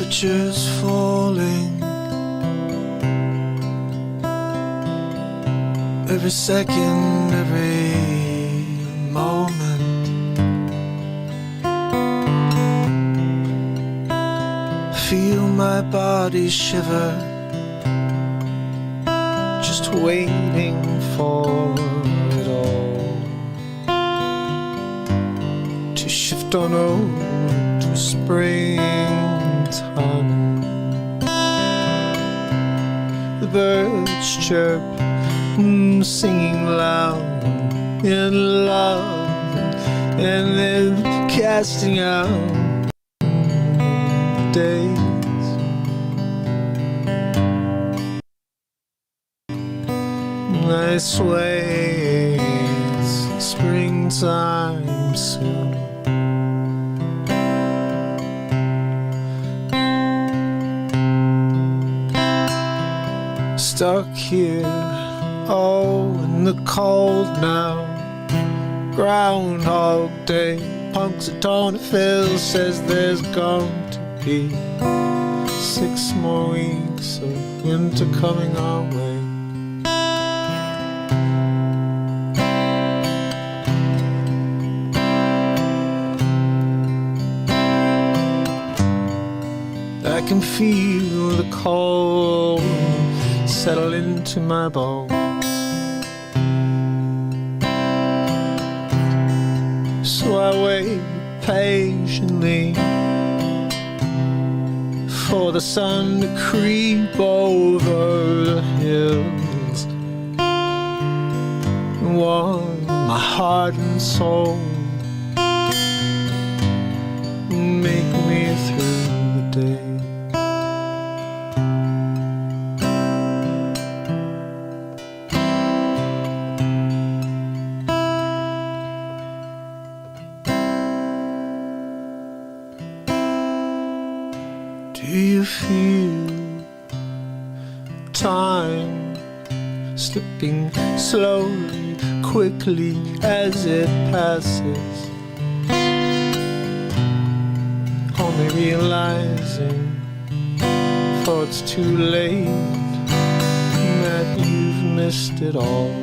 temperature's falling. Every second, every moment. Feel my body shiver, just waiting for it all to shift on over to springtime. The birds chirp, singing loud in love, and then casting out days. I swear it's springtime soon. Stuck here, oh, in the cold now. Groundhog Day, Punxsutawney Phil says there's going to be 6 more weeks of winter coming our way. I can feel the cold settle into my bones. So I wait patiently for the sun to creep over the hills and warm my heart and soul, and make me through the day. Do you feel time slipping slowly, quickly as it passes? Only realizing before it's too late that you've missed it all.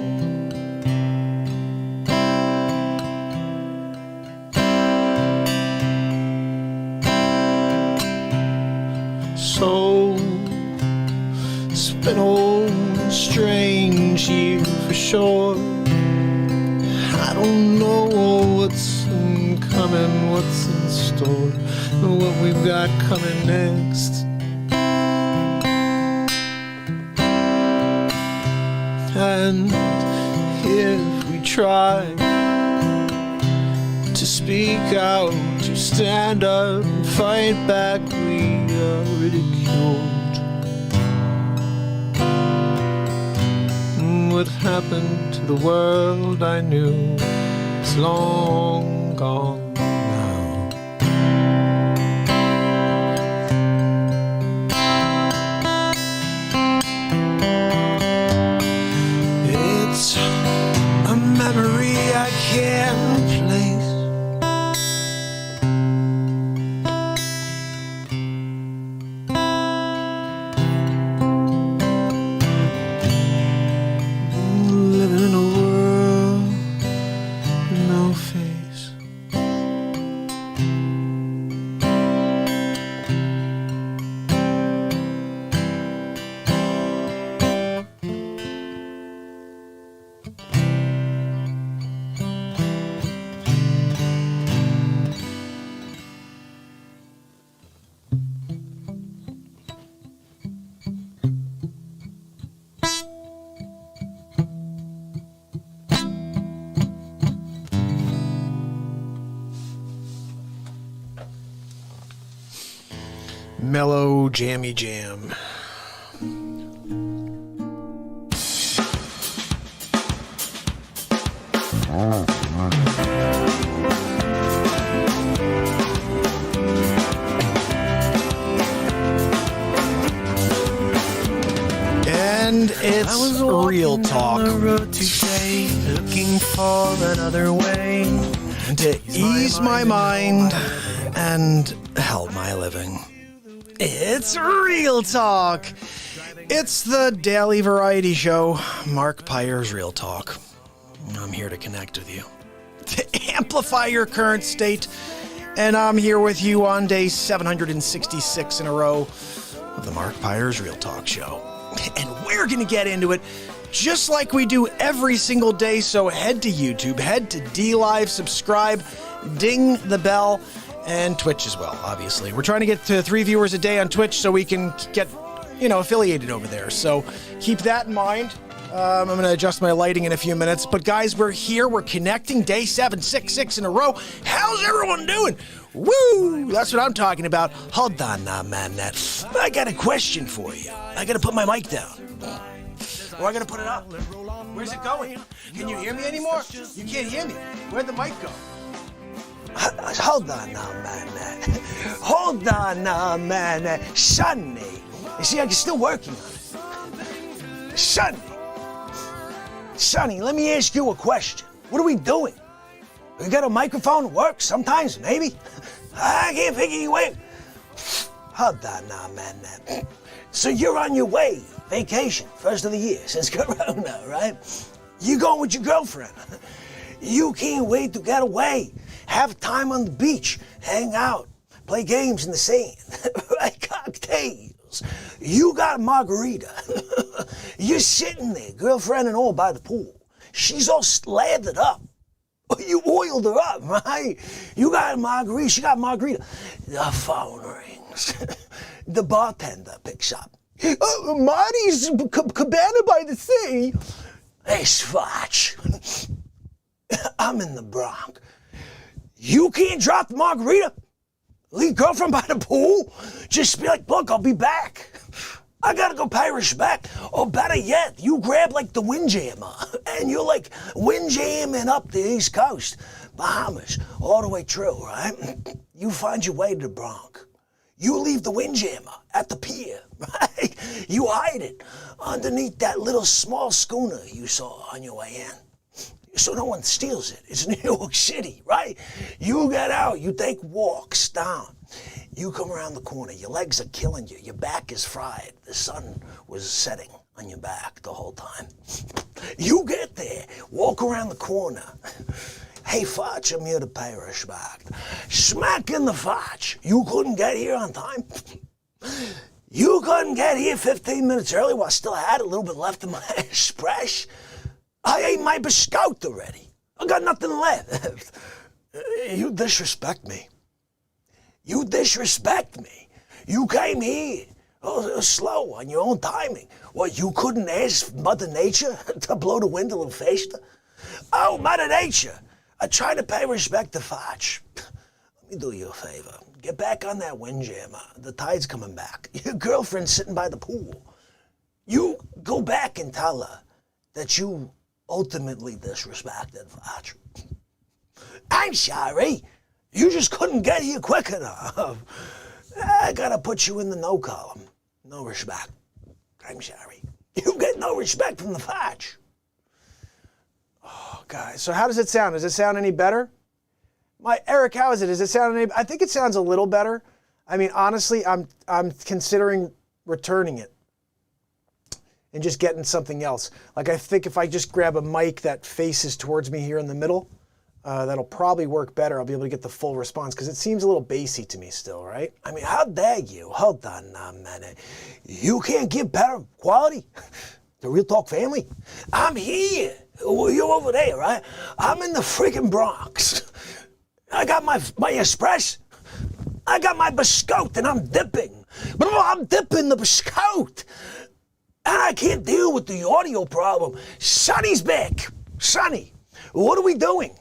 So it's been a strange year for sure. I don't know what's coming, what's in store, what we've got coming next. And if we try to speak out, to stand up and fight back, we are ridiculed. What happened to the world I knew is long gone now. It's a memory I can't replace. Living in a world with no face. Mellow jammy jam. And it's real talk. Today, looking for another way To ease my mind and help my living. It's Real Talk. It's the daily variety show, Mark Pires Real Talk. I'm here to connect with you, to amplify your current state, and I'm here with you on day 766 in a row of the Mark Pires Real Talk show. And we're going to get into it just like we do every single day, so head to YouTube, head to DLive, subscribe, ding the bell, and Twitch as well, obviously. We're trying to get to 3 viewers a day on Twitch so we can get, affiliated over there. So keep that in mind. I'm going to adjust my lighting in a few minutes. But guys, we're here. We're connecting day 766 in a row. How's everyone doing? Woo! That's what I'm talking about. Hold on now, man. I got a question for you. I got to put my mic down. Or I got to put it up. Where's it going? Can you hear me anymore? You can't hear me. Where'd the mic go? Hold on now, man. Hold on now, man. Sonny. You see, I'm still working on it. Sonny, let me ask you a question. What are we doing? We got a microphone that works sometimes, maybe? I can't figure you out. Hold on now, man. So you're on your way, vacation, first of the year since Corona, right? You going with your girlfriend. You can't wait to get away. Have time on the beach, hang out, play games in the sand, right? Cocktails. You got a margarita. You're sitting there, girlfriend and all, by the pool. She's all slathered up. You oiled her up, right? You got a margarita, she got a margarita. The phone rings. The bartender picks up. Marty's cabana by the sea. Hey, Facce. I'm in the Bronx. You can't drop the margarita? Leave girlfriend by the pool? Just be like, look, I'll be back. I gotta go pay respect. Or better yet, you grab like the windjammer and you're like windjamming up the East Coast, Bahamas, all the way through, right? You find your way to the Bronx. You leave the windjammer at the pier, right? You hide it underneath that little small schooner you saw on your way in. So no one steals it. It's New York City, right? You get out, you take walks down. You come around the corner, your legs are killing you, your back is fried. The sun was setting on your back the whole time. You get there, walk around the corner. Hey, Facce, I'm here to pay respect. Smack in the Facce. You couldn't get here on time? You couldn't get here 15 minutes early while I still had a little bit left in my express? I ate my biscotti already. I got nothing left. You disrespect me. You disrespect me. You came here slow on your own timing. What, you couldn't ask Mother Nature to blow the wind a little faster? Oh, Mother Nature, I'm trying to pay respect to Facce. Let me do you a favor. Get back on that windjammer. The tide's coming back. Your girlfriend's sitting by the pool. You go back and tell her that you ultimately disrespected Facce. I'm sorry. You just couldn't get here quick enough. I gotta put you in the no column. No respect. I'm sorry. You get no respect from the Facce. Oh, guys. So how does it sound? Does it sound any better? Eric, how is it? Does it sound any? I think it sounds a little better. I mean, honestly, I'm considering returning it and just getting something else. Like, I think if I just grab a mic that faces towards me here in the middle, that'll probably work better. I'll be able to get the full response because it seems a little bassy to me still, right? I mean, how dare you? Hold on now, man. You can't give better quality? The Real Talk family? I'm here. You're over there, right? I'm in the freaking Bronx. I got my espresso. I got my biscotti and I'm dipping. But I'm dipping the biscotti. And I can't deal with the audio problem. Sonny's back. Sonny, what are we doing?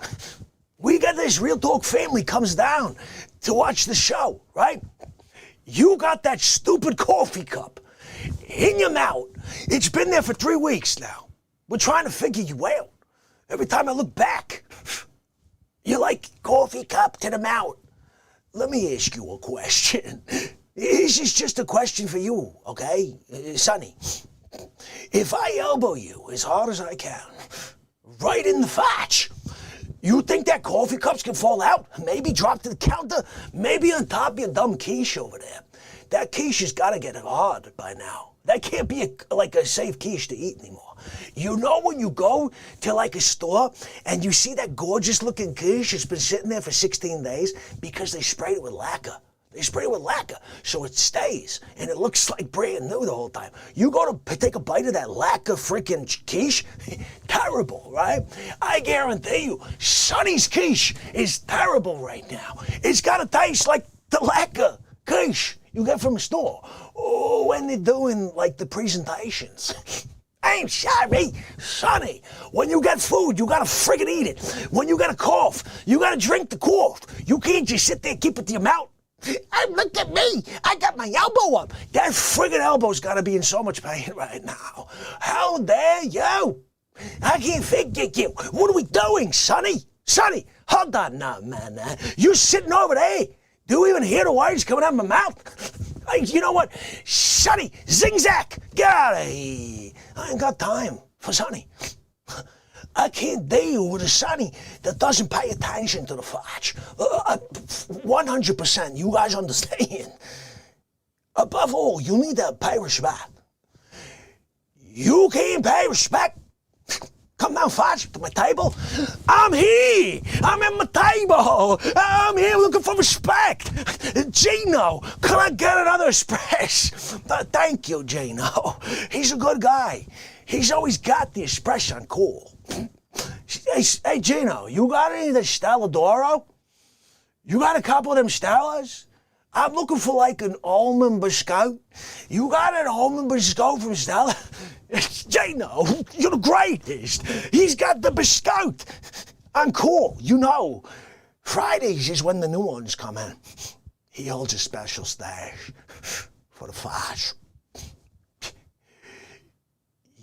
We got this Real Talk family comes down to watch the show, right? You got that stupid coffee cup in your mouth. It's been there for 3 weeks now. We're trying to figure you out. Every time I look back, you're like coffee cup to the mouth. Let me ask you a question. This is just a question for you, okay? Sonny, if I elbow you as hard as I can, right in the Facce, you think that coffee cups can fall out? Maybe drop to the counter? Maybe on top of your dumb quiche over there? that quiche has got to get hard by now. That can't be like a safe quiche to eat anymore. You know when you go to like a store and you see that gorgeous looking quiche that's been sitting there for 16 days because they sprayed it with lacquer. They spray it with lacquer so it stays and it looks like brand new the whole time. You go to take a bite of that lacquer freaking quiche, terrible, right? I guarantee you, Sonny's quiche is terrible right now. It's got to taste like the lacquer quiche you get from a store. Oh, when they're doing like the presentations. I'm sorry, Sonny. When you get food, you gotta friggin' eat it. When you got a cough, you gotta drink the cough. You can't just sit there and keep it to your mouth. Look at me. I got my elbow up. That friggin' elbow's gotta be in so much pain right now. How dare you? I can't figure you. What are we doing, Sonny? Sonny, hold on now, man. You sitting over there. Do you even hear the words coming out of my mouth? You know what? Sonny, zing-zag, get out of here. I ain't got time for Sonny. I can't deal with a Sonny that doesn't pay attention to the Facce. 100%, you guys understand. Above all, you need to pay respect. You can't pay respect. Come down, Facce, to my table. I'm here. I'm at my table. I'm here looking for respect. Gino, can I get another espresso? Thank you, Gino. He's a good guy. He's always got the espresso on cool. Hey, Gino, you got any of the Stella d'Oro? You got a couple of them Stellas? I'm looking for like an almond biscuit. You got an almond biscuit from Stella? Gino, you're the greatest. He's got the biscuit. I'm cool, you know. Fridays is when the new ones come in. He holds a special stash for the Facce.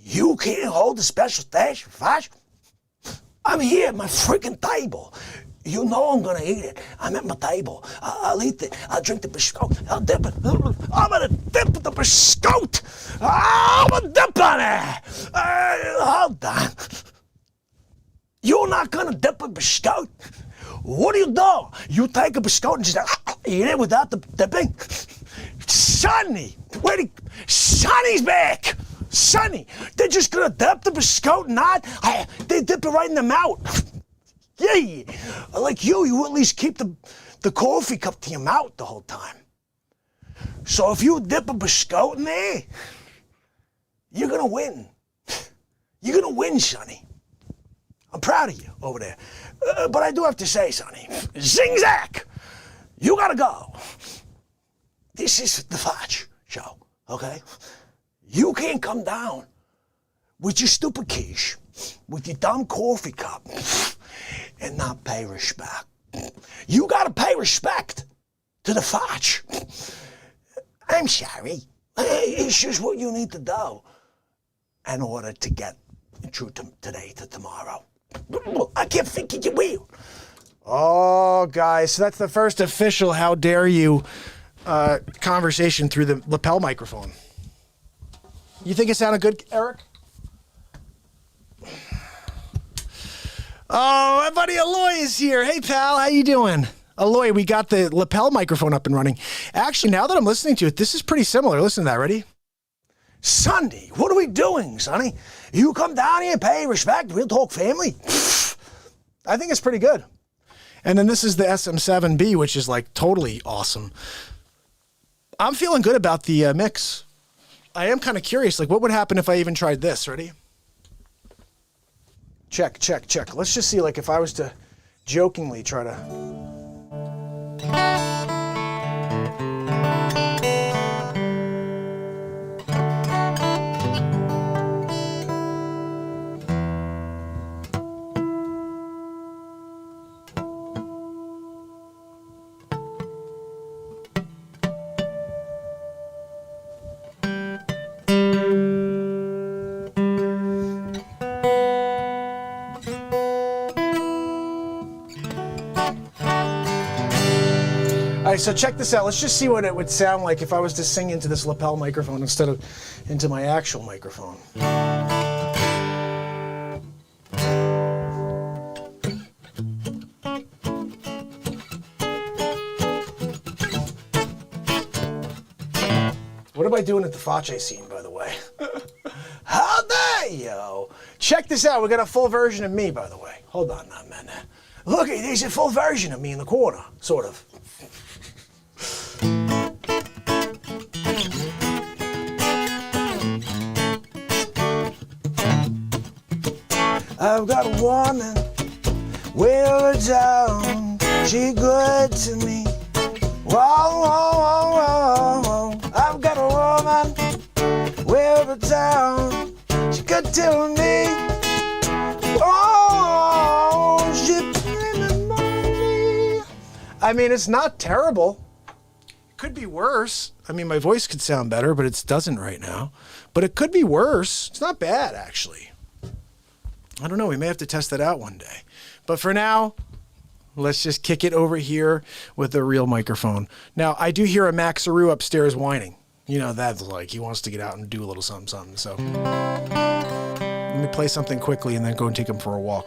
You can't hold a special stash for Facce? I'm here at my freaking table. You know I'm gonna eat it. I'm at my table. I'll eat it. I'll drink the biscuit. I'll dip it. I'm gonna dip the biscuit. I'm gonna dip on it. Hold on. You're not gonna dip a biscuit? What do you do? You take a biscuit and just eat it without the dipping? Sonny! Sonny's back! Sonny! They're just gonna dip the biscuit and not? They dip it right in the mouth. Yeah, like you at least keep the coffee cup to your mouth the whole time. So if you dip a biscuit in there, you're gonna win. You're gonna win, Sonny. I'm proud of you over there. But I do have to say, Sonny, zing-zag, you gotta go. This is the Facce show, okay? You can't come down with your stupid quiche, with your dumb coffee cup, and not pay respect. You gotta pay respect to the Facce. I'm sorry. It's just what you need to do in order to get through today to tomorrow. I can't think of your wheel. Oh, guys, so that's the first official "How dare you" conversation through the lapel microphone. You think it sounded good, Eric? Oh, my buddy Aloy is here. Hey, pal, how you doing? Aloy, we got the lapel microphone up and running. Actually, now that I'm listening to it, this is pretty similar. Listen to that. Ready? Sonny, what are we doing, Sonny? You come down here and pay respect. We'll talk family. I think it's pretty good. And then this is the SM7B, which is like totally awesome. I'm feeling good about the mix. I am kind of curious, like what would happen if I even tried this? Ready? Check, check, check. Let's just see, like if I was to jokingly try to... All right, so check this out. Let's just see what it would sound like if I was to sing into this lapel microphone instead of into my actual microphone. am I doing at the Facce scene, by the way? How dare you? Check this out. We got a full version of me, by the way. Hold on now, man. Look, there's a full version of me in the corner, sort of. I've got a woman, we're down, she good to me. Whoa, whoa, whoa, whoa, whoa. I've got a woman, we're down, she good to me. Oh, she paying money. I mean, it's not terrible. It could be worse. I mean, my voice could sound better, but it doesn't right now. But it could be worse. It's not bad, actually. I don't know. We may have to test that out one day. But for now, let's just kick it over here with the real microphone. Now, I do hear a Maxaroo upstairs whining. You know, that's like he wants to get out and do a little something, something. So let me play something quickly and then go and take him for a walk.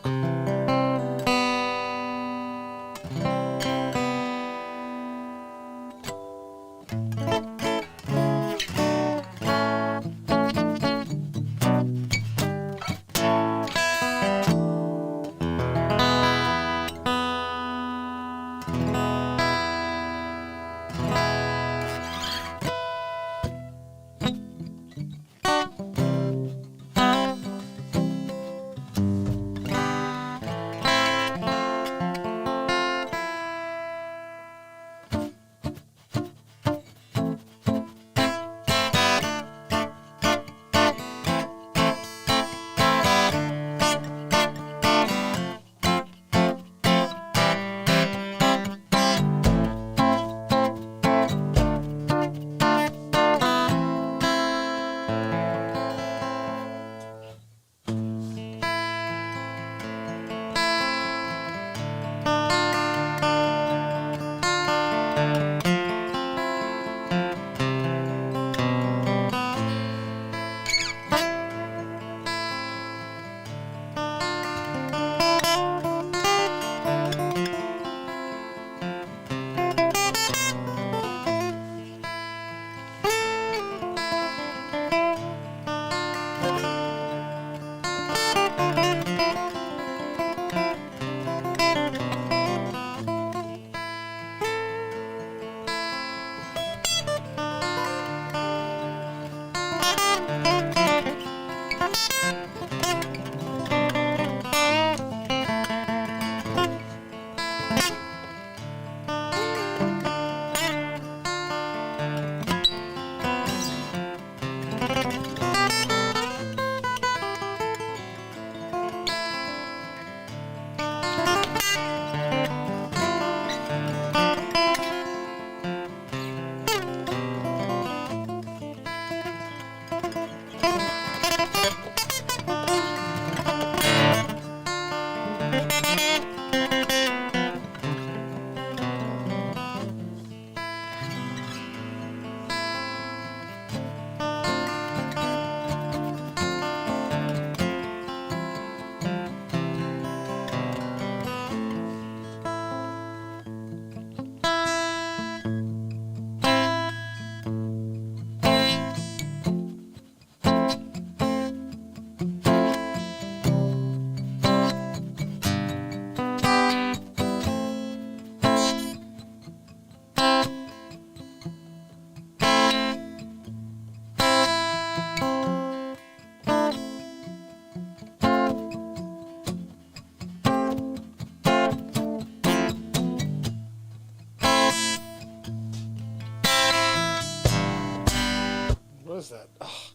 is that? Oh,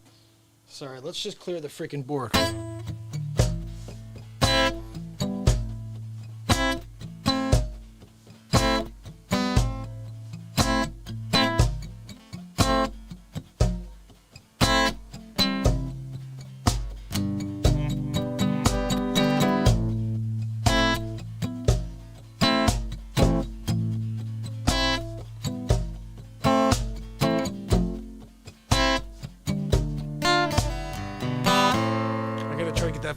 sorry, let's just clear the freaking board.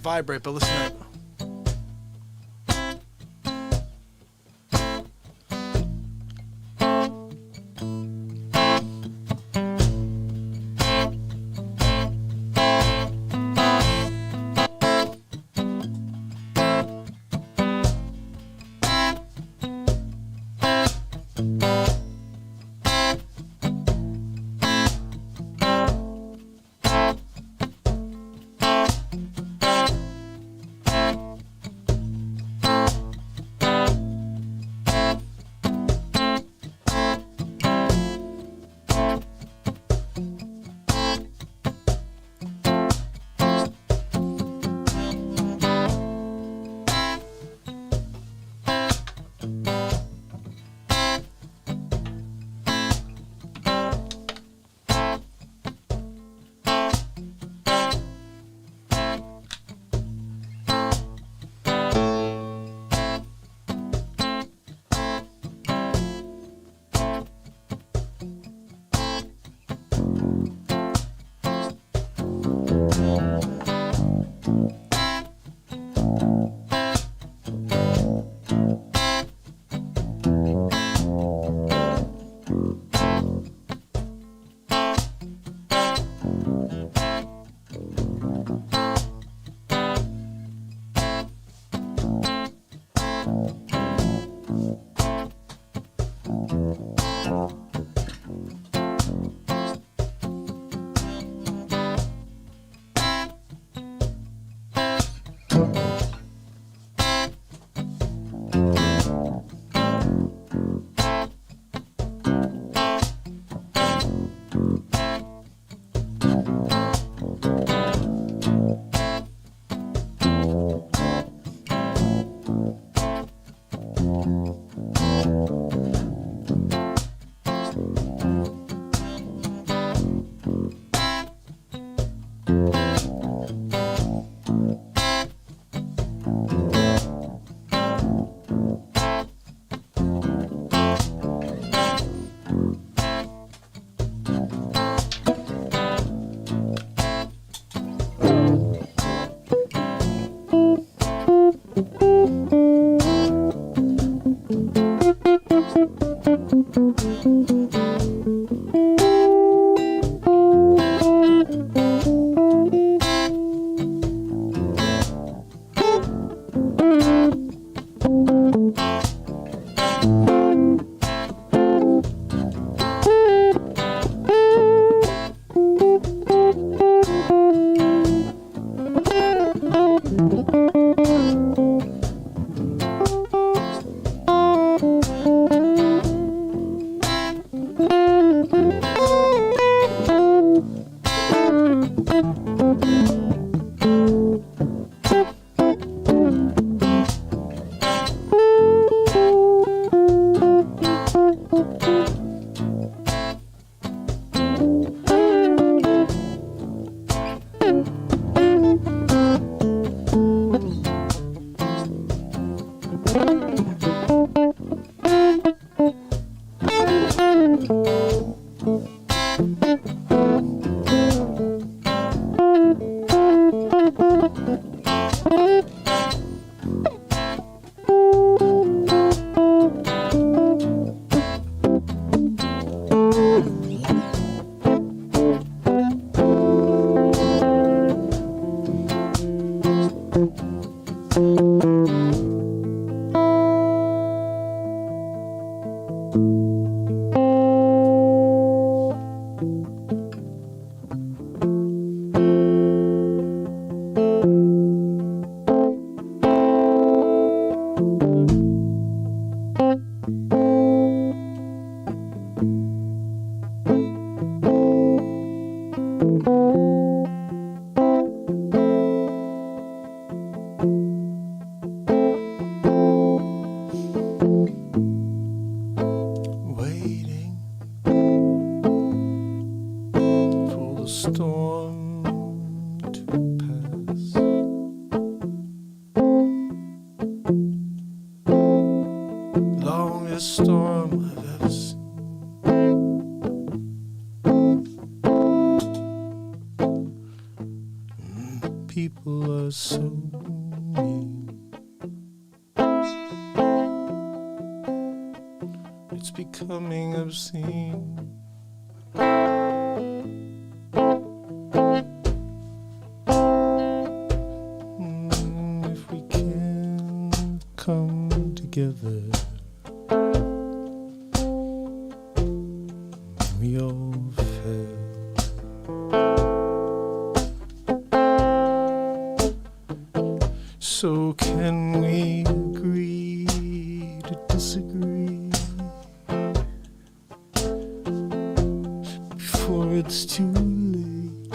Vibrate, but listen to it. People are so mean. It's becoming obscene. If we can come together, we all fail. So can we agree to disagree before it's too late?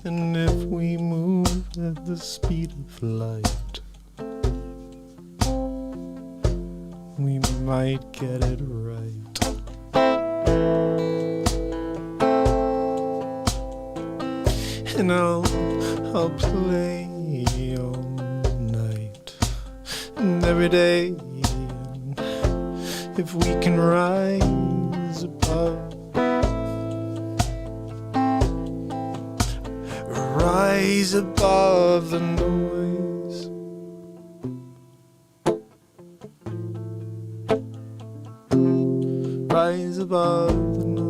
And if we move at the speed of light, we might get it right. And I'll play all night and every day. And if we can rise above the noise, rise above the noise.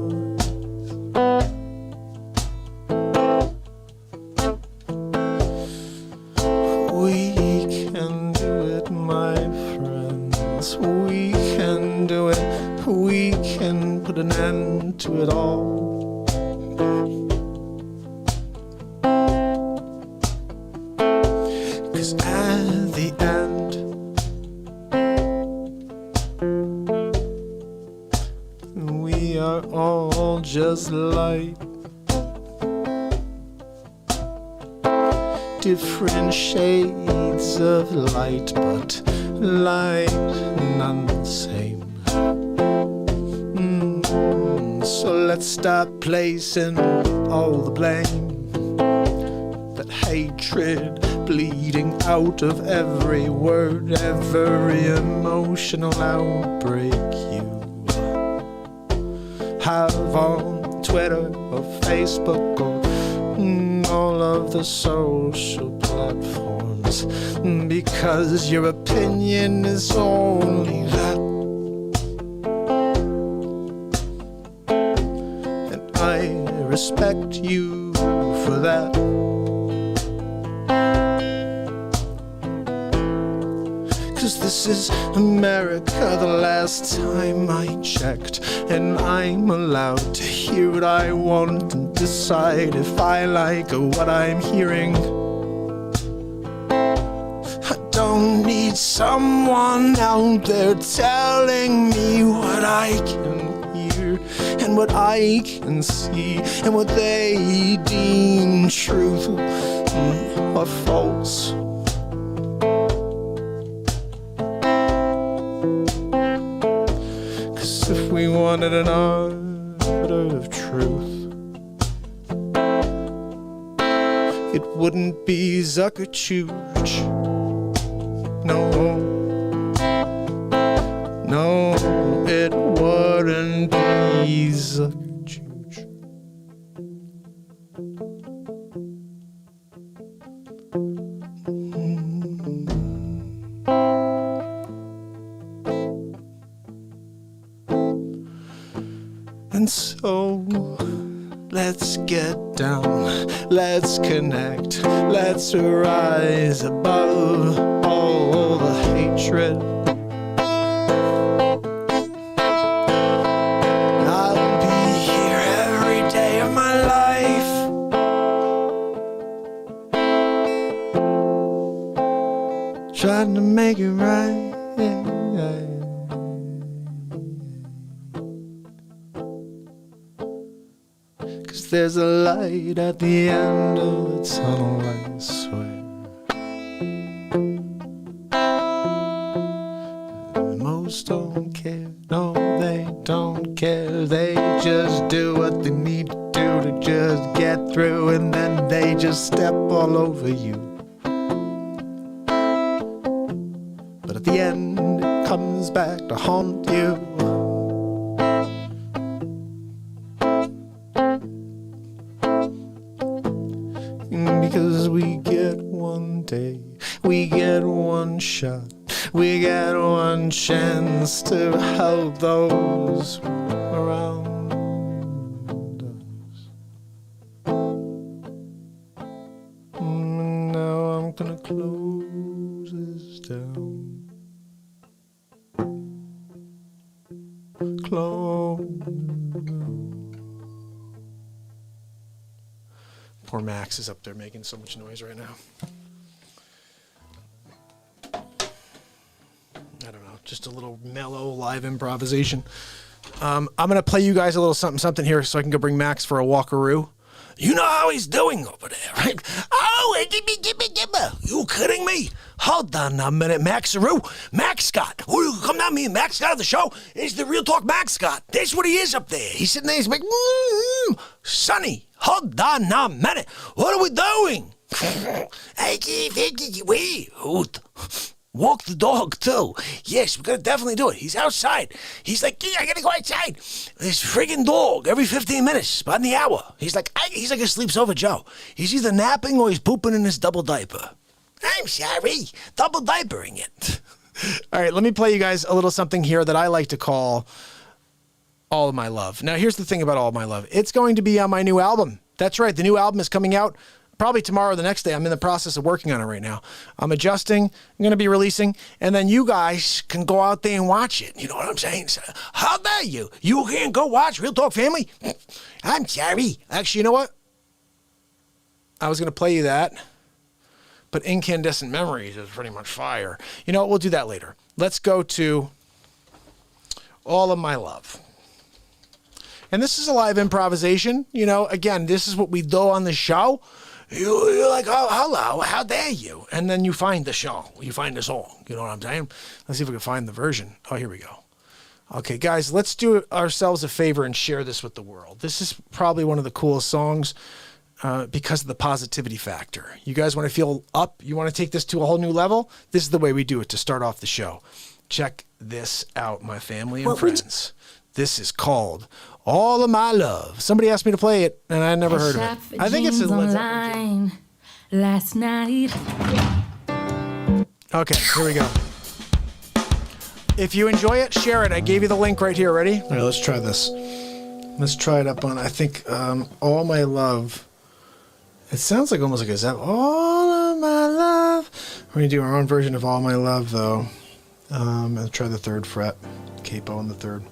Put an end to it all. 'Cause at the end, we are all just light, different shades of light, but light none the same. So let's stop placing all the blame, that hatred bleeding out of every word, every emotional outbreak you have on Twitter or Facebook or all all of the social platforms, because your opinion is only that. And I respect you for that. 'Cause this is America, the last time I checked, and I'm allowed to hear what I want and decide if I like what I'm hearing. I don't need someone out there telling me what I can hear and what I can see and what they deem truth or false. If we wanted an art of truth, it wouldn't be Zuckerchooch. No, no, it wouldn't be Zuckerchooch. And so, let's get down, let's connect, let's rise above all the hatred. I'll be here every day of my life, trying to make it right. There's a light at the end of the tunnel, I swear. Most don't care, no, they don't care. They just do what they need to do to just get through, and then they just step all over you. But at the end, it comes back to haunt you. Because we get one day, we get one shot, we get one chance to help those around us. And now I'm gonna close this down. Close. Poor Max is up there making so much noise right now. I don't know, just a little mellow live improvisation. I'm going to play you guys a little something here so I can go bring Max for a walkaroo. You know how he's doing over there, right? Oh, you kidding me? Hold on a minute, Maxaroo. Max Scott. Who come down, me and Max Scott of the show? It's the Real Talk Max Scott. That's what he is up there. He's sitting there, he's like, Sonny, hold on a minute. What are we doing? Wait, walk the dog too. Yes, we're gonna definitely do it. He's outside. He's like, yeah, I gotta go outside. This friggin' dog every 15 minutes, about the hour. He's like a sleeps over Joe. He's either napping or he's pooping in his double diaper. I'm sorry, double diapering it. All right, let me play you guys a little something here that I like to call All of My Love. Now, here's the thing about All of My Love. It's going to be on my new album. That's right, the new album is coming out probably tomorrow or the next day. I'm in the process of working on it right now. I'm adjusting. I'm going to be releasing. And then you guys can go out there and watch it. You know what I'm saying? So, how dare you? You can't go watch Real Talk Family? I'm sorry. Actually, you know what? I was going to play you that. But Incandescent Memories is pretty much fire. You know what? We'll do that later. Let's go to All of My Love. And this is a live improvisation. You know, again, this is what we do on the show. You're like, oh, hello, how dare you? And then you find the show. You find the song. You know what I'm saying? Let's see if we can find the version. Oh, here we go. Okay, guys, let's do ourselves a favor and share this with the world. This is probably one of the coolest songs because of the positivity factor. You guys want to feel up? You want to take this to a whole new level? This is the way we do it to start off the show. Check this out, my family and friends. This is called All of My Love. Somebody asked me to play it, and I never heard of it. I think it's a Led Zeppelin. Last night. Okay, here we go. If you enjoy it, share it. I gave you the link right here. Ready? All right, let's try this. Let's try it up on, I think, All My Love. It sounds like almost like a Zeppelin. All of My Love. We're going to do our own version of All My Love, though. I'll try the 3rd fret. Capo on the 3rd.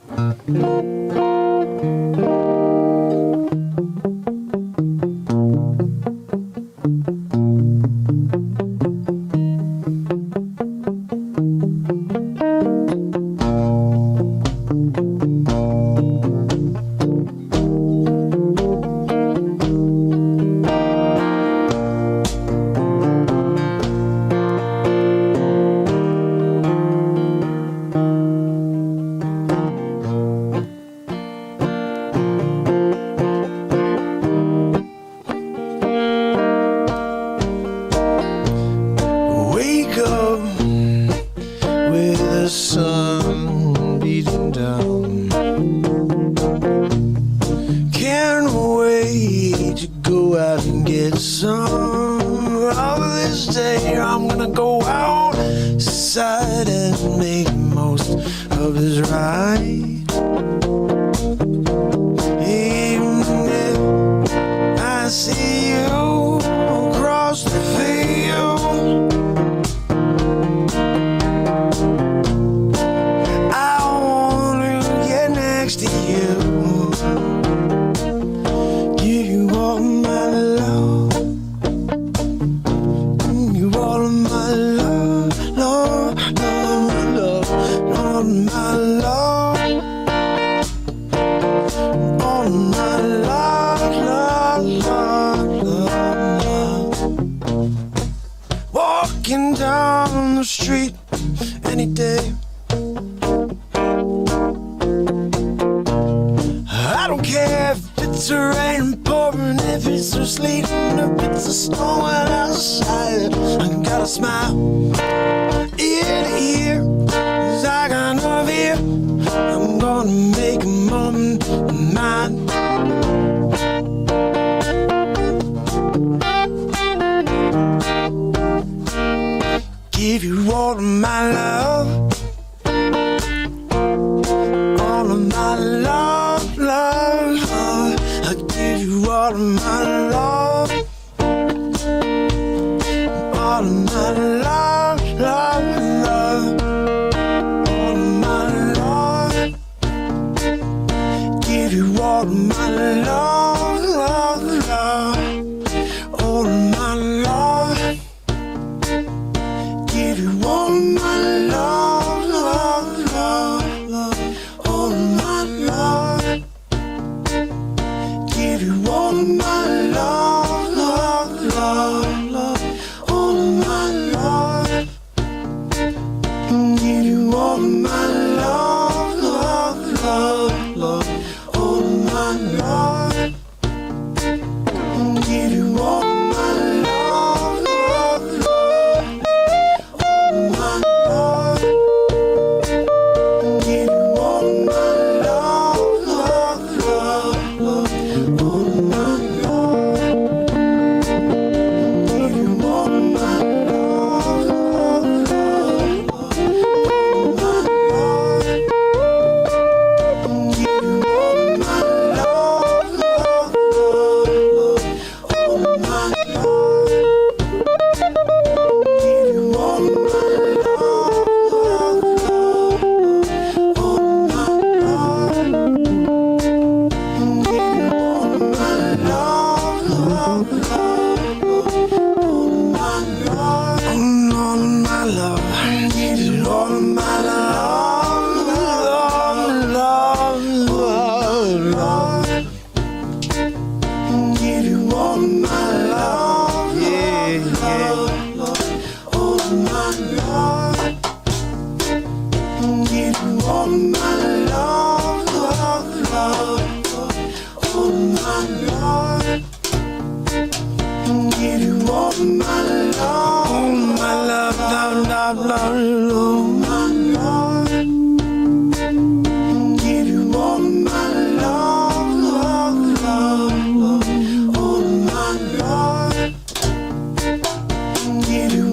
Give you all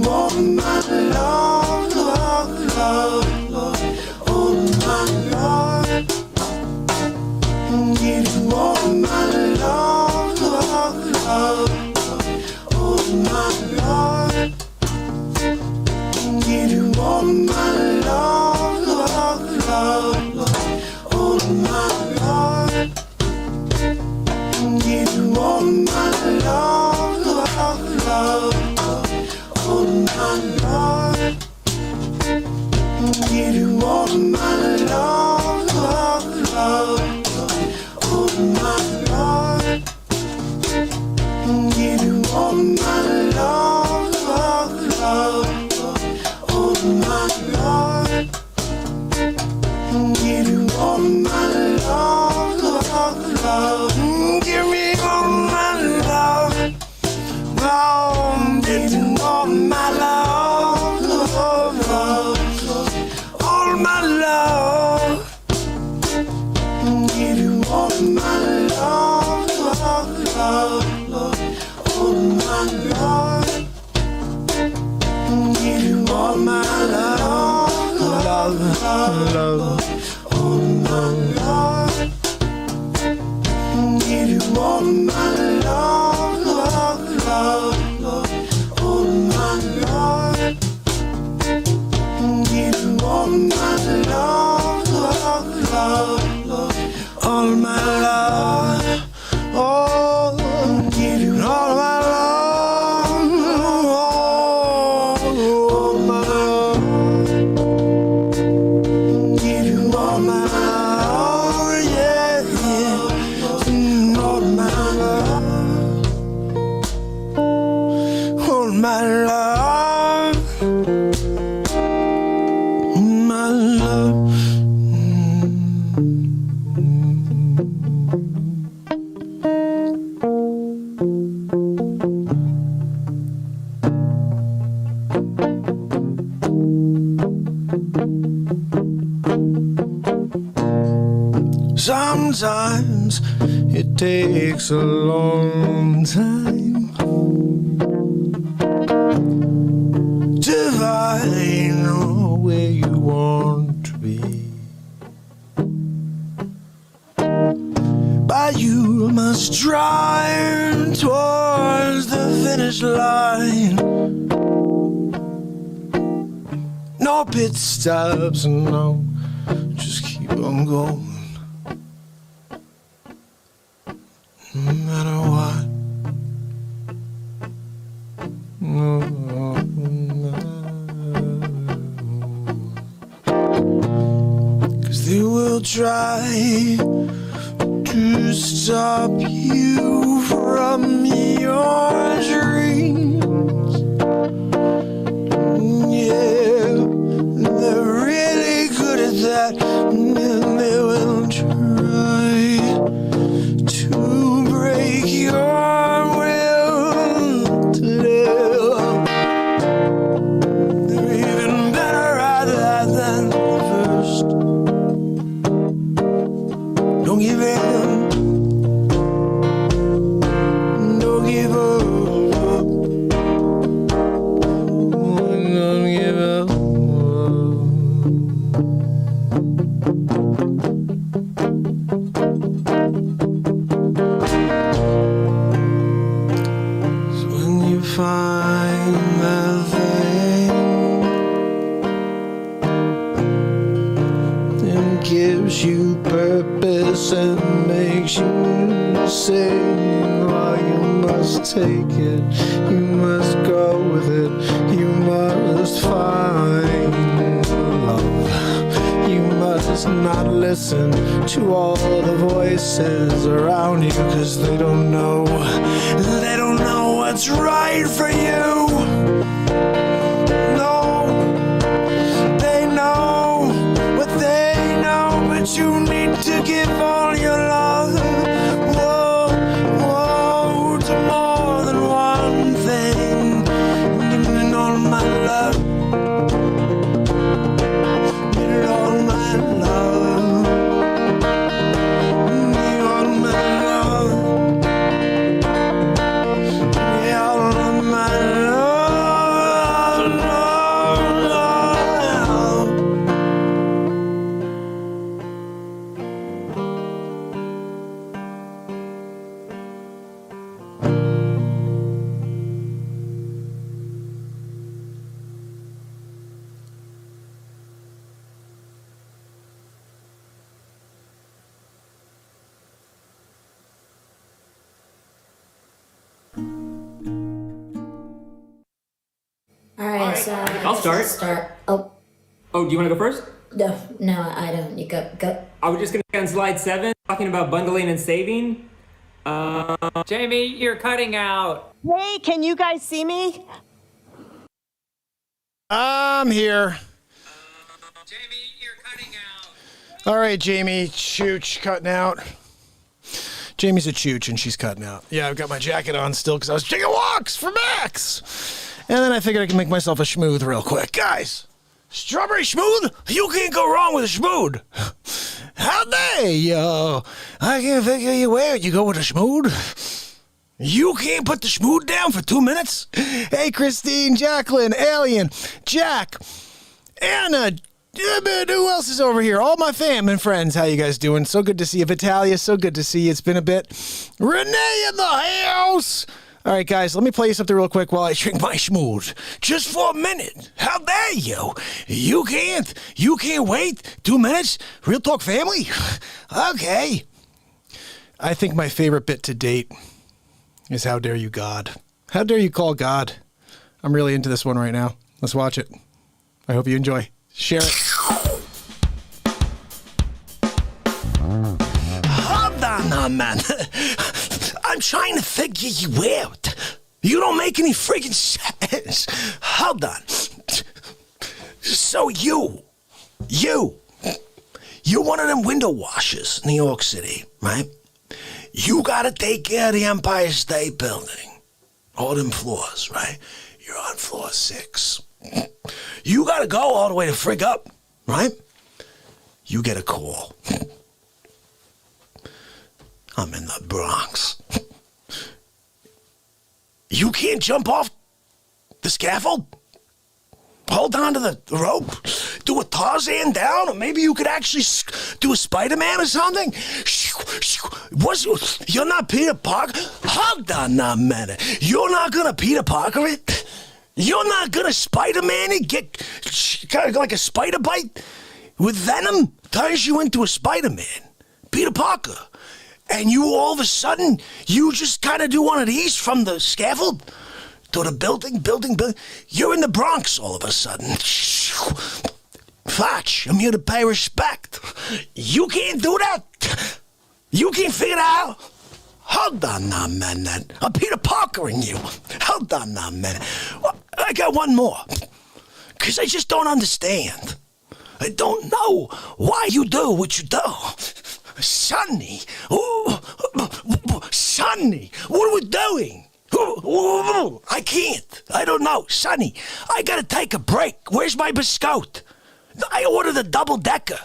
all of my love, love, love, love, all of my love. Give you all of my love, love, love, all of my love. Give you all of my love, love, love, love, all of my love. Give you all of my love, love, love, all of my love. Give you all of my love, love, love, all of my love. Give you all of my love, love, love, all of my love. Give you all of my love, love, love. Give me all of my love. Oh, give you all of my love, love, love, all of my love. Give you all of my love, love, love, love, all of my love. Give you all my love, love, love, all of my love. Give you all my love, love, love, love, all of my love. Give you all my love, love, love, love, all of my love. Oh, give you all my love, all my love. Give you all my love, yeah, yeah, all my love, all my love, my love. Sometimes it takes a long time to find where you want to be, but you must drive towards the finish line. No pit stops, no, just keep on going. No matter what, no, cause they will try to stop you from your dreams. Yeah, they're really good at that, and they will try to break your will to live. They're even better at that than the first. Don't give in. Don't give up. Don't give up. Find that thing that gives you purpose and makes you sing. Oh, you must take it, you must go with it, you must find love. You must not listen to all the voices around you, 'cause they don't know what's right for you. No, they know what they know, but you need to give all your love. Whoa, whoa, to more than one thing. Give me all my love. Give me all my love. Give me all my love. All of my I'll start. Oh, do you want to go first? no, I don't. You go. I was just going to on slide 7, talking about bundling and saving. Jamie, you're cutting out. Hey, can you guys see me? I'm here. Jamie, you're cutting out. All right, Jamie, chooch, cutting out. Jamie's a chooch and she's cutting out. Yeah, I've got my jacket on still because I was taking walks for Max. And then I figured I can make myself a schmooth real quick. Guys, strawberry schmooth? You can't go wrong with a schmooth. How dare you? I can't figure you where you go with a schmooth. You can't put the schmooth down for 2 minutes? Hey, Christine, Jacqueline, Alien, Jack, Anna, who else is over here? All my fam and friends. How you guys doing? So good to see you. Vitalia, so good to see you. It's been a bit. Renee in the house. All right, guys, let me play you something real quick while I drink my schmooze. Just for a minute. How dare you? You can't wait 2 minutes? Real talk family? Okay. I think my favorite bit to date is How Dare You God. How dare you call God? I'm really into this one right now. Let's watch it. I hope you enjoy. Share it. Hold on now, man. I'm trying to figure you out. You don't make any friggin' sense. Hold on. So you're one of them window washers in New York City, right? You gotta take care of the Empire State Building. All them floors, right? You're on floor 6. You gotta go all the way to frig up, right? You get a call. I'm in the Bronx. You can't jump off the scaffold? Hold on to the rope? Do a Tarzan down? Or maybe you could actually do a Spider-Man or something? You're not Peter Parker? Hold on now, man. You're not gonna Peter Parker it? You're not gonna Spider-Man it? Get kind of like a spider bite with venom? Turns you into a Spider-Man. Peter Parker. And you all of a sudden, you just kind of do one of these from the scaffold to the building. You're in the Bronx all of a sudden. Facce, I'm here to pay respect. You can't do that. You can't figure it out. Hold on now, man. I'm Peter Parkering you. Hold on now, man. I got one more. Because I just don't understand. I don't know why you do what you do. Sonny. Ooh, Sonny, what are we doing? I can't. I don't know. Sonny, I gotta take a break. Where's my biscotte? I ordered a double-decker.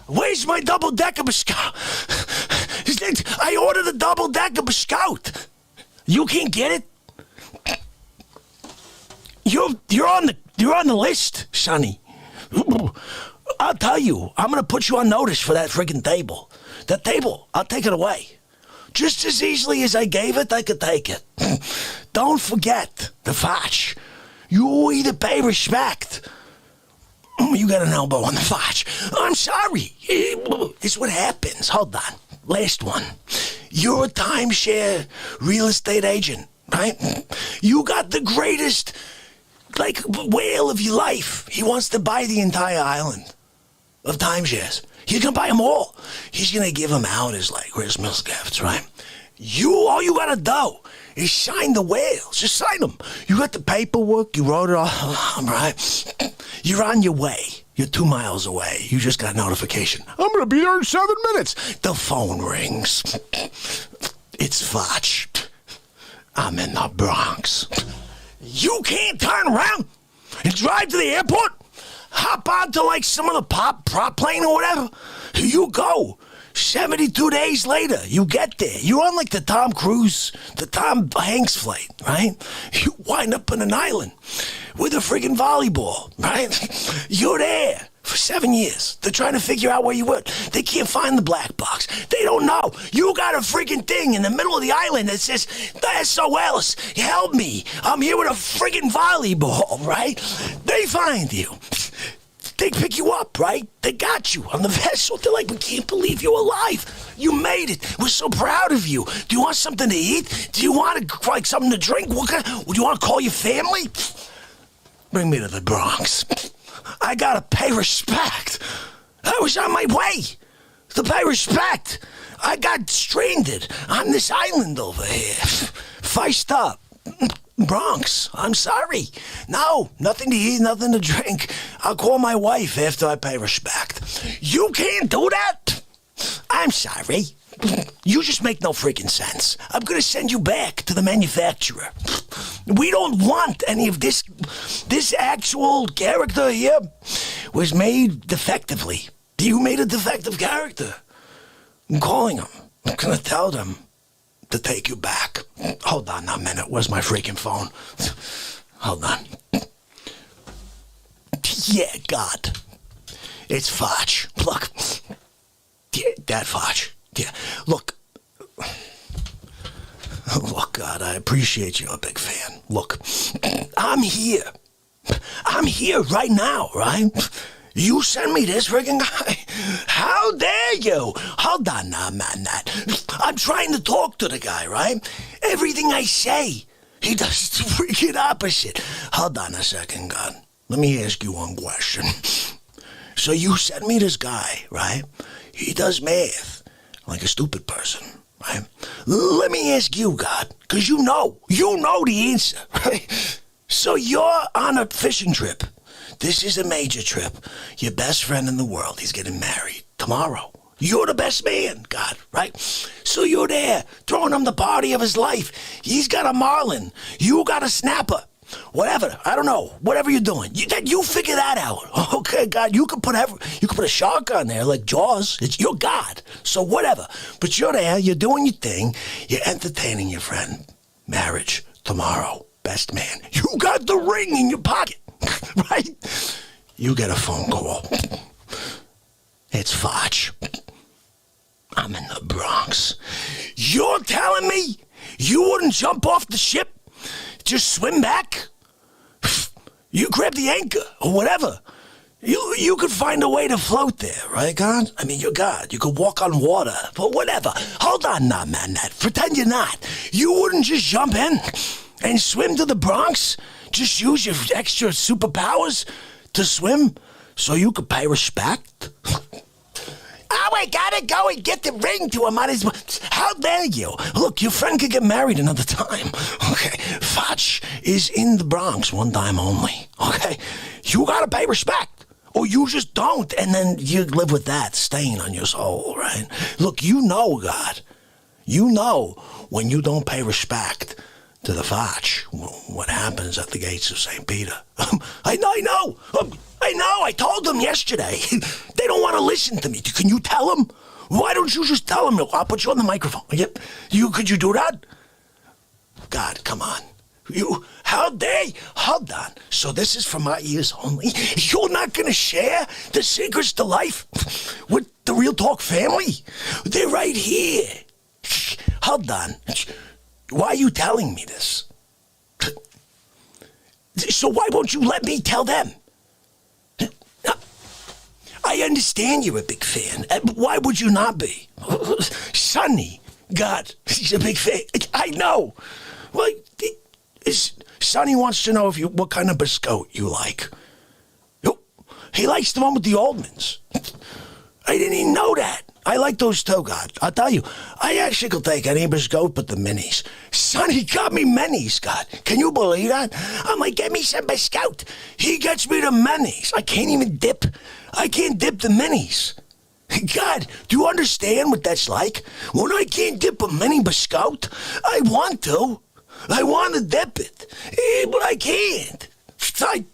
Where's my double-decker biscotte? I ordered a double-decker biscotte. You can't get it? You're on the list, Sonny. I'll tell you, I'm gonna put you on notice for that friggin' table. That table, I'll take it away. Just as easily as I gave it, I could take it. Don't forget the Facce. You either pay respect. You got an elbow on the Facce. I'm sorry. It's what happens. Hold on. Last one. You're a timeshare real estate agent, right? You got the greatest, whale of your life. He wants to buy the entire island of timeshares. He's gonna buy them all. He's gonna give them out as Christmas gifts, right? All you gotta do is sign the whales. Just sign them. You got the paperwork. You wrote it all, right? You're on your way. You're 2 miles away. You just got notification. I'm gonna be there in 7 minutes. The phone rings. It's Facce. I'm in the Bronx. You can't turn around and drive to the airport. Hop onto some of the prop plane or whatever. You go. 72 days later, you get there. You're on the Tom Hanks flight, right? You wind up on an island with a friggin' volleyball, right? You're there for 7 years. They're trying to figure out where you were. They can't find the black box. They don't know. You got a friggin' thing in the middle of the island that says, SOS, help me. I'm here with a friggin' volleyball, right? They find you. They pick you up, right? They got you on the vessel. They're like, we can't believe you're alive. You made it. We're so proud of you. Do you want something to eat? Do you want something to drink? Do you want to call your family? bring me to the Bronx. I gotta pay respect. I was on my way to pay respect. I got stranded on this island over here. Feiced up. Bronx, I'm sorry. No, nothing to eat, nothing to drink. I'll call my wife after I pay respect. You can't do that? I'm sorry. You just make no freaking sense. I'm gonna send you back to the manufacturer. We don't want any of this. This actual character here was made defectively. You made a defective character. I'm calling him. I'm gonna tell them to take you back. Hold on a minute. Where's my freaking phone? Hold on. Yeah, God. It's Facce. Look. Yeah, that Facce. Yeah, look. Look, God, I appreciate you're a big fan. Look, I'm here. I'm here right now, right? You send me this friggin' guy? How dare you? Hold on now, man. I'm trying to talk to the guy, right? Everything I say, he does the freaking opposite. Hold on a second, God. Let me ask you one question. So you send me this guy, right? He does math like a stupid person, right? Let me ask you, God, because you know the answer, right? So you're on a fishing trip. This is a major trip. Your best friend in the world, he's getting married tomorrow. You're the best man, God, right? So you're there, throwing him the party of his life. He's got a marlin. You got a snapper. Whatever, I don't know. Whatever you're doing, you figure that out. Okay, God, you could put a shark on there like Jaws. You're God, so whatever. But you're there, you're doing your thing, you're entertaining your friend. Marriage tomorrow, best man. You got the ring in your pocket, right? You get a phone call. It's Facce. I'm in the Bronx. You're telling me you wouldn't jump off the ship? Just swim back? You grab the anchor or whatever. You could find a way to float there, right, God? I mean, you're God. You could walk on water, but whatever. Hold on now, man. Pretend you're not. You wouldn't just jump in and swim to the Bronx? Just use your extra superpowers to swim so you could pay respect? Oh, I gotta go and get the ring to him on his... How dare you? Look, your friend could get married another time. Okay, Facce is in the Bronx one time only. Okay, you gotta pay respect. Or you just don't, and then you live with that stain on your soul, right? Look, you know, God. You know when you don't pay respect to the Facce, what happens at the gates of St. Peter. I know. I told them yesterday. They don't want to listen to me. Can you tell them? Why don't you just tell them? I'll put you on the microphone. Could you do that? God, come on. How dare you? Hold on. So this is for my ears only? You're not going to share the secrets to life with the Real Talk family? They're right here. Hold on. Why are you telling me this? So why won't you let me tell them? I understand you're a big fan. Why would you not be? Sonny, God, he's a big fan. I know. Well, Sonny wants to know what kind of biscotti you like. He likes the one with the almonds. I didn't even know that. I like those too, God. I'll tell you, I actually could take any biscotti but the minis. Sonny got me minis, God. Can you believe that? I'm like, get me some biscotti. He gets me the minis. I can't even dip. I can't dip the minis. God, do you understand what that's like? When I can't dip a mini biscotti, I want to. I want to dip it, but I can't.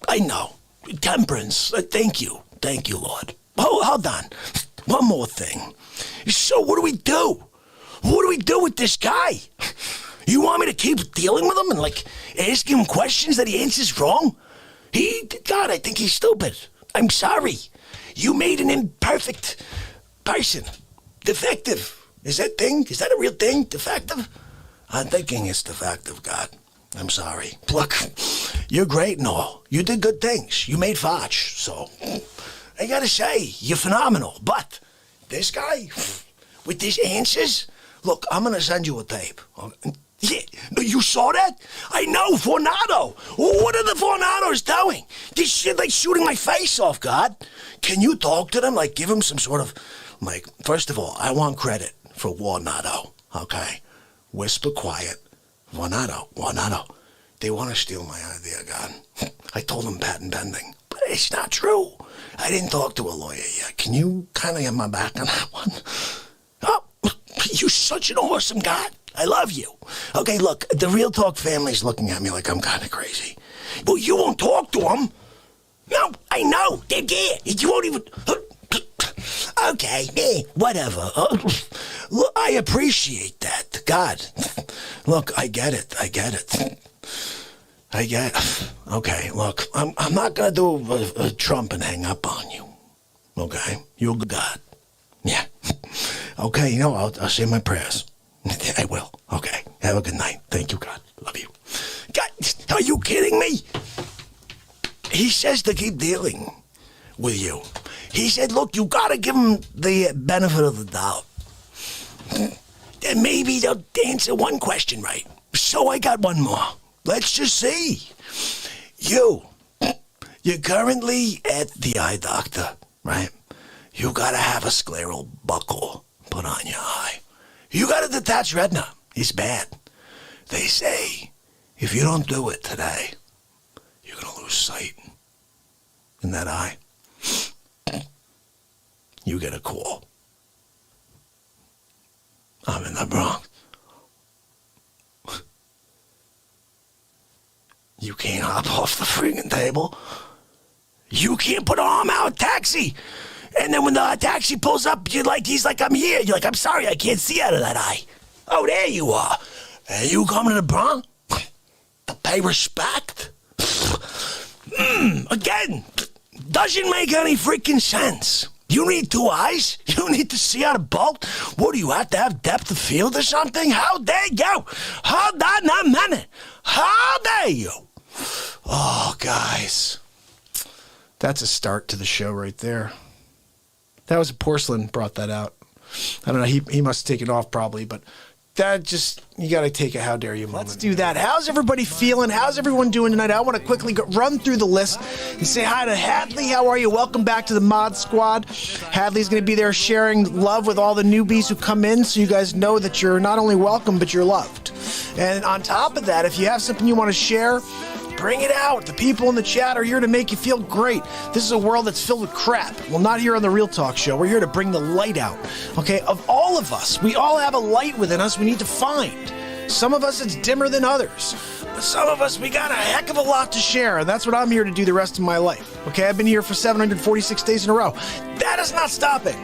I know. Temperance. Thank you. Thank you, Lord. Oh, hold on. One more thing. So what do we do? What do we do with this guy? You want me to keep dealing with him and, ask him questions that he answers wrong? God, I think he's stupid. I'm sorry. You made an imperfect person. Defective. Is that a real thing? Defective? I'm thinking it's defective, God. I'm sorry. Look, you're great and all. You did good things. You made Facce, so I gotta say, you're phenomenal. But this guy, with these answers, look, I'm gonna send you a tape. Yeah, you saw that? I know, Vornado. What are the Vornados doing? This shit like shooting my face off, God. Can you talk to them? Like, give them some sort of, like, first of all, I want credit for Vornado, okay? Whisper quiet. Vornado. They want to steal my idea, God. I told them patent pending, but it's not true. I didn't talk to a lawyer yet. Can you kind of get my back on that one? Oh, you're such an awesome God. I love you. Okay, look, the Real Talk family's looking at me like I'm kind of crazy. Well, you won't talk to them. No, I know. They're there. You won't even... Okay, whatever. Look, I appreciate that. God. Look, I get it. Okay, look, I'm not going to do a Trump and hang up on you. Okay? You're God. Yeah. Okay, you know, I'll say my prayers. I will. Okay. Have a good night. Thank you, God. Love you. God, are you kidding me? He says to keep dealing with you. He said, look, you got to give him the benefit of the doubt. And maybe they'll answer one question right. So I got one more. Let's just see. You're currently at the eye doctor, right? You got to have a scleral buckle put on your eye. You got a detached retina. It's bad. They say if you don't do it today, you're going to lose sight in that eye. You get a call. I'm in the Bronx. You can't hop off the friggin' table. You can't put an arm out taxi. And then when the taxi pulls up, he's like, I'm here. You're like, I'm sorry, I can't see out of that eye. Oh, there you are. And you coming to the Bronx to pay respect? Again, doesn't make any freaking sense. You need two eyes? You need to see out of both? What, do you have to have depth of field or something? How dare you? Hold on a minute. How dare you? Oh, guys. That's a start to the show right there. That was Porcelain brought that out. I don't know. He must have taken off probably, but that just, you got to take a how dare you moment. Let's do that. How's everybody feeling? How's everyone doing tonight? I want to quickly run through the list and say hi to Hadley. How are you? Welcome back to the Mod Squad. Hadley's going to be there sharing love with all the newbies who come in, so you guys know that you're not only welcome, but you're loved. And on top of that, if you have something you want to share, bring it out. The people in the chat are here to make you feel great. This is a world that's filled with crap. Well, not here on the Real Talk Show. We're here to bring the light out. Okay, of all of us, we all have a light within us we need to find. Some of us, it's dimmer than others. But some of us, we got a heck of a lot to share, and that's what I'm here to do the rest of my life. Okay, I've been here for 746 days in a row. That is not stopping.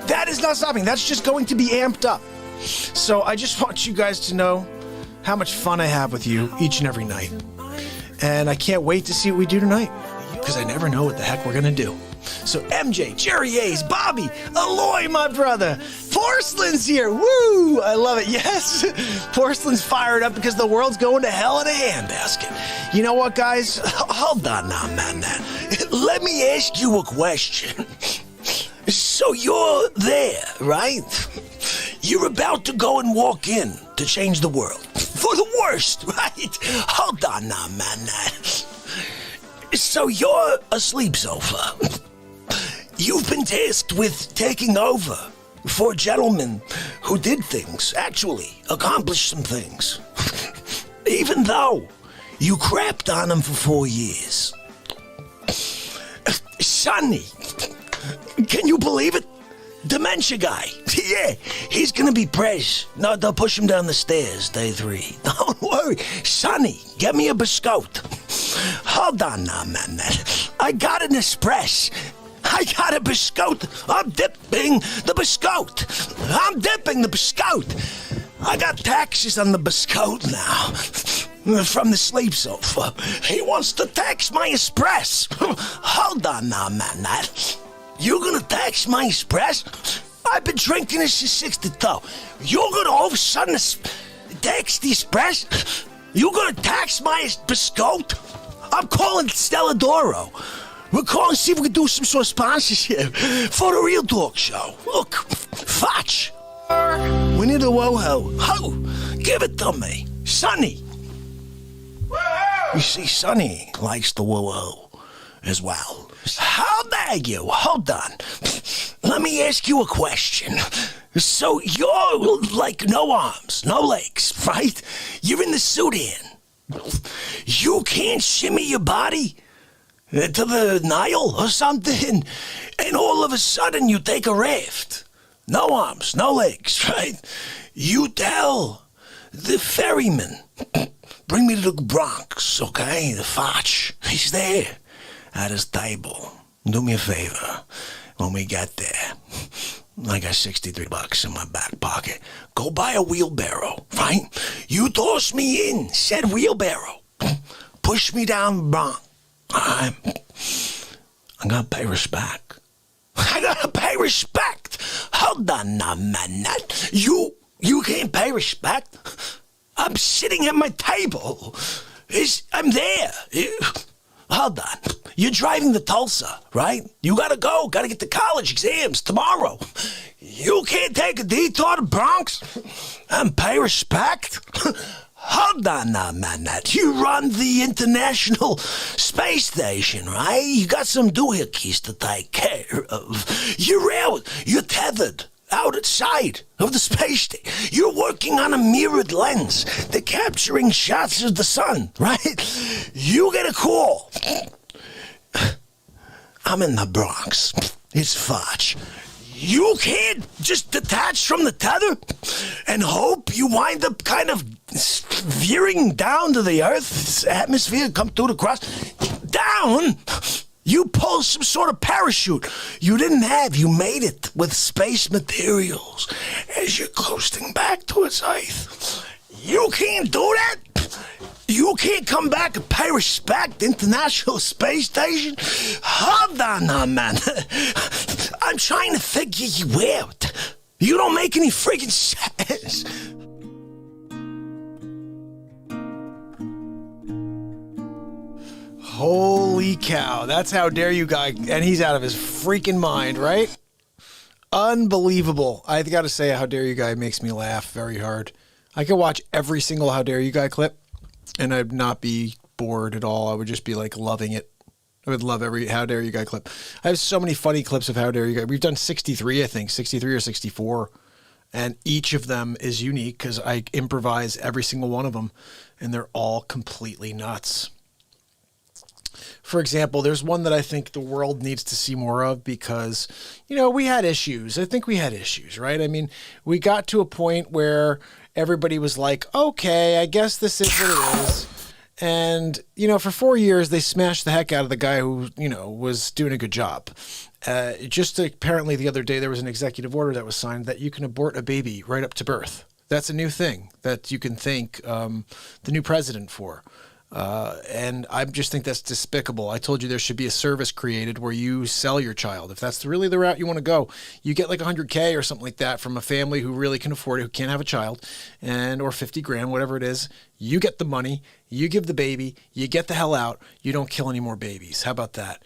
That is not stopping. That's just going to be amped up. So I just want you guys to know how much fun I have with you each and every night. And I can't wait to see what we do tonight, because I never know what the heck we're going to do. So MJ, Jerry Hayes, Bobby, Aloy, my brother, Porcelain's here. Woo! I love it. Yes, Porcelain's fired up because the world's going to hell in a handbasket. You know what, guys? Hold on now, man. Let me ask you a question. So you're there, right? You're about to go and walk in to change the world. For the worst, right? Hold on now, man. So you're asleep so far. You've been tasked with taking over for a gentleman who did things, actually accomplished some things. Even though you crapped on him for 4 years. Sonny, can you believe it? Dementia guy. Yeah, he's gonna be prez. No, they'll push him down the stairs, day 3. Don't worry. Sonny, get me a biscotte. Hold on now, man. I got an espresso. I got a biscotte. I'm dipping the biscotte. I'm dipping the biscotte. I got taxes on the biscotte now. From the sleep sofa. He wants to tax my espresso. Hold on now, man. You gonna tax my espresso? I've been drinking this since 6 to 12. You're gonna all of a sudden tax the espresso? You gonna tax my biscotte? I'm calling Stella Doro. We're calling to see if we can do some sort of sponsorship for the Real Talk Show. Look, Facce. We need a whoa-ho. Ho! Give it to me. Sonny. You see, Sonny likes the woo-woo as well. How dare you? Hold on. Let me ask you a question. So you're like no arms, no legs, right? You're in the Sudan. You can't shimmy your body to the Nile or something, and all of a sudden you take a raft. No arms, no legs, right? You tell the ferryman, bring me to the Bronx, okay? The Facce, he's there at his table. Do me a favor. When we get there, I got $63 in my back pocket. Go buy a wheelbarrow, right? You toss me in said wheelbarrow. Push me down the Bronx. I gotta pay respect. I gotta pay respect. Hold on now, man. You can't pay respect? I'm sitting at my table. I'm there. Hold on. You're driving to Tulsa, right? You gotta go. Gotta get to college exams tomorrow. You can't take a detour to Bronx and pay respect? Hold on now, man. You run the International Space Station, right? You got some doohickeys to take care of. You're out. You're tethered out outside of the space station. You're working on a mirrored lens. They're capturing shots of the sun, right? You get a call. I'm in the Bronx. It's Facce. You can't just detach from the tether and hope you wind up kind of veering down to the Earth's atmosphere, come through the crust. Down! You pull some sort of parachute you didn't have. You made it with space materials as you're coasting back towards Earth. You can't do that. You can't come back and pay respect, International Space Station? Hold on now, man. I'm trying to figure you out. You don't make any freaking sense. Holy cow. That's How Dare You guy. And he's out of his freaking mind, right? Unbelievable. I got to say, How Dare You guy makes me laugh very hard. I could watch every single How Dare You guy clip and I'd not be bored at all. I would just be like loving it. I would love every How Dare You guy clip. I have so many funny clips of How Dare You guy. We've done 63, I think, 63 or 64. And each of them is unique because I improvise every single one of them. And they're all completely nuts. For example, there's one that I think the world needs to see more of because, you know, we had issues. I think we had issues, right? I mean, we got to a point where everybody was like, okay, I guess this is what it is. And, you know, for 4 years, they smashed the heck out of the guy who, you know, was doing a good job. Just apparently the other day, there was an executive order that was signed that you can abort a baby right up to birth. That's a new thing that you can thank the new president for. And I just think that's despicable. I told you there should be a service created where you sell your child. If that's really the route you want to go, you get like $100K or something like that from a family who really can afford it, who can't have a child, and or 50 grand, whatever it is. You get the money, you give the baby, you get the hell out. You don't kill any more babies. How about that?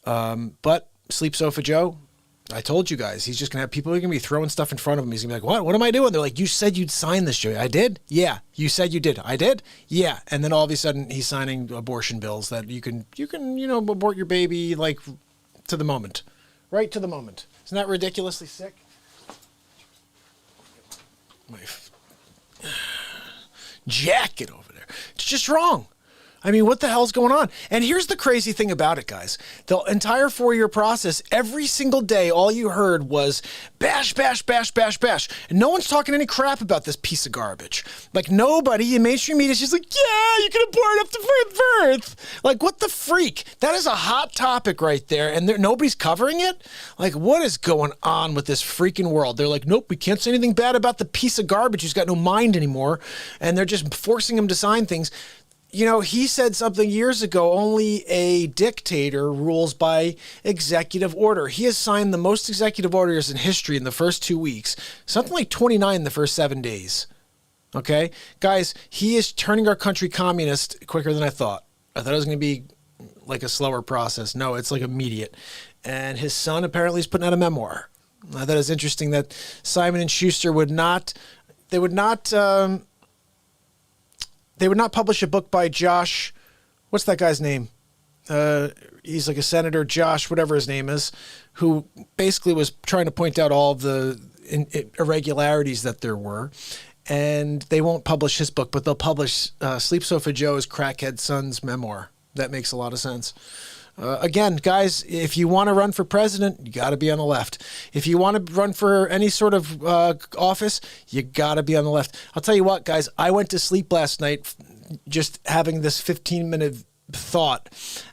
But Sleep Sofa Joe, I told you guys, he's just going to have people who are going to be throwing stuff in front of him. He's going to be like, what? What am I doing? They're like, you said you'd sign this, Joey. I did? Yeah. You said you did. I did? Yeah. And then all of a sudden he's signing abortion bills that you can, you know, abort your baby like to the moment. Right to the moment. Isn't that ridiculously sick? My jacket over there. It's just wrong. I mean, what the hell's going on? And here's the crazy thing about it, guys. The entire 4-year process, every single day, all you heard was bash, bash, bash, bash, bash. And no one's talking any crap about this piece of garbage. Like, nobody in mainstream media is just like, yeah, you can abort up to birth. Like, what the freak? That is a hot topic right there, and nobody's covering it? Like, what is going on with this freaking world? They're like, nope, we can't say anything bad about the piece of garbage who's got no mind anymore, and they're just forcing him to sign things. You know, he said something years ago, only a dictator rules by executive order. He has signed the most executive orders in history in the first 2 weeks, something like 29 in the first 7 days. Okay? Guys, he is turning our country communist quicker than I thought. I thought it was going to be like a slower process. No, it's like immediate. And his son apparently is putting out a memoir. I thought it was interesting that Simon & Schuster would not they would not publish a book by Josh. What's that guy's name? He's like a senator, Josh, whatever his name is, who basically was trying to point out all of the irregularities that there were. And they won't publish his book, but they'll publish Sleep Sofa Joe's crackhead son's memoir. That makes a lot of sense. Again, guys, if you want to run for president, you got to be on the left. If you want to run for any sort of office, you got to be on the left. I'll tell you what, guys, I went to sleep last night just having this 15-minute thought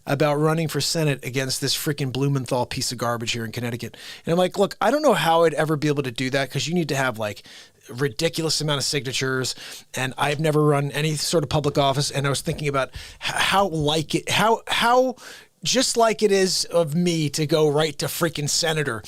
about running for Senate against this freaking Blumenthal piece of garbage here in Connecticut. And I'm like, look, I don't know how I'd ever be able to do that because you need to have like ridiculous amount of signatures, and I've never run any sort of public office. And I was thinking about how just like it is of me to go right to freaking senator.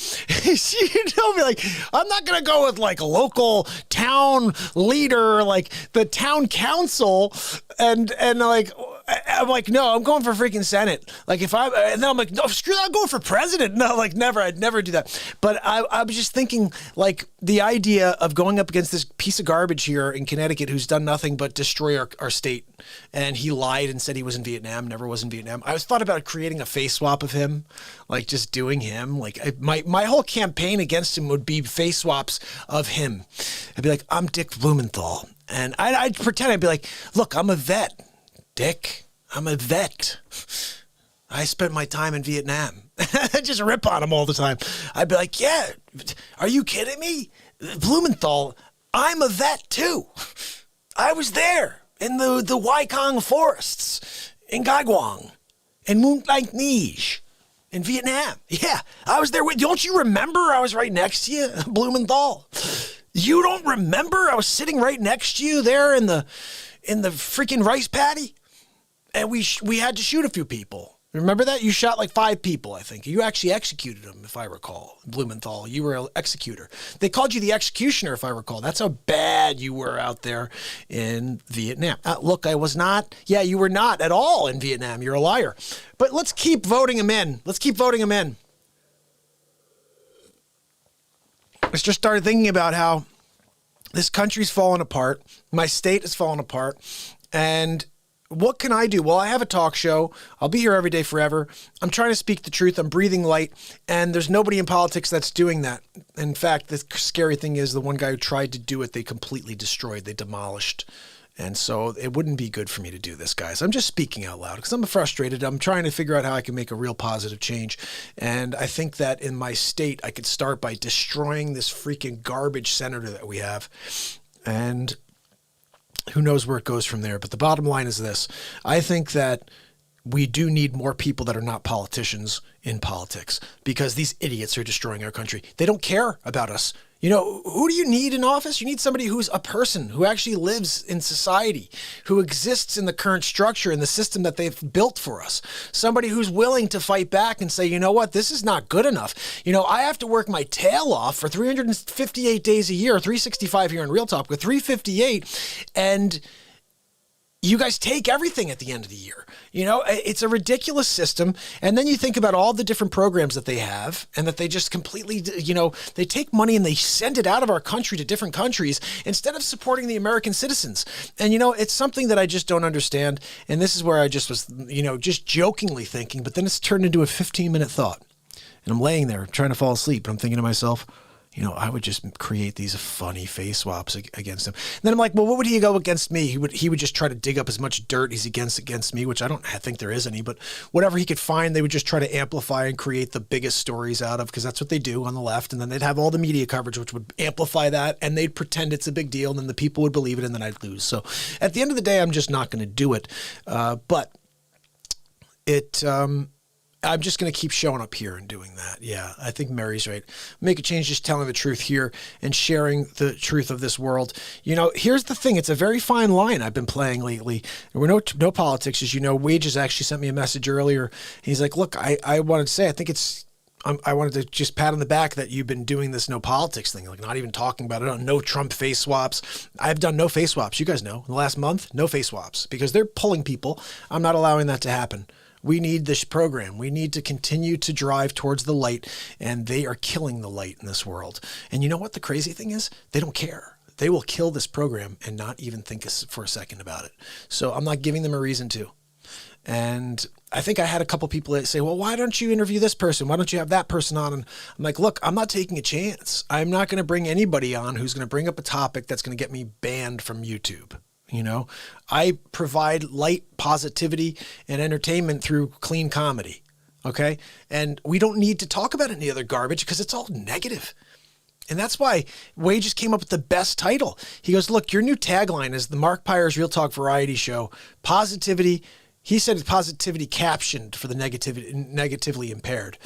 You know me, like, I'm not going to go with like a local town leader, like the town council. And like, I'm like, no, I'm going for freaking Senate. Like and then I'm like, no, screw that, I'm going for president. No, like never, I'd never do that. But I was just thinking like the idea of going up against this piece of garbage here in Connecticut who's done nothing but destroy our state. And he lied and said he was in Vietnam, never was in Vietnam. I was thought about creating a face swap of him, like just doing him. Like my whole campaign against him would be face swaps of him. I'd be like, I'm Dick Blumenthal. And I'd pretend, I'd be like, look, I'm a vet. Dick, I'm a vet. I spent my time in Vietnam. Just rip on him all the time. I'd be like, yeah, are you kidding me? Blumenthal, I'm a vet too. I was there in the Waikong forests, in Gai Quang, in Mung Lanh Nige, in Vietnam. Yeah, I was there with, don't you remember I was right next to you, Blumenthal? You don't remember I was sitting right next to you there in the freaking rice paddy? And we had to shoot a few people. Remember that? You shot like 5 people, I think. You actually executed them, if I recall. Blumenthal, you were an executor. They called you the executioner, if I recall. That's how bad you were out there in Vietnam. Look, I was not. Yeah, you were not at all in Vietnam. You're a liar. But let's keep voting them in. Let's keep voting them in. Let's just start thinking about how this country's fallen apart. My state is falling apart. And what can I do? Well, I have a talk show. I'll be here every day forever. I'm trying to speak the truth. I'm breathing light. And there's nobody in politics that's doing that. In fact, the scary thing is the one guy who tried to do it, they completely destroyed. They demolished. And so it wouldn't be good for me to do this, guys. I'm just speaking out loud because I'm frustrated. I'm trying to figure out how I can make a real positive change. And I think that in my state, I could start by destroying this freaking garbage senator that we have. And who knows where it goes from there. But the bottom line is this. I think that we do need more people that are not politicians in politics because these idiots are destroying our country. They don't care about us. You know, who do you need in office? You need somebody who's a person who actually lives in society, who exists in the current structure and the system that they've built for us. Somebody who's willing to fight back and say, you know what, this is not good enough. You know, I have to work my tail off for 358 days a year, 365 here in Real Talk, with 358, and you guys take everything at the end of the year. You know, it's a ridiculous system. And then you think about all the different programs that they have and that they just completely, you know, they take money and they send it out of our country to different countries instead of supporting the American citizens. And, you know, it's something that I just don't understand. And this is where I just was, you know, just jokingly thinking, but then it's turned into a 15-minute thought. And I'm laying there trying to fall asleep. And I'm thinking to myself, you know, I would just create these funny face swaps against him. And then I'm like, well, what would he go against me? He would just try to dig up as much dirt as he against me, which I don't think there is any, but whatever he could find, they would just try to amplify and create the biggest stories out of, because that's what they do on the left. And then they'd have all the media coverage, which would amplify that, and they'd pretend it's a big deal, and then the people would believe it, and then I'd lose. So at the end of the day, I'm just not going to do it. I'm just going to keep showing up here and doing that. Yeah, I think Mary's right. Make a change just telling the truth here and sharing the truth of this world. You know, here's the thing. It's a very fine line I've been playing lately. We're no politics. As you know, Wages actually sent me a message earlier. He's like, look, I wanted to say, I think it's, I wanted to just pat on the back that you've been doing this no politics thing, like not even talking about it. No Trump face swaps. I've done no face swaps. You guys know, in the last month, no face swaps because they're pulling people. I'm not allowing that to happen. We need this program. We need to continue to drive towards the light, and they are killing the light in this world. And you know what the crazy thing is? They don't care. they will kill this program and not even think for a second about it. So I'm not giving them a reason to. And I think I had a couple people that say, well, why don't you interview this person? Why don't you have that person on? And I'm like, look, I'm not taking a chance. I'm not going to bring anybody on who's going to bring up a topic that's going to get me banned from YouTube. You know, I provide light positivity and entertainment through clean comedy. Okay. And we don't need to talk about any other garbage because it's all negative. And that's why Wade just came up with the best title. He goes, look, your new tagline is the Mark Pires Real Talk Variety Show. Positivity. He said positivity captioned for the negatively impaired.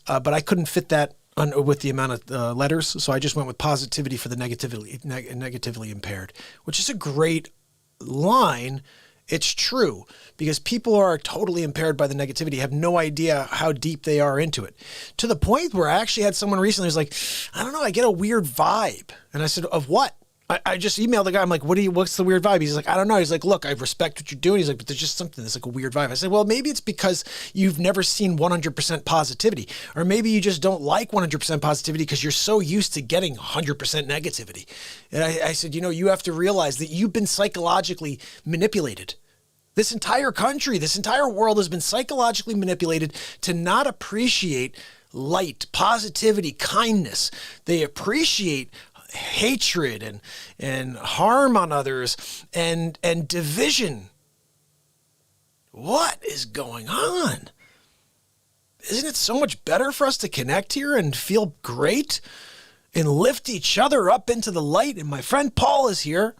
But I couldn't fit that with the amount of letters. So I just went with positivity for the negatively impaired, which is a great line. It's true, because people are totally impaired by the negativity, have no idea how deep they are into it, to the point where I actually had someone recently who's like, I don't know, I get a weird vibe. And I said, of what? I just emailed the guy. I'm like, what's the weird vibe? He's like, I don't know. He's like, look, I respect what you're doing. He's like, but there's just something that's like a weird vibe. I said, well, maybe it's because you've never seen 100% positivity, or maybe you just don't like 100% positivity because you're so used to getting 100% negativity. And I said, you have to realize that you've been psychologically manipulated. This entire country, this entire world has been psychologically manipulated to not appreciate light, positivity, kindness. They appreciate hatred and harm on others and division. What is going on? Isn't it so much better for us to connect here and feel great and lift each other up into the light? And my friend Paul is here,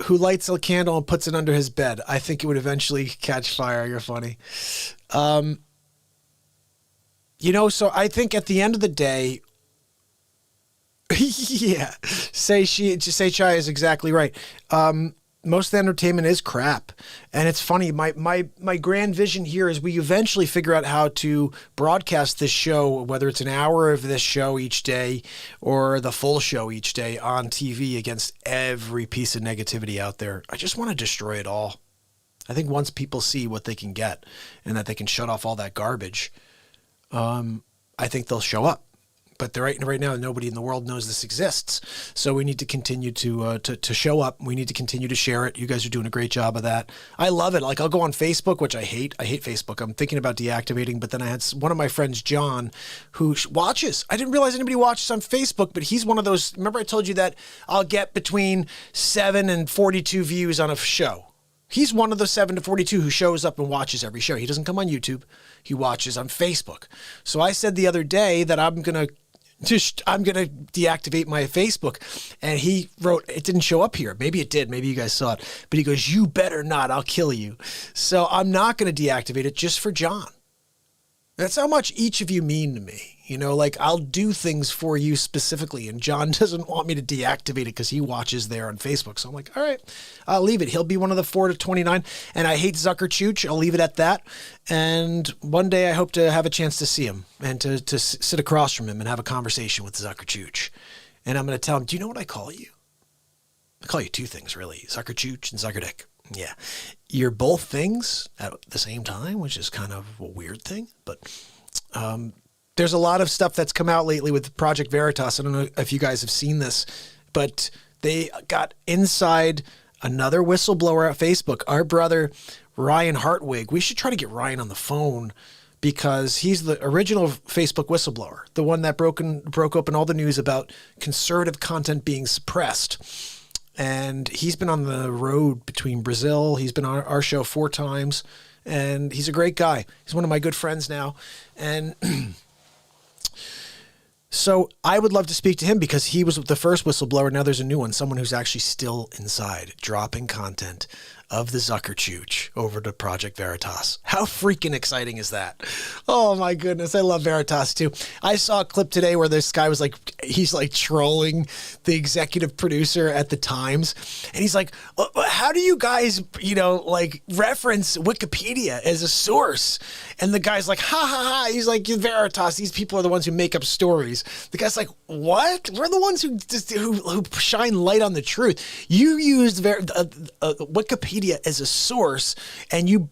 who lights a candle and puts it under his bed. I think it would eventually catch fire. You're funny. So I think at the end of the day, yeah, Say Chai is exactly right. Most of the entertainment is crap. And it's funny, my grand vision here is we eventually figure out how to broadcast this show, whether it's an hour of this show each day or the full show each day on TV, against every piece of negativity out there. I just want to destroy it all. I think once people see what they can get and that they can shut off all that garbage, I think they'll show up. But right now, nobody in the world knows this exists. So we need to continue to show up. We need to continue to share it. You guys are doing a great job of that. I love it. Like, I'll go on Facebook, which I hate. I hate Facebook. I'm thinking about deactivating. But then I had one of my friends, John, who watches. I didn't realize anybody watches on Facebook, but he's one of those. Remember I told you that I'll get between 7 and 42 views on a show. He's one of the 7 to 42 who shows up and watches every show. He doesn't come on YouTube. He watches on Facebook. So I said the other day that I'm going to deactivate my Facebook. And he wrote, it didn't show up here. Maybe it did. Maybe you guys saw it. But he goes, you better not. I'll kill you. So I'm not going to deactivate it just for John. That's how much each of you mean to me. Like, I'll do things for you specifically. And John doesn't want me to deactivate it because he watches there on Facebook. So I'm like, all right, I'll leave it. He'll be one of the 4 to 29. And I hate Zucker Chooch. I'll leave it at that. And one day I hope to have a chance to see him and to sit across from him and have a conversation with Zucker Chooch. And I'm going to tell him, do you know what I call you? I call you 2 things, really. Zucker Chooch and Zucker Dick. Yeah. You're both things at the same time, which is kind of a weird thing. But there's a lot of stuff that's come out lately with Project Veritas. I don't know if you guys have seen this, but they got inside another whistleblower at Facebook. Our brother, Ryan Hartwig. We should try to get Ryan on the phone because he's the original Facebook whistleblower, the one that broke open all the news about conservative content being suppressed. And he's been on the road between Brazil. He's been on our show 4 times, and he's a great guy. He's one of my good friends now. And so I would love to speak to him because he was the first whistleblower. Now there's a new one, someone who's actually still inside, dropping content of the Zucker Chooch over to Project Veritas. How freaking exciting is that? Oh my goodness. I love Veritas too. I saw a clip today where this guy was like, he's like trolling the executive producer at the Times. And he's like, how do you guys, like reference Wikipedia as a source? And the guy's like, ha ha ha. He's like, Veritas, these people are the ones who make up stories. The guy's like, what? We're the ones who shine light on the truth. You used Wikipedia Wikipedia as a source, and you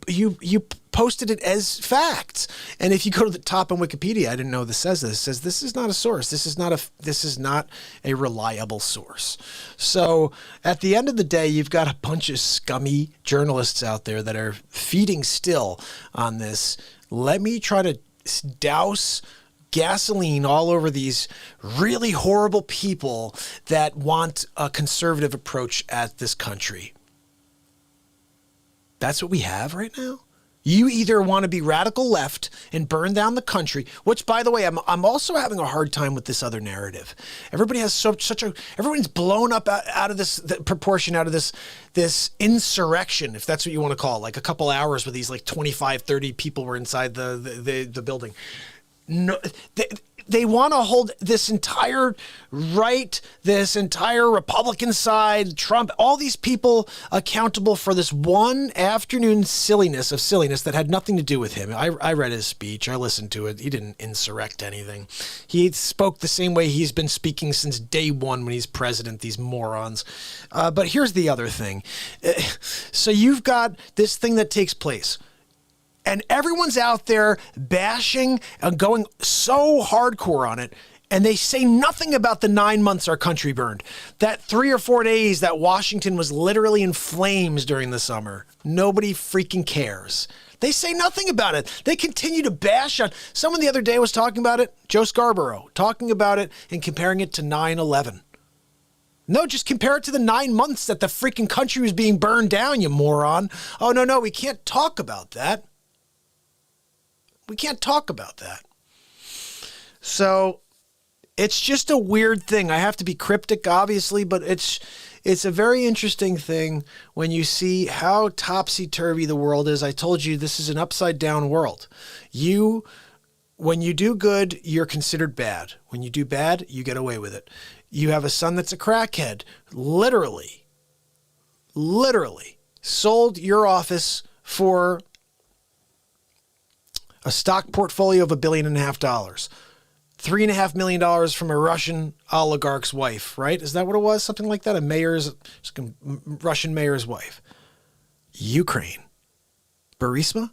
posted it as facts. And if you go to the top on Wikipedia, I didn't know this says this. It says this is not a source. This is not a reliable source. So at the end of the day, you've got a bunch of scummy journalists out there that are feeding still on this. Let me try to douse gasoline all over these really horrible people that want a conservative approach at this country. That's what we have right now. You either want to be radical left and burn down the country, which, by the way, I'm also having a hard time with this other narrative. Everybody has everyone's blown up out of this proportion, out of this insurrection, if that's what you want to call it, like a couple hours where these like 25, 30 people were inside the building. No, they want to hold this entire right, this entire Republican side, Trump, all these people accountable for this one afternoon silliness that had nothing to do with him. I read his speech. I listened to it. He didn't insurrect anything. He spoke the same way he's been speaking since day one when he's president, these morons. But here's the other thing. So you've got this thing that takes place. And everyone's out there bashing and going so hardcore on it. And they say nothing about the 9 months our country burned. That 3 or 4 days that Washington was literally in flames during the summer. Nobody freaking cares. They say nothing about it. They continue to bash on. Someone the other day was talking about it. Joe Scarborough talking about it and comparing it to 9/11. No, just compare it to the 9 months that the freaking country was being burned down, you moron. Oh, no, we can't talk about that. We can't talk about that. So it's just a weird thing. I have to be cryptic, obviously, but it's a very interesting thing when you see how topsy-turvy the world is. I told you this is an upside-down world. When you do good, you're considered bad. When you do bad, you get away with it. You have a son that's a crackhead. Literally sold your office for a stock portfolio of $1.5 billion, $3.5 million from a Russian oligarch's wife, right? Is that what it was? Something like that? Russian mayor's wife. Ukraine. Burisma?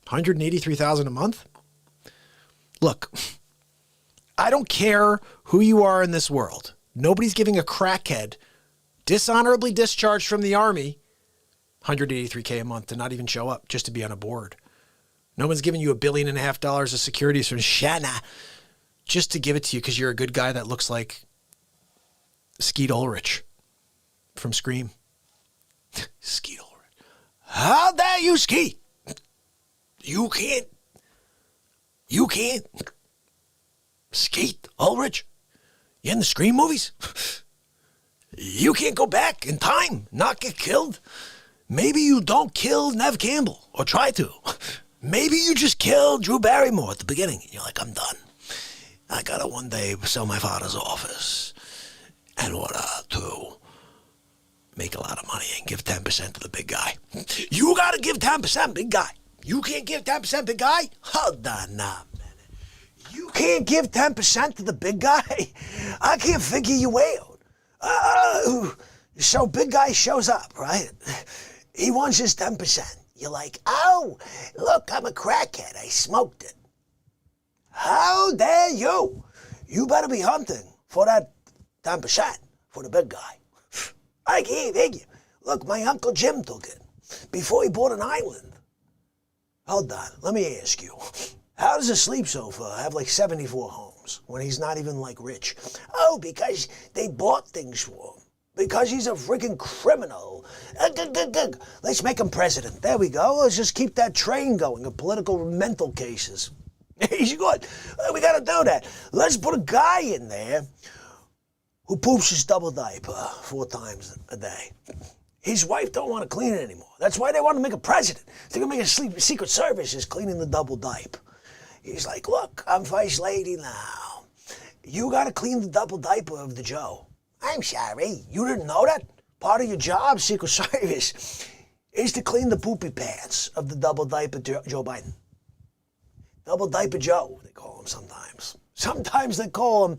$183,000 a month? Look, I don't care who you are in this world. Nobody's giving a crackhead dishonorably discharged from the army $183K a month to not even show up, just to be on a board. No one's giving you $1.5 billion of securities from Shana just to give it to you because you're a good guy that looks like Skeet Ulrich from Scream. Skeet Ulrich. How dare you, Skeet? You can't. Skeet Ulrich? You in the Scream movies? You can't go back in time, not get killed. Maybe you don't kill Nev Campbell, or try to. Maybe you just killed Drew Barrymore at the beginning. And you're like, I'm done. I gotta one day sell my father's office in order to make a lot of money and give 10% to the big guy. You gotta give 10%, big guy. You can't give 10%, big guy? Hold on now, man. You can't give 10% to the big guy? I can't figure you out. So big guy shows up, right? He wants his 10%. You're like, oh, look, I'm a crackhead. I smoked it. How dare you? You better be hunting for that 10% for the big guy. I can't figure. Look, my Uncle Jim took it before he bought an island. Hold on, let me ask you. How does a sleep sofa have like 74 homes when he's not even like rich? Oh, because they bought things for him. Because he's a freaking criminal. Let's make him president. There we go. Let's just keep that train going of political mental cases. He's good. We got to do that. Let's put a guy in there who poops his double diaper 4 times a day. His wife don't want to clean it anymore. That's why they want to make a president. They're going to make a Secret Service is cleaning the double diaper. He's like, look, I'm Vice Lady now. You got to clean the double diaper of the Joe. I'm sorry, you didn't know that? Part of your job, Secret Service, is to clean the poopy pants of the double diaper Joe Biden. Double diaper Joe, they call him sometimes. Sometimes they call him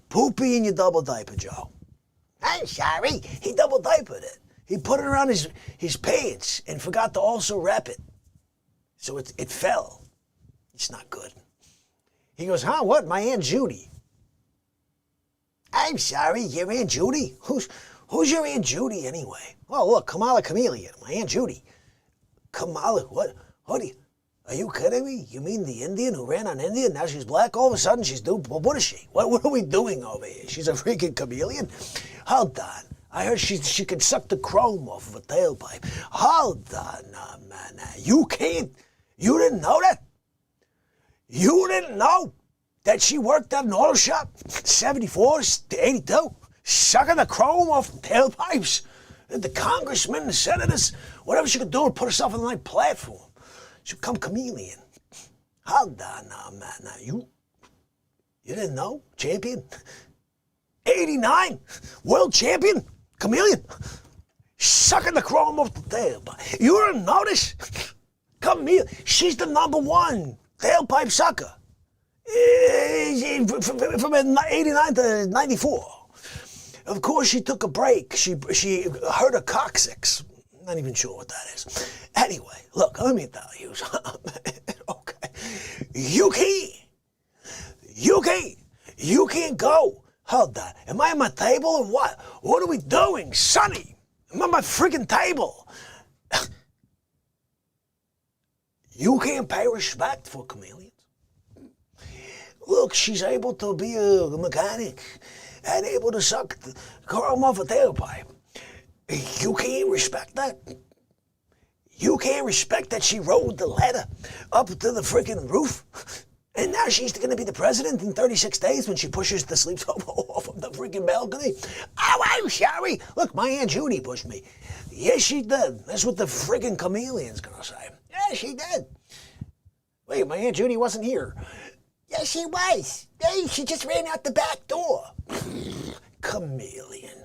poopy in your double diaper Joe. I'm sorry, he double diapered it. He put it around his pants and forgot to also wrap it. So it fell. It's not good. He goes, huh, what? My Aunt Judy. I'm sorry, your Aunt Judy? Who's your Aunt Judy anyway? Oh, look, Kamala Chameleon, my Aunt Judy. Kamala, what? Are you kidding me? You mean the Indian who ran on India? Now she's black? All of a sudden she's what is she? What are we doing over here? She's a freaking chameleon? Hold on. I heard she could suck the chrome off of a tailpipe. Hold on, man. You didn't know that? You didn't know that she worked at an auto shop, 74 to 82, sucking the chrome off tailpipes? The congressmen, the senators, whatever she could do to put herself on the right platform. She'd become chameleon. Hold on now, man. You didn't know? Champion? 89? World champion? Chameleon? Sucking the chrome off the tailpipe. You didn't notice? Chameleon. She's the #1 tailpipe sucker. From 89 to 94. Of course, she took a break. She hurt her coccyx. Not even sure what that is. Anyway, look, let me tell you something. Okay. You can't go. Hold on. Am I at my table or what? What are we doing? Sonny, I'm on my freaking table. You can't pay respect for chameleons. Look, she's able to be a mechanic and able to suck the chrome off a tailpipe. You can't respect that? You can't respect that she rode the ladder up to the freaking roof? And now she's going to be the president in 36 days when she pushes the sleep sofa off of the freaking balcony? Oh, I'm sorry. Look, my Aunt Judy pushed me. Yes, she did. That's what the freaking chameleon's going to say. Yeah, she did. Wait, my Aunt Judy wasn't here. Yes, she was. Hey, she just ran out the back door. Chameleon.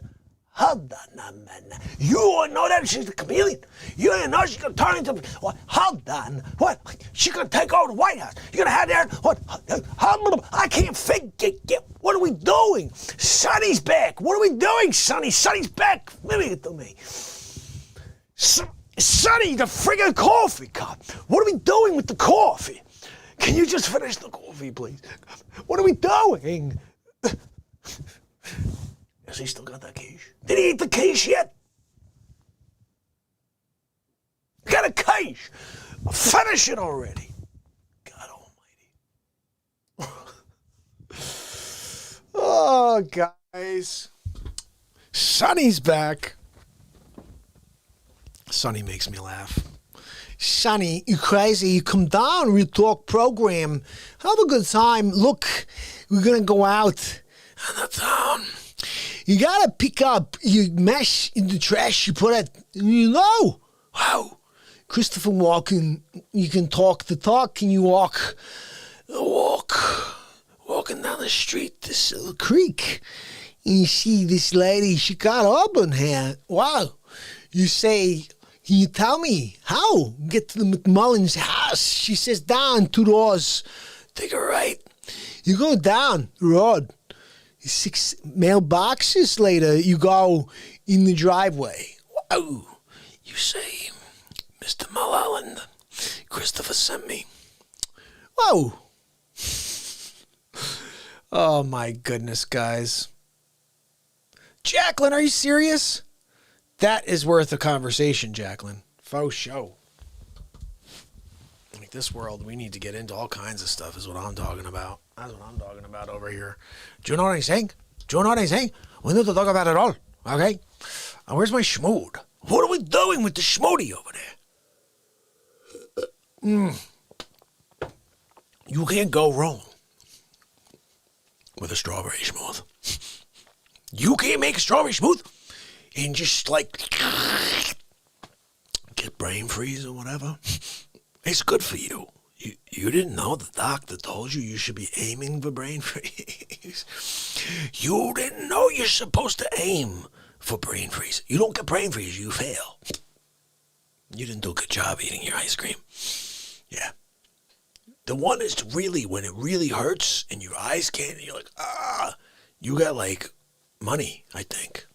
Hold on, man. You don't know that she's a chameleon. You didn't know she's going to turn into... What? Hold on. What? She's going to take over the White House. You're going to have there... What? I can't figure... What are we doing? Sonny's back. What are we doing, Sonny? Sonny's back. Let me get to me. Sonny, the friggin' coffee cup. What are we doing with the coffee? Can you just finish the coffee, please? What are we doing? Has he still got that quiche? Did he eat the quiche yet? Got a quiche. Finish it already. God almighty. Oh, guys. Sonny's back. Sonny makes me laugh. Sonny, you crazy. You come down, Real Talk program. Have a good time. Look, we're going to go out in the town. You got to pick up your mess in the trash you put it. Wow. Christopher Walken, you can talk the talk and you walk the walk. Walking down the street to Silver Creek. And you see this lady, she got auburn hair. Wow. You say... Can you tell me how? Get to the McMullen's house. She says down 2 doors. Take a right. You go down the road. 6 mailboxes later, you go in the driveway. Wow. You say, Mr. Mulholland, Christopher sent me. Whoa. Oh, my goodness, guys. Jacqueline, are you serious? That is worth a conversation, Jacqueline. Faux show. Like this world, we need to get into all kinds of stuff is what I'm talking about. That's what I'm talking about over here. Do you know what I'm saying? We need to talk about it all, okay? And where's my schmood? What are we doing with the schmoody over there? You can't go wrong with a strawberry smooth. You can't make a strawberry smooth and just like get brain freeze or whatever. It's good for you. You didn't know the doctor told you should be aiming for brain freeze. You didn't know you're supposed to aim for brain freeze. You don't get brain freeze, you fail. You didn't do a good job eating your ice cream. Yeah. The one is really when it really hurts and your eyes can't, and you're like, you got like money, I think.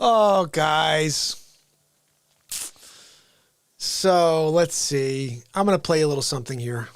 Oh, guys. So, let's see. I'm going to play you a little something here.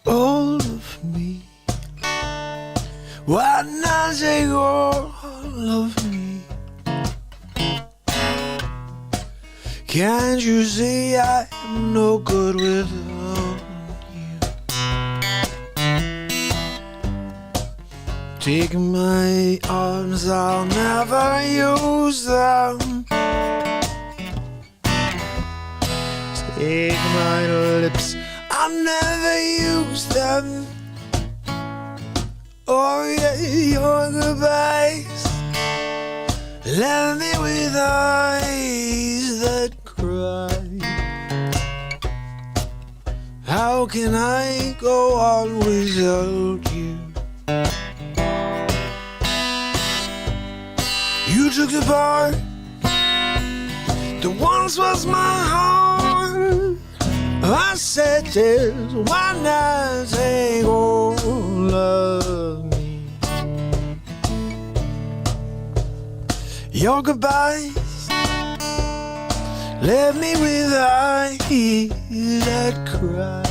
All of me. Why not take all of me? Can't you see I'm no good without you? Take my arms, I'll never use them. Take my lips, I'll never use them. Oh yeah, your goodbyes left me with eyes that cry. How can I go on without you? You took the part that once was my heart. I said this, why not take all of me? Your goodbyes left me with eyes that cry.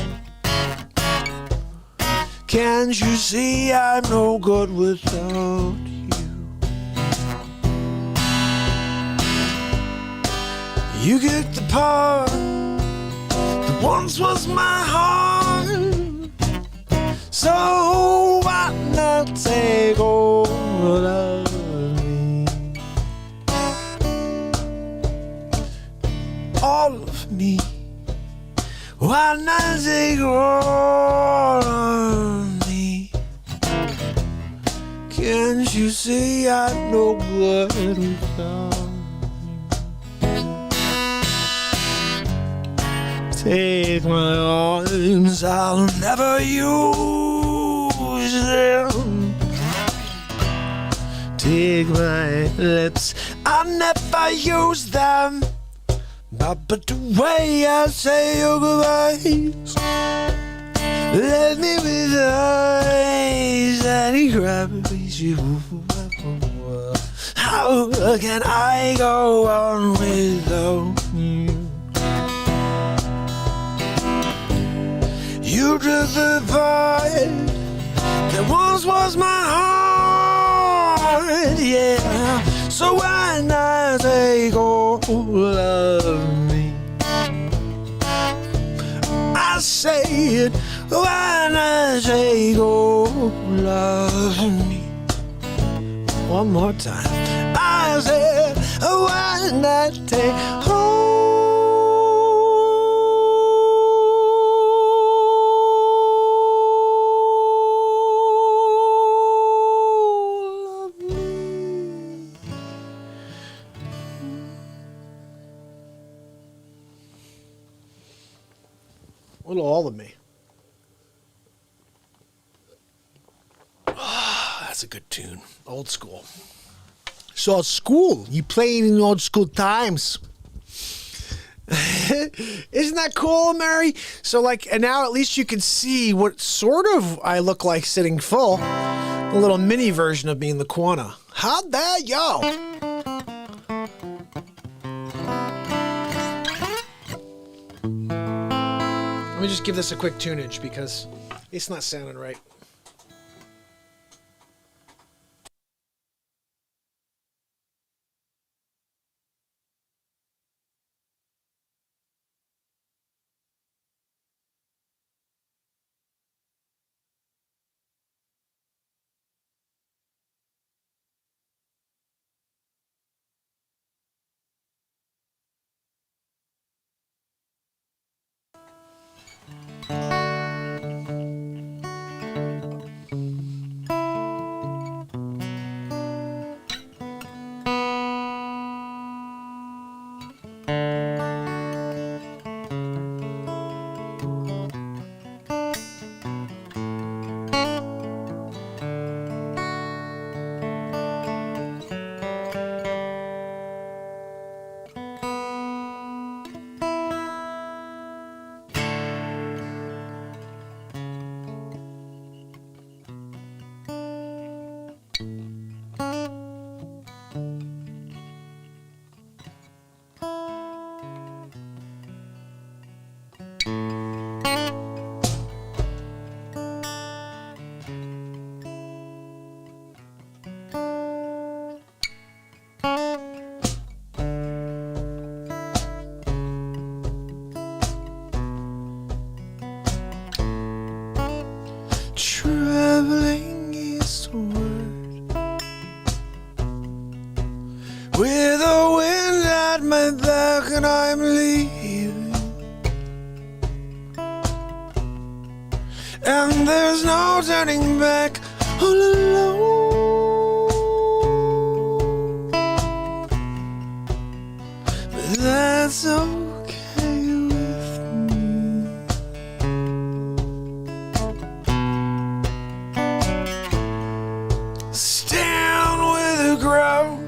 Can't you see I'm no good without you? You kicked the part that once was my heart. So why not take all of me? All of me. Why not take all of me? Can't you see I'm no good without you? Take my arms, I'll never use them. Take my lips, I'll never use them. But the way I say your goodbyes left me with eyes that cry. How can I go on without you? You took the part that once was my heart, yeah. So why not take all of me? I say it, why not take all of me? One more time. I said, why not take all of me? A little all of me. That's a good tune. Old school. So at school, you played in old school times. Isn't that cool, Mary? So like, and now at least you can see what sort of I look like sitting full. A little mini version of me in the corner. How'd that go? Let me just give this a quick tunage because it's not sounding right. Traveling eastward with the wind at my back and I'm leaving, and there's no turning back, all alone, but that's okay with me. Stand with the crowd,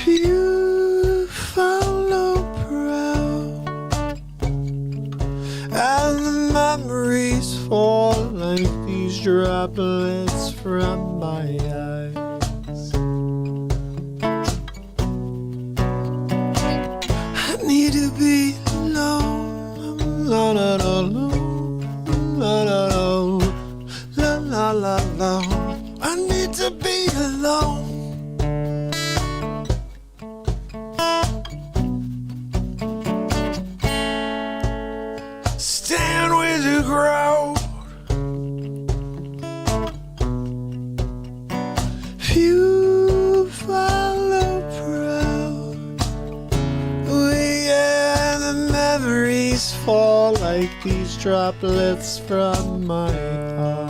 you follow proud, and the memories fall like these droplets from my eyes. I need to be alone, la la la la la la la la la la. I need to be alone. Stand with the crowd, you follow proud. Yeah, the memories fall like these droplets from my eyes.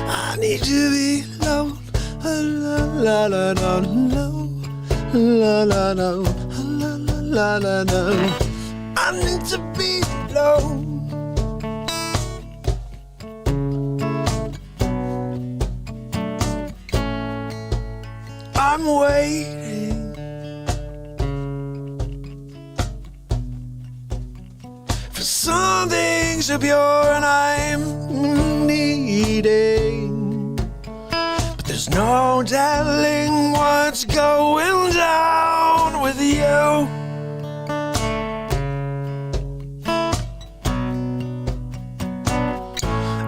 I need to be alone, la la la la la la la la la la. I need to be alone. I'm waiting for something so pure and I'm needing, but there's no telling what's going down with you.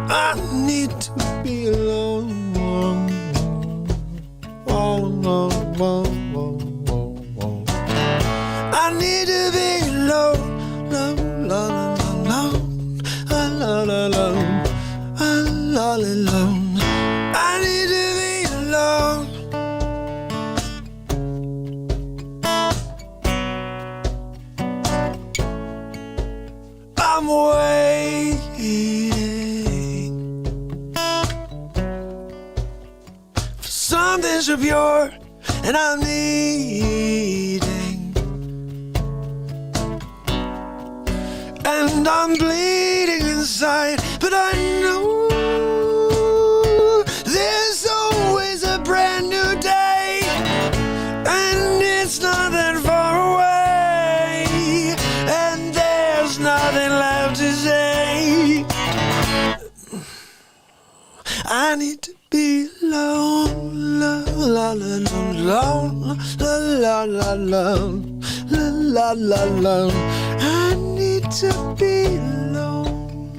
I need to be alone. I need to be alone. Alone, alone. I'm all alone. I need to be alone. I'm waiting for something so pure, and I'm needing, and I'm bleeding inside, but I know there's always a brand new day, and it's not that far away, and there's nothing left to say. I need to be alone, la la la la la la la la la la. I need to be alone,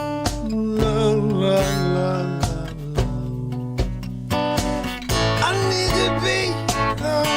la la la la. I need to be alone.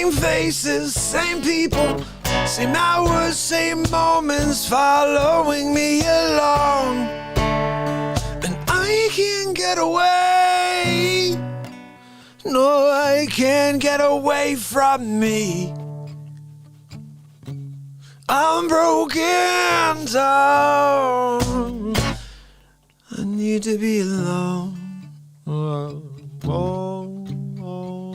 Same faces, same people, same hours, same moments following me along. And I can't get away. No, I can't get away from me. I'm broken down. I need to be alone. Oh, oh, oh.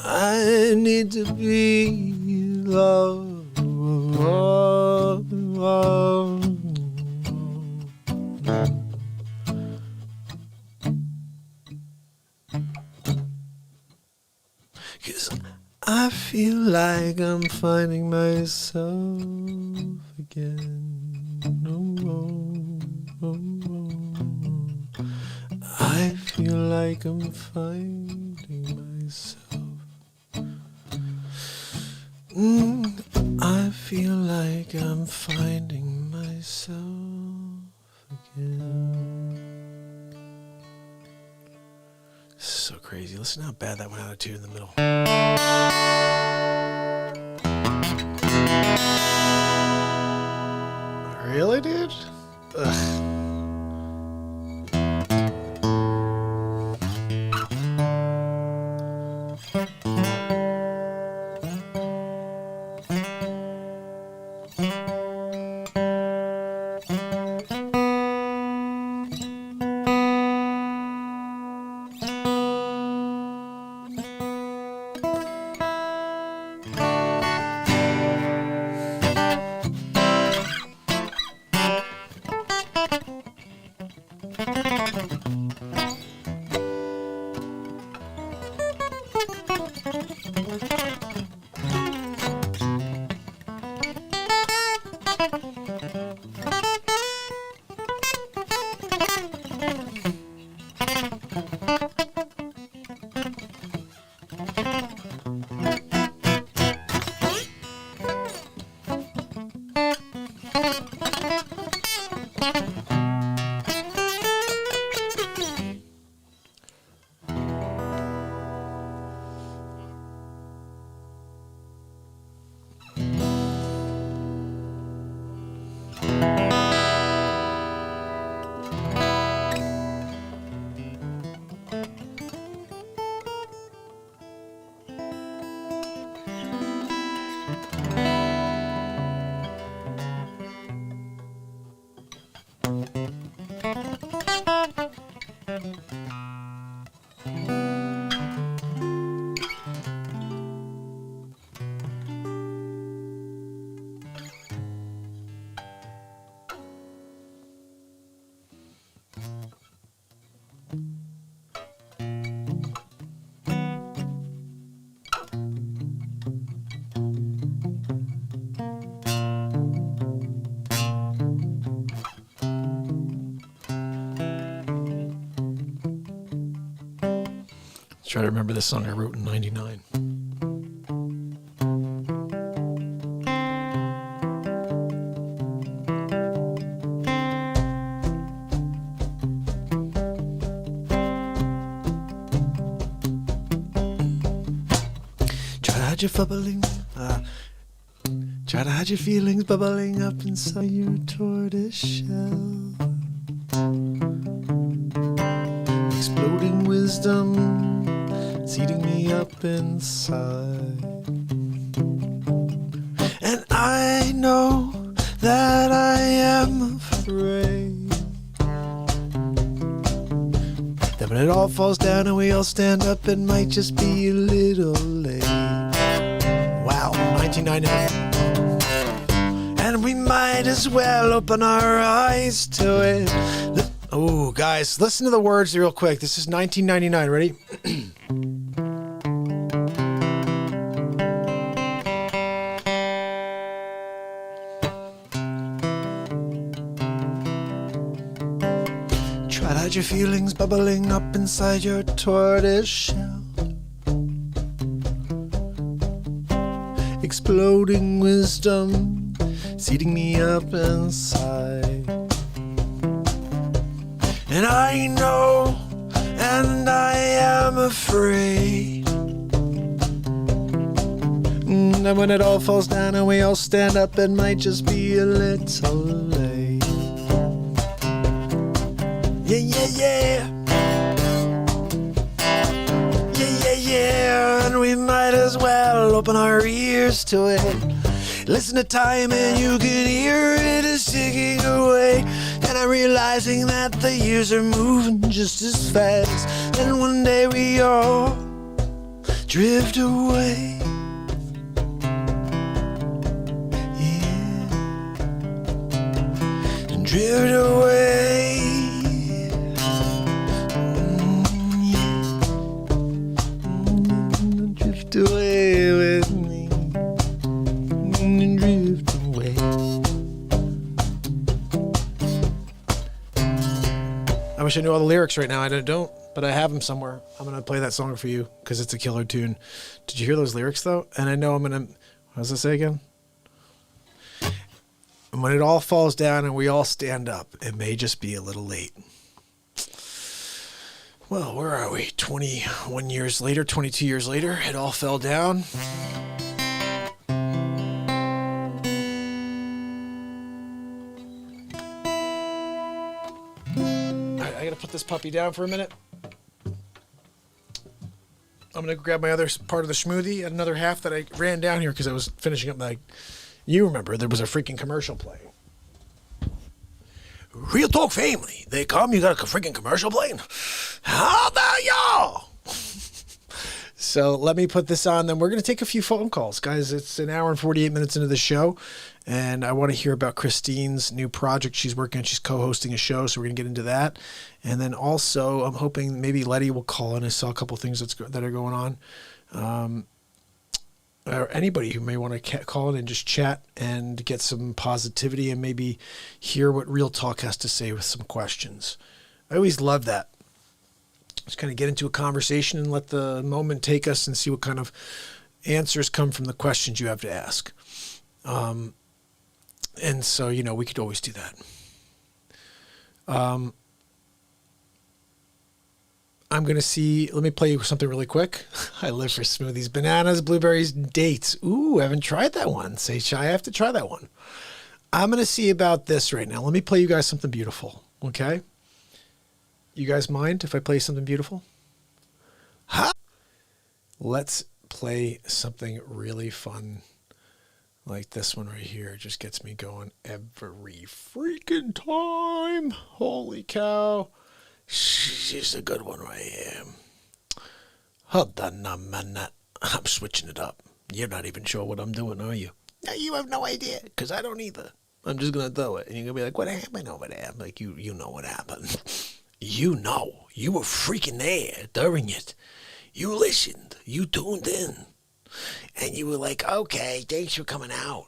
I need to be alone. Oh, oh. 'Cause I feel like I'm finding myself again. Oh, oh, oh. I feel like I'm finding myself. I feel like I'm finding myself again. This is so crazy. Listen how bad that went out of tune in the middle. Really, dude? Ugh. Try to remember this song I wrote in '99. Try to hide your bubbling, try to hide your feelings bubbling up inside your tortoise shell. Exploding wisdom eating me up inside. And I know that I am afraid that when it all falls down and we all stand up, it might just be a little late. Wow, 1999. And we might as well open our eyes to it. Oh, guys, listen to the words real quick. This is 1999. Ready? Try to hide your feelings bubbling up inside your tortoise shell. Exploding wisdom seating me up inside. And I know and I am afraid. And when it all falls down and we all stand up, it might just be a little late. Yeah, yeah, yeah. Yeah, yeah, yeah. And we might as well open our ears to it. Listen to time and you can hear it is ticking away. And I'm realizing that the years are moving just as fast. And one day we all drift away. Drift away. Drift away with me. Drift away. I wish I knew all the lyrics right now. I don't, but I have them somewhere. I'm going to play that song for you because it's a killer tune. Did you hear those lyrics, though? And I know I'm going to... What does it say again? And when it all falls down and we all stand up, it may just be a little late. Well, where are we? 21 years later, 22 years later, it all fell down. I gotta put this puppy down for a minute. I'm gonna grab my other part of the smoothie, another half that I ran down here because I was finishing up my... You remember, there was a freaking commercial playing. Real Talk Family. They come, you got a freaking commercial playing? How about y'all? So let me put this on, then we're going to take a few phone calls. Guys, it's an hour and 48 minutes into the show, and I want to hear about Christine's new project she's working on. She's co-hosting a show, so we're going to get into that. And then also, I'm hoping maybe Letty will call in. I saw a couple of things that are going on. Or anybody who may want to call in and just chat and get some positivity and maybe hear what Real Talk has to say with some questions. I always love that. Just kind of get into a conversation and let the moment take us and see what kind of answers come from the questions you have to ask. And so, we could always do that. I'm going to see, let me play you something really quick. I live for smoothies, bananas, blueberries, dates. Ooh, I haven't tried that one. Say shy, I have to try that one. I'm going to see about this right now. Let me play you guys something beautiful, okay? You guys mind if I play something beautiful? Let's play something really fun like this one right here. It just gets me going every freaking time. Holy cow. She's a good one right here. Hold on a minute. I'm switching it up. You're not even sure what I'm doing, are you? No, you have no idea, because I don't either. I'm just going to do it. And you're going to be like, what happened over there? I'm like, you know what happened. You know. You were freaking there during it. You listened. You tuned in. And you were like, okay, thanks for coming out.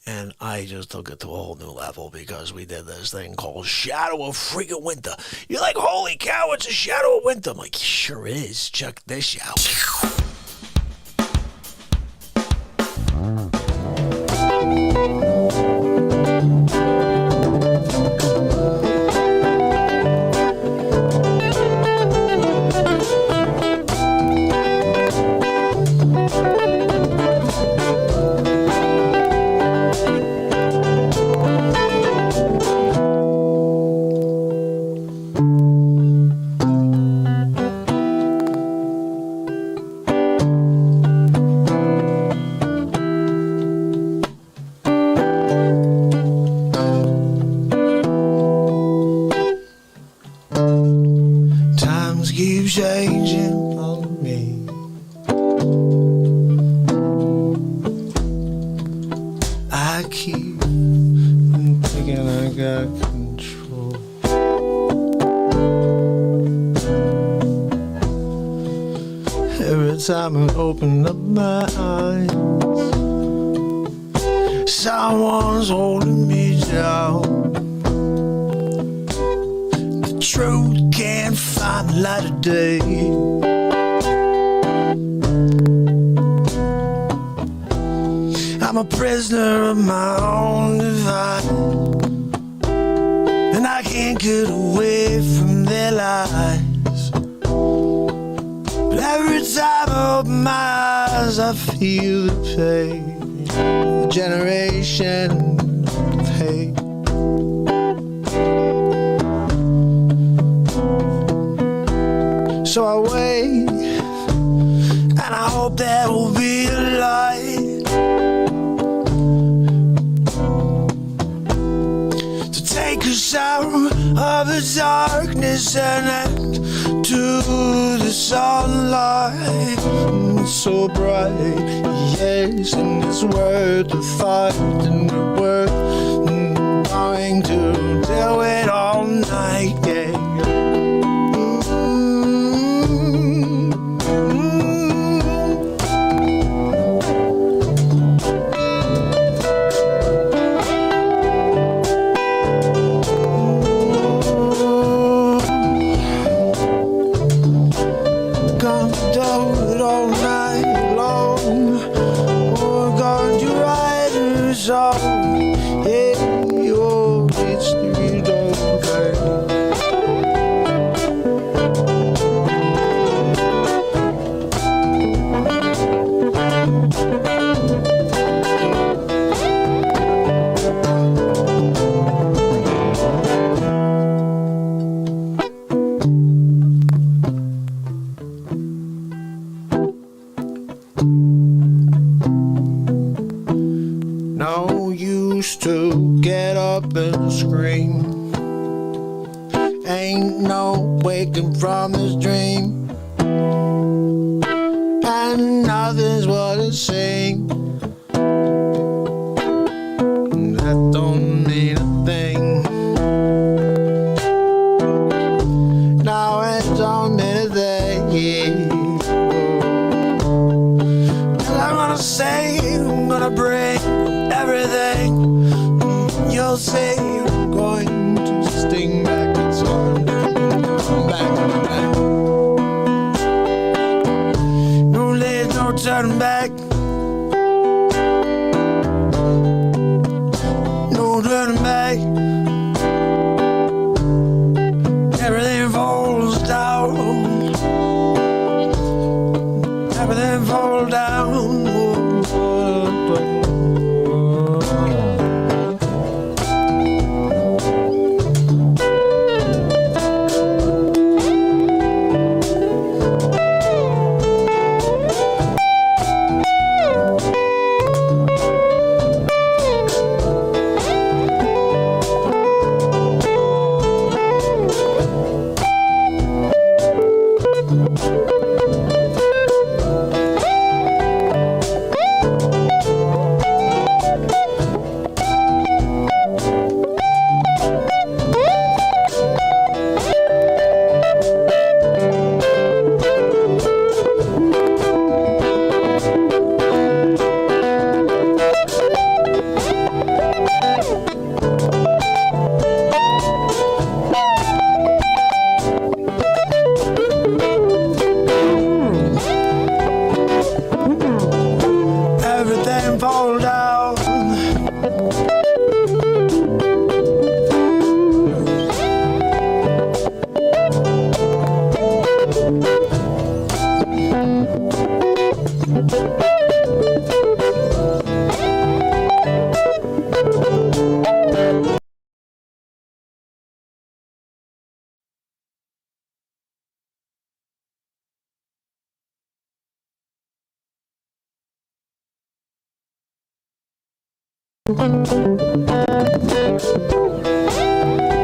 And I just took it to a whole new level because we did this thing called Shadow of Freaking Winter. You're like, holy cow, it's a Shadow of Winter. I'm like, sure is. Check this out. Changing on me. I keep thinking I got control. Every time I open up my eyes, someone's holding me down. The truth can't find the light of day. I'm a prisoner of my own device, and I can't get away from their lies. Every time I open my eyes, I feel the pain. The generation of hate. So I wait, and I hope there will be a light to take us out of the darkness and to the sunlight. It's so bright, yes, and it's worth the fight, and it's worth going to do it all night, yeah. To get up and scream. Ain't no waking from this dream, and nothing's what it seems. That don't mean a thing. No, it don't mean a thing. Cause I'm gonna say, I'm gonna bring everything. You'll say you're going to sting back. It's going to come back. No, there's no turning back. No turning back. Everything falls down. Everything falls down.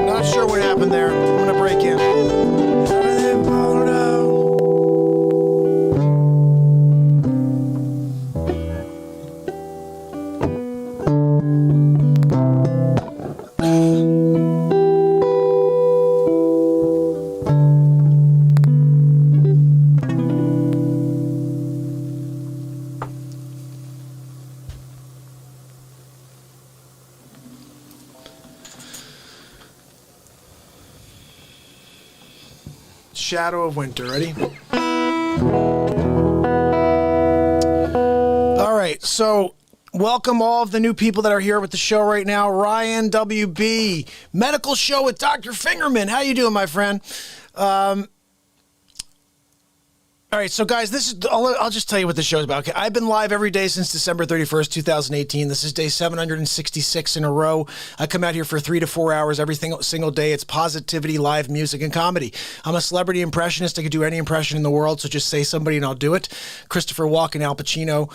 Not sure what happened there. I'm gonna break in. Everything fall down. Shadow of Winter. Ready? All right, so welcome all of the new people that are here with the show right now. Ryan WB, Medical Show with Dr. Fingerman. How you doing, my friend? All right, so guys, I'll just tell you what the show's about. Okay, I've been live every day since December 31st, 2018. This is day 766 in a row. I come out here for 3 to 4 hours every single day. It's positivity, live music, and comedy. I'm a celebrity impressionist. I could do any impression in the world, so just say somebody and I'll do it. Christopher Walken, Al Pacino,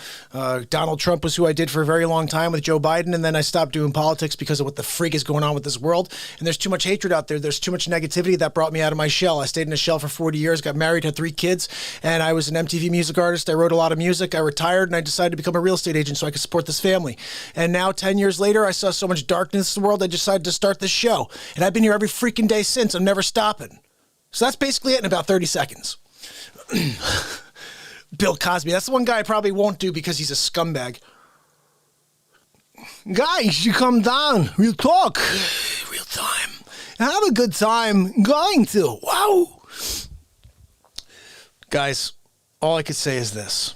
Donald Trump was who I did for a very long time with Joe Biden, and then I stopped doing politics because of what the freak is going on with this world. And there's too much hatred out there. There's too much negativity. That brought me out of my shell. I stayed in a shell for 40 years, got married, had 3 kids, and I was an MTV music artist. I wrote a lot of music. I retired, and I decided to become a real estate agent so I could support this family. And now, 10 years later, I saw so much darkness in the world, I decided to start this show. And I've been here every freaking day since. I'm never stopping. So that's basically it in about 30 seconds. Bill Cosby. That's the one guy I probably won't do because he's a scumbag. Guys, you come down. We'll talk. Real time. Have a good time. Going to. Wow. Guys, all I could say is this.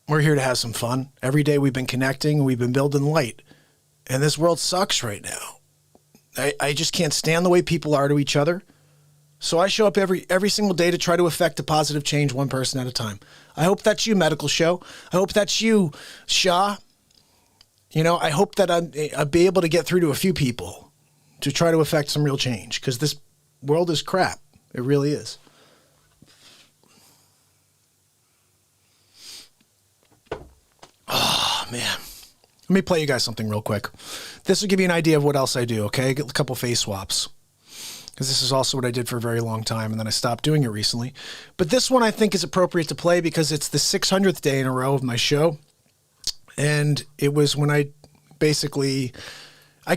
We're here to have some fun. Every day we've been connecting and we've been building light. And this world sucks right now. I just can't stand the way people are to each other. So I show up every single day to try to affect a positive change one person at a time. I hope that's you, Medical Show. I hope that's you, Shah. You know, I hope that I'll be able to get through to a few people to try to affect some real change, because this world is crap. It really is. Oh, man. Let me play you guys something real quick. This will give you an idea of what else I do, okay? A couple face swaps. Because this is also what I did for a very long time, and then I stopped doing it recently. But this one I think is appropriate to play because it's the 600th day in a row of my show. And it was when I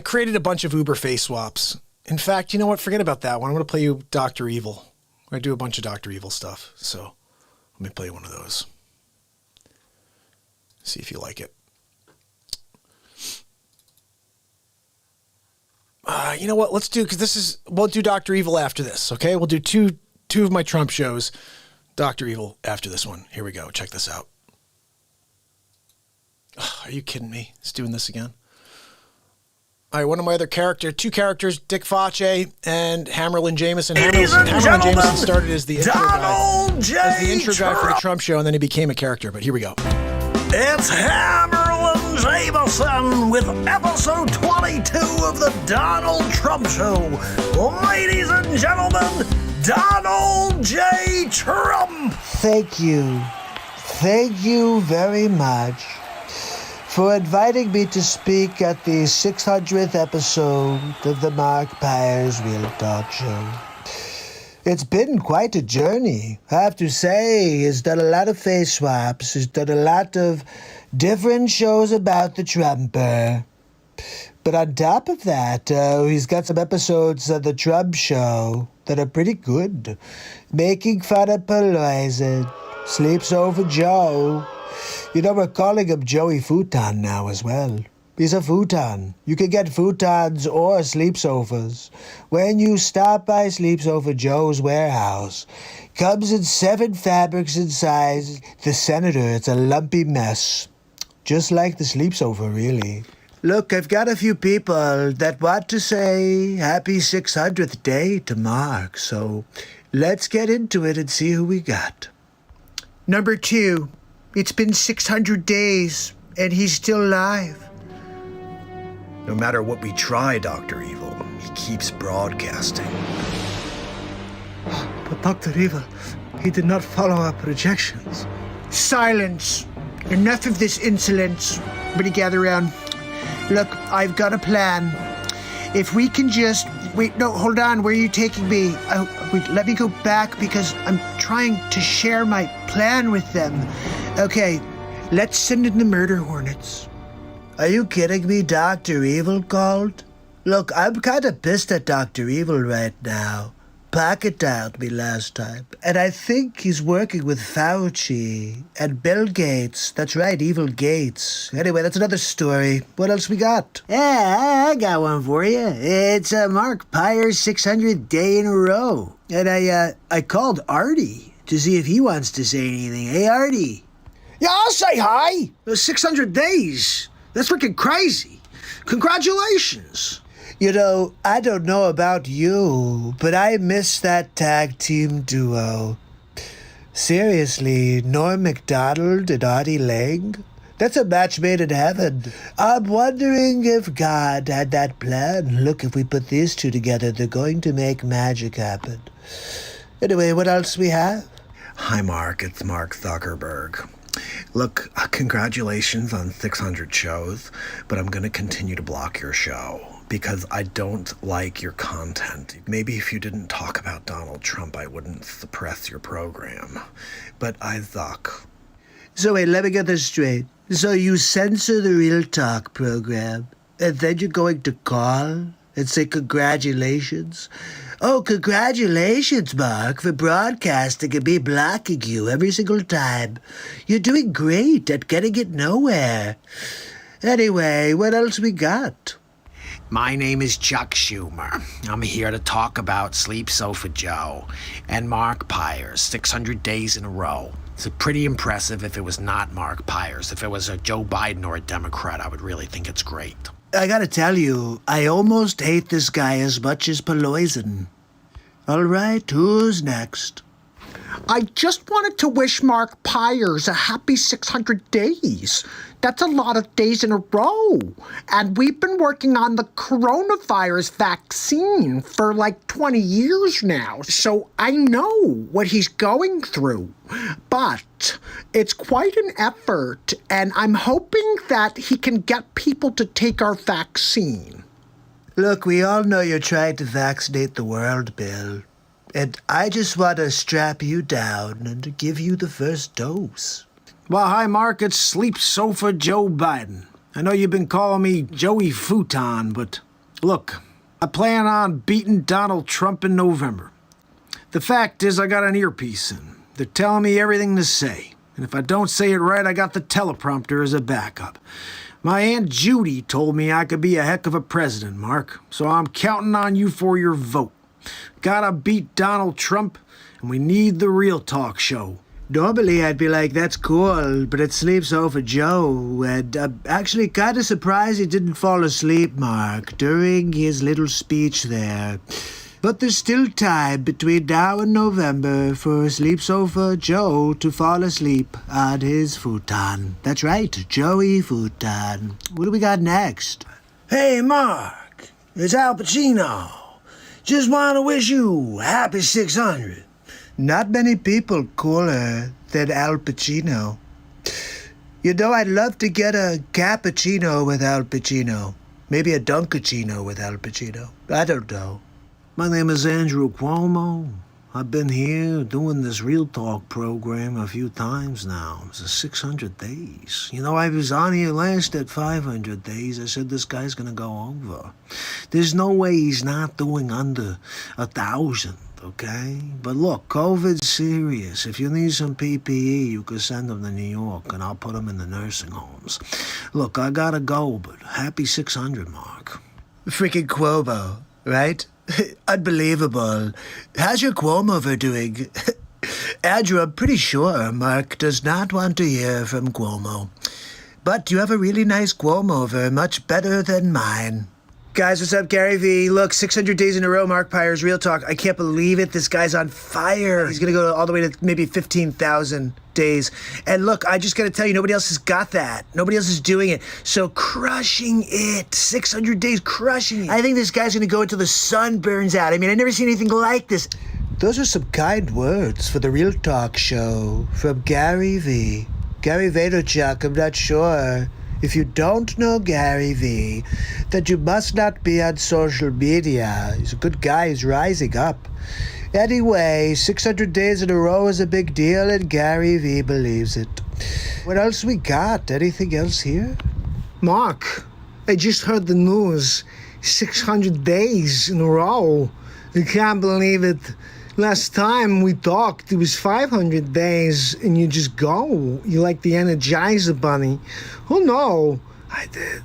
created a bunch of Uber face swaps. In fact, you know what? Forget about that one. I'm going to play you Dr. Evil. I do a bunch of Dr. Evil stuff. So let me play you one of those. See if you like it. You know what? Let's do, because we'll do Dr. Evil after this, okay? We'll do two of my Trump shows, Dr. Evil after this one. Here we go. Check this out. Oh, are you kidding me? It's doing this again. All right, one of my other two characters, Dick Facce and Hammerlin Jamison. Hammerlin Jamison started as the intro guy for the Trump show, and then he became a character, but here we go. It's Hammerlin Jamison with episode 22 of the Donald Trump Show. Ladies and gentlemen, Donald J. Trump. Thank you. Thank you very much for inviting me to speak at the 600th episode of the Mark Pires Real Talk Show. It's been quite a journey. I have to say, he's done a lot of face swaps. He's done a lot of different shows about the Trumper. But on top of that, he's got some episodes of the Trump Show that are pretty good. Making fun of Pires, Sleeps Over Joe. You know, we're calling him Joey Futon now as well. He's a futon. You can get futons or sleepovers when you stop by Sleeps Over Joe's warehouse. Comes in 7 fabrics and sizes. The Senator, it's a lumpy mess. Just like the Sleeps Over, really. Look, I've got a few people that want to say happy 600th day to Mark, so let's get into it and see who we got. Number 2, it's been 600 days, and he's still alive. No matter what we try, Dr. Evil, he keeps broadcasting. But Dr. Evil, he did not follow our projections. Silence. Enough of this insolence. Everybody gather around. Look, I've got a plan. If we can just... Wait, no, hold on. Where are you taking me? Wait, let me go back because I'm trying to share my plan with them. Okay, let's send in the murder hornets. Are you kidding me? Dr. Evil called? Look, I'm kind of pissed at Dr. Evil right now. Pocket dialed me last time. And I think he's working with Facce and Bill Gates. That's right, Evil Gates. Anyway, that's another story. What else we got? Yeah, I got one for you. It's Mark Pires' 600th day in a row. And I called Artie to see if he wants to say anything. Hey, Artie. Yeah, I'll say hi. 600 days. That's freaking crazy. Congratulations. You know, I don't know about you, but I miss that tag team duo. Seriously, Norm Macdonald and Artie Lang? That's a match made in heaven. I'm wondering if God had that plan. Look, if we put these two together, they're going to make magic happen. Anyway, what else we have? Hi, Mark. It's Mark Zuckerberg. Look, congratulations on 600 shows, but I'm going to continue to block your show because I don't like your content. Maybe if you didn't talk about Donald Trump, I wouldn't suppress your program. But I zuck. So wait, let me get this straight. So you censor the Real Talk program, and then you're going to call and say congratulations? Oh, congratulations, Mark, for broadcasting and me blocking you every single time. You're doing great at getting it nowhere. Anyway, what else we got? My name is Chuck Schumer. I'm here to talk about Sleep Sofa Joe and Mark Pires, 600 days in a row. It's pretty impressive if it was not Mark Pires. If it was a Joe Biden or a Democrat, I would really think it's great. I gotta tell you, I almost hate this guy as much as Peloison. All right, who's next? I just wanted to wish Mark Pires a happy 600 days. That's a lot of days in a row. And we've been working on the coronavirus vaccine for like 20 years now. So I know what he's going through. But it's quite an effort. And I'm hoping that he can get people to take our vaccine. Look, we all know you're trying to vaccinate the world, Bill. And I just want to strap you down and give you the first dose. Well, hi, Mark. It's Sleep Sofa Joe Biden. I know you've been calling me Joey Futon, but look, I plan on beating Donald Trump in November. The fact is, I got an earpiece in. They're telling me everything to say. And if I don't say it right, I got the teleprompter as a backup. My Aunt Judy told me I could be a heck of a president, Mark. So I'm counting on you for your vote. Gotta beat Donald Trump, and we need the Real Talk show. Normally I'd be like, that's cool, but it sleeps over Joe, and I'm actually kind of surprised he didn't fall asleep, Mark, during his little speech there. But there's still time between now and November for Sleep Sofa Joe to fall asleep on his futon. That's right, Joey Futon. What do we got next? Hey, Mark, it's Al Pacino. Just want to wish you happy 600. Not many people cooler than Al Pacino. You know, I'd love to get a cappuccino with Al Pacino. Maybe a Dunkachino with Al Pacino. I don't know. My name is Andrew Cuomo. I've been here doing this Real Talk program a few times now. It's 600 days. You know, I was on here last at 500 days. I said this guy's gonna go over. There's no way he's not doing under 1,000, okay? But look, COVID's serious. If you need some PPE, you can send them to New York, and I'll put them in the nursing homes. Look, I gotta go, but happy 600, Mark. Freaking Cuomo, right? Unbelievable. How's your Cuomo doing? Andrew, I'm pretty sure Mark does not want to hear from Cuomo. But you have a really nice Cuomo, much better than mine. Guys, what's up? Gary V. Look, 600 days in a row, Mark Pires, Real Talk. I can't believe it. This guy's on fire. He's going to go all the way to maybe 15,000 days. And look, I just got to tell you, nobody else has got that. Nobody else is doing it. So crushing it. 600 days, crushing it. I think this guy's going to go until the sun burns out. I mean, I've never seen anything like this. Those are some kind words for the Real Talk show from Gary V. Gary Vaynerchuk, I'm not sure. If you don't know Gary V, then you must not be on social media. He's a good guy. He's rising up. Anyway, 600 days in a row is a big deal, and Gary V believes it. What else we got? Anything else here? Mark, I just heard the news. 600 days in a row. I can't believe it. Last time we talked, it was 500 days, and you just go. You like the Energizer Bunny. Oh, no. I did.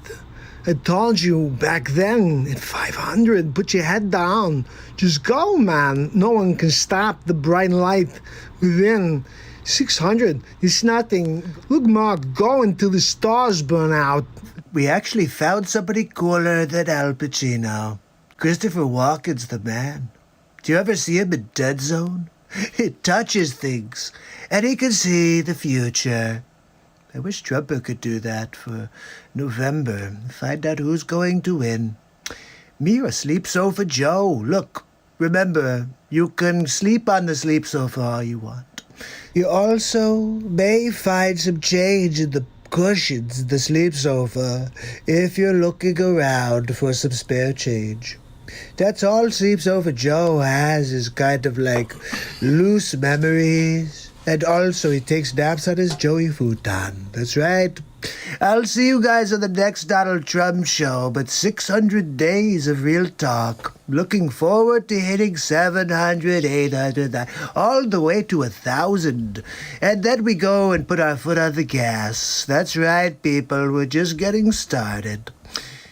I told you back then at 500, put your head down. Just go, man. No one can stop the bright light within. 600 is nothing. Look, Mark, go until the stars burn out. We actually found somebody cooler than Al Pacino. Christopher Walken's the man. Do you ever see him in Dead Zone? It touches things, and he can see the future. I wish Trumper could do that for November. Find out who's going to win. Me or Sleep Sofa Joe. Look, remember, you can sleep on the sleep sofa all you want. You also may find some change in the cushions in the sleep sofa if you're looking around for some spare change. That's all Sleep Sofa Joe has is kind of like loose memories. And also he takes naps on his Joey futon. That's right. I'll see you guys on the next Donald Trump show, but 600 days of real talk. Looking forward to hitting 700, 800, all the way to 1,000. And then we go and put our foot on the gas. That's right, people. We're just getting started.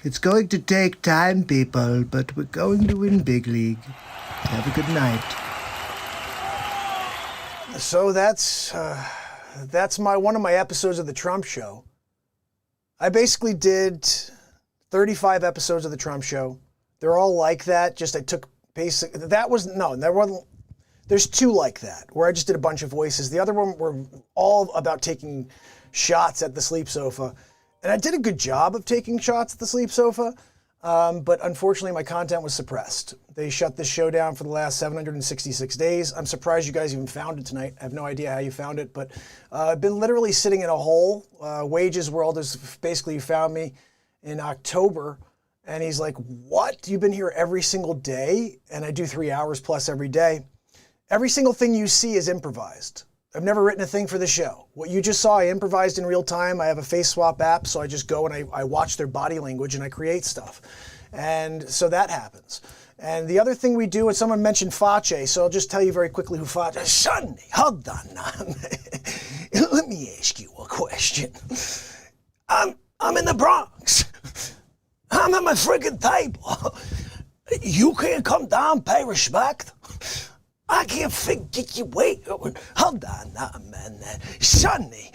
It's going to take time, people, but we're going to win big league. Have a good night. So that's one of my episodes of the Trump Show. I basically did 35 episodes of the Trump Show. They're all like that. Just I took basic. There wasn't. There's two like that where I just did a bunch of voices. The other one were all about taking shots at the sleep sofa, and I did a good job of taking shots at the sleep sofa. But unfortunately, my content was suppressed. They shut this show down for the last 766 days. I'm surprised you guys even found it tonight. I have no idea how you found it, but I've been literally sitting in a hole. Wages World has basically found me in October, and he's like, what? You've been here every single day? And I do 3 hours plus every day. Every single thing you see is improvised. I've never written a thing for the show. What you just saw, I improvised in real time. I have a face swap app, so I just go and I watch their body language and I create stuff. And so that happens. And the other thing we do, and someone mentioned Facce, so I'll just tell you very quickly who Facce is. Sonny, hold on now. Let me ask you a question. I'm in the Bronx. I'm at my friggin' table. You can't come down, pay respect? I can't figure you wait. Hold on now, man. Sonny,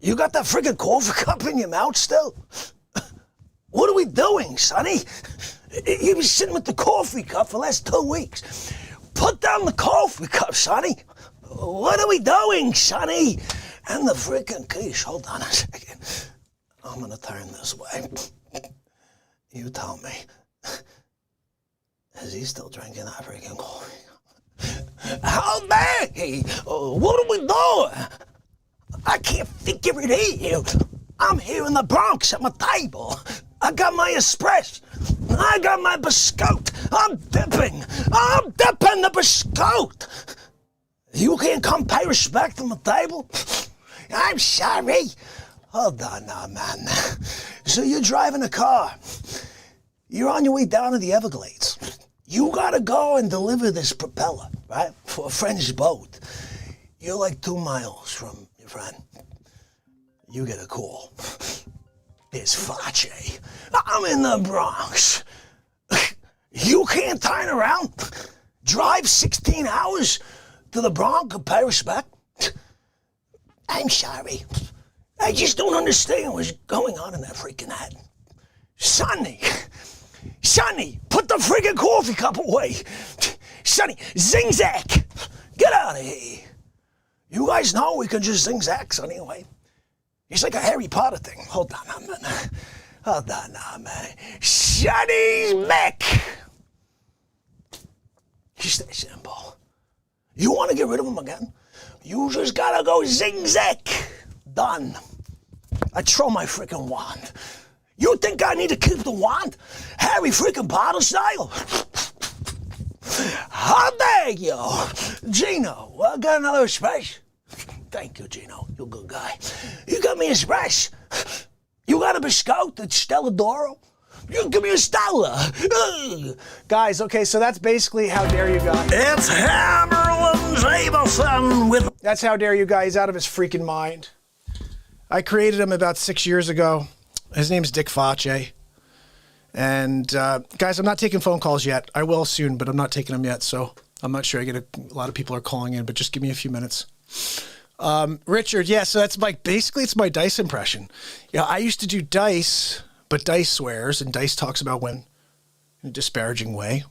you got that friggin' coffee cup in your mouth still? What are we doing, Sonny? You've been sitting with the coffee cup for the last 2 weeks. Put down the coffee cup, Sonny. What are we doing, Sonny? And the friggin' keys. Hold on a second. I'm gonna turn this way. You tell me. Is he still drinking that freaking coffee? How dare he? What are we doing? I can't figure it out. I'm here in the Bronx at my table. I got my espresso. I got my biscotti. I'm dipping the biscotti. You can't come pay respect on the table? I'm sorry. Hold on now, man. So you're driving a car. You're on your way down to the Everglades. You gotta go and deliver this propeller, right, for a friend's boat. You're like 2 miles from your friend. You get a call. It's Facce. I'm in the Bronx. You can't turn around, drive 16 hours to the Bronx and pay respect? I'm sorry. I just don't understand what's going on in that freaking head. Sonny, put the freaking coffee cup away. Sonny, zing-zag. Get out of here. You guys know we can just zing-zag, Sonny, away. It's like a Harry Potter thing. Hold on, man. Sonny's back. Just that simple. You want to get rid of him again? You just gotta go zing-zag. Done. I throw my freaking wand. You think I need to keep the wand? Harry freaking Potter style? How dare you? Gino, I got another espresso. Thank you, Gino. You're a good guy. You got me a espresso. You got a biscotti at Stella D'Oro? You give me a Stella. Guys, okay, so that's basically How Dare You Guys. It's Hammerlin Jamison with... That's How Dare You Guys, out of his freaking mind. I created him about 6 years ago. His name's Dick Facce. And guys, I'm not taking phone calls yet. I will soon, but I'm not taking them yet, so I'm not sure. I get a lot of people are calling in, but just give me a few minutes. Richard, yeah, so that's basically it's my Dice impression. Yeah, I used to do Dice, but Dice swears, and Dice talks about women in a disparaging way.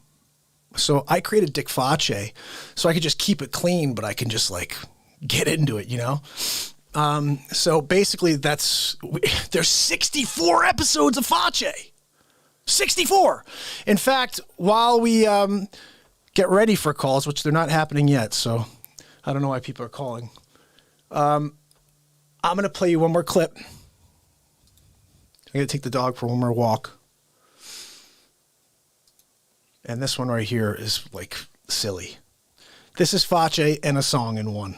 So I created Dick Facce so I could just keep it clean, but I can just like get into it, you know? So basically there's 64 episodes of Facce. 64. In fact, while we get ready for calls, which they're not happening yet, so I don't know why people are calling. I'm going to play you one more clip. I'm going to take the dog for one more walk. And this one right here is like silly. This is Facce and a song in one.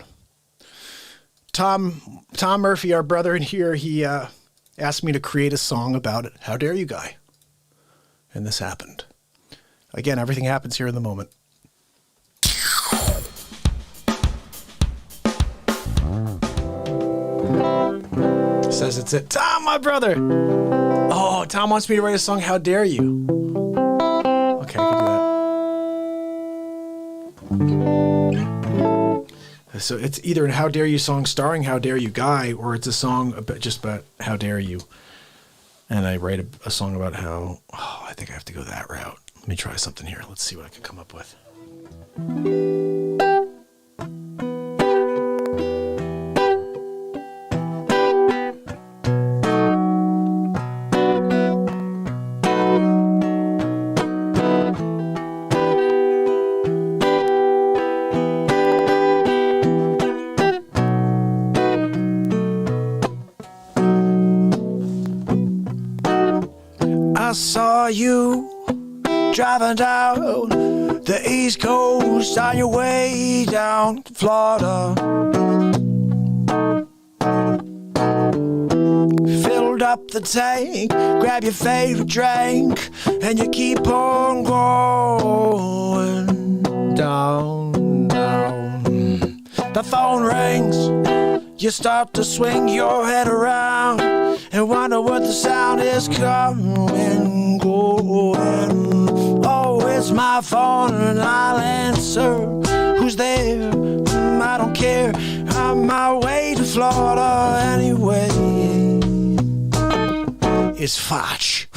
Tom Murphy, our brother in here, he asked me to create a song about it. How dare you, guy? And this happened. Again, everything happens here in the moment. Says it's it. Tom, my brother. Oh, Tom wants me to write a song. How dare you? Okay, I can do that. So it's either a How Dare You song starring How Dare You Guy, or it's a song just about How Dare You. And I write a song about how, I think I have to go that route. Let me try something here. Let's see what I can come up with. I saw you driving down the East Coast on your way down to Florida. Filled up the tank, grab your favorite drink, and you keep on going down, down. The phone rings, you start to swing your head around and wonder what the sound is coming, going. Oh, it's my phone and I'll answer. Who's there? I don't care. I'm on my way to Florida anyway. It's Facce.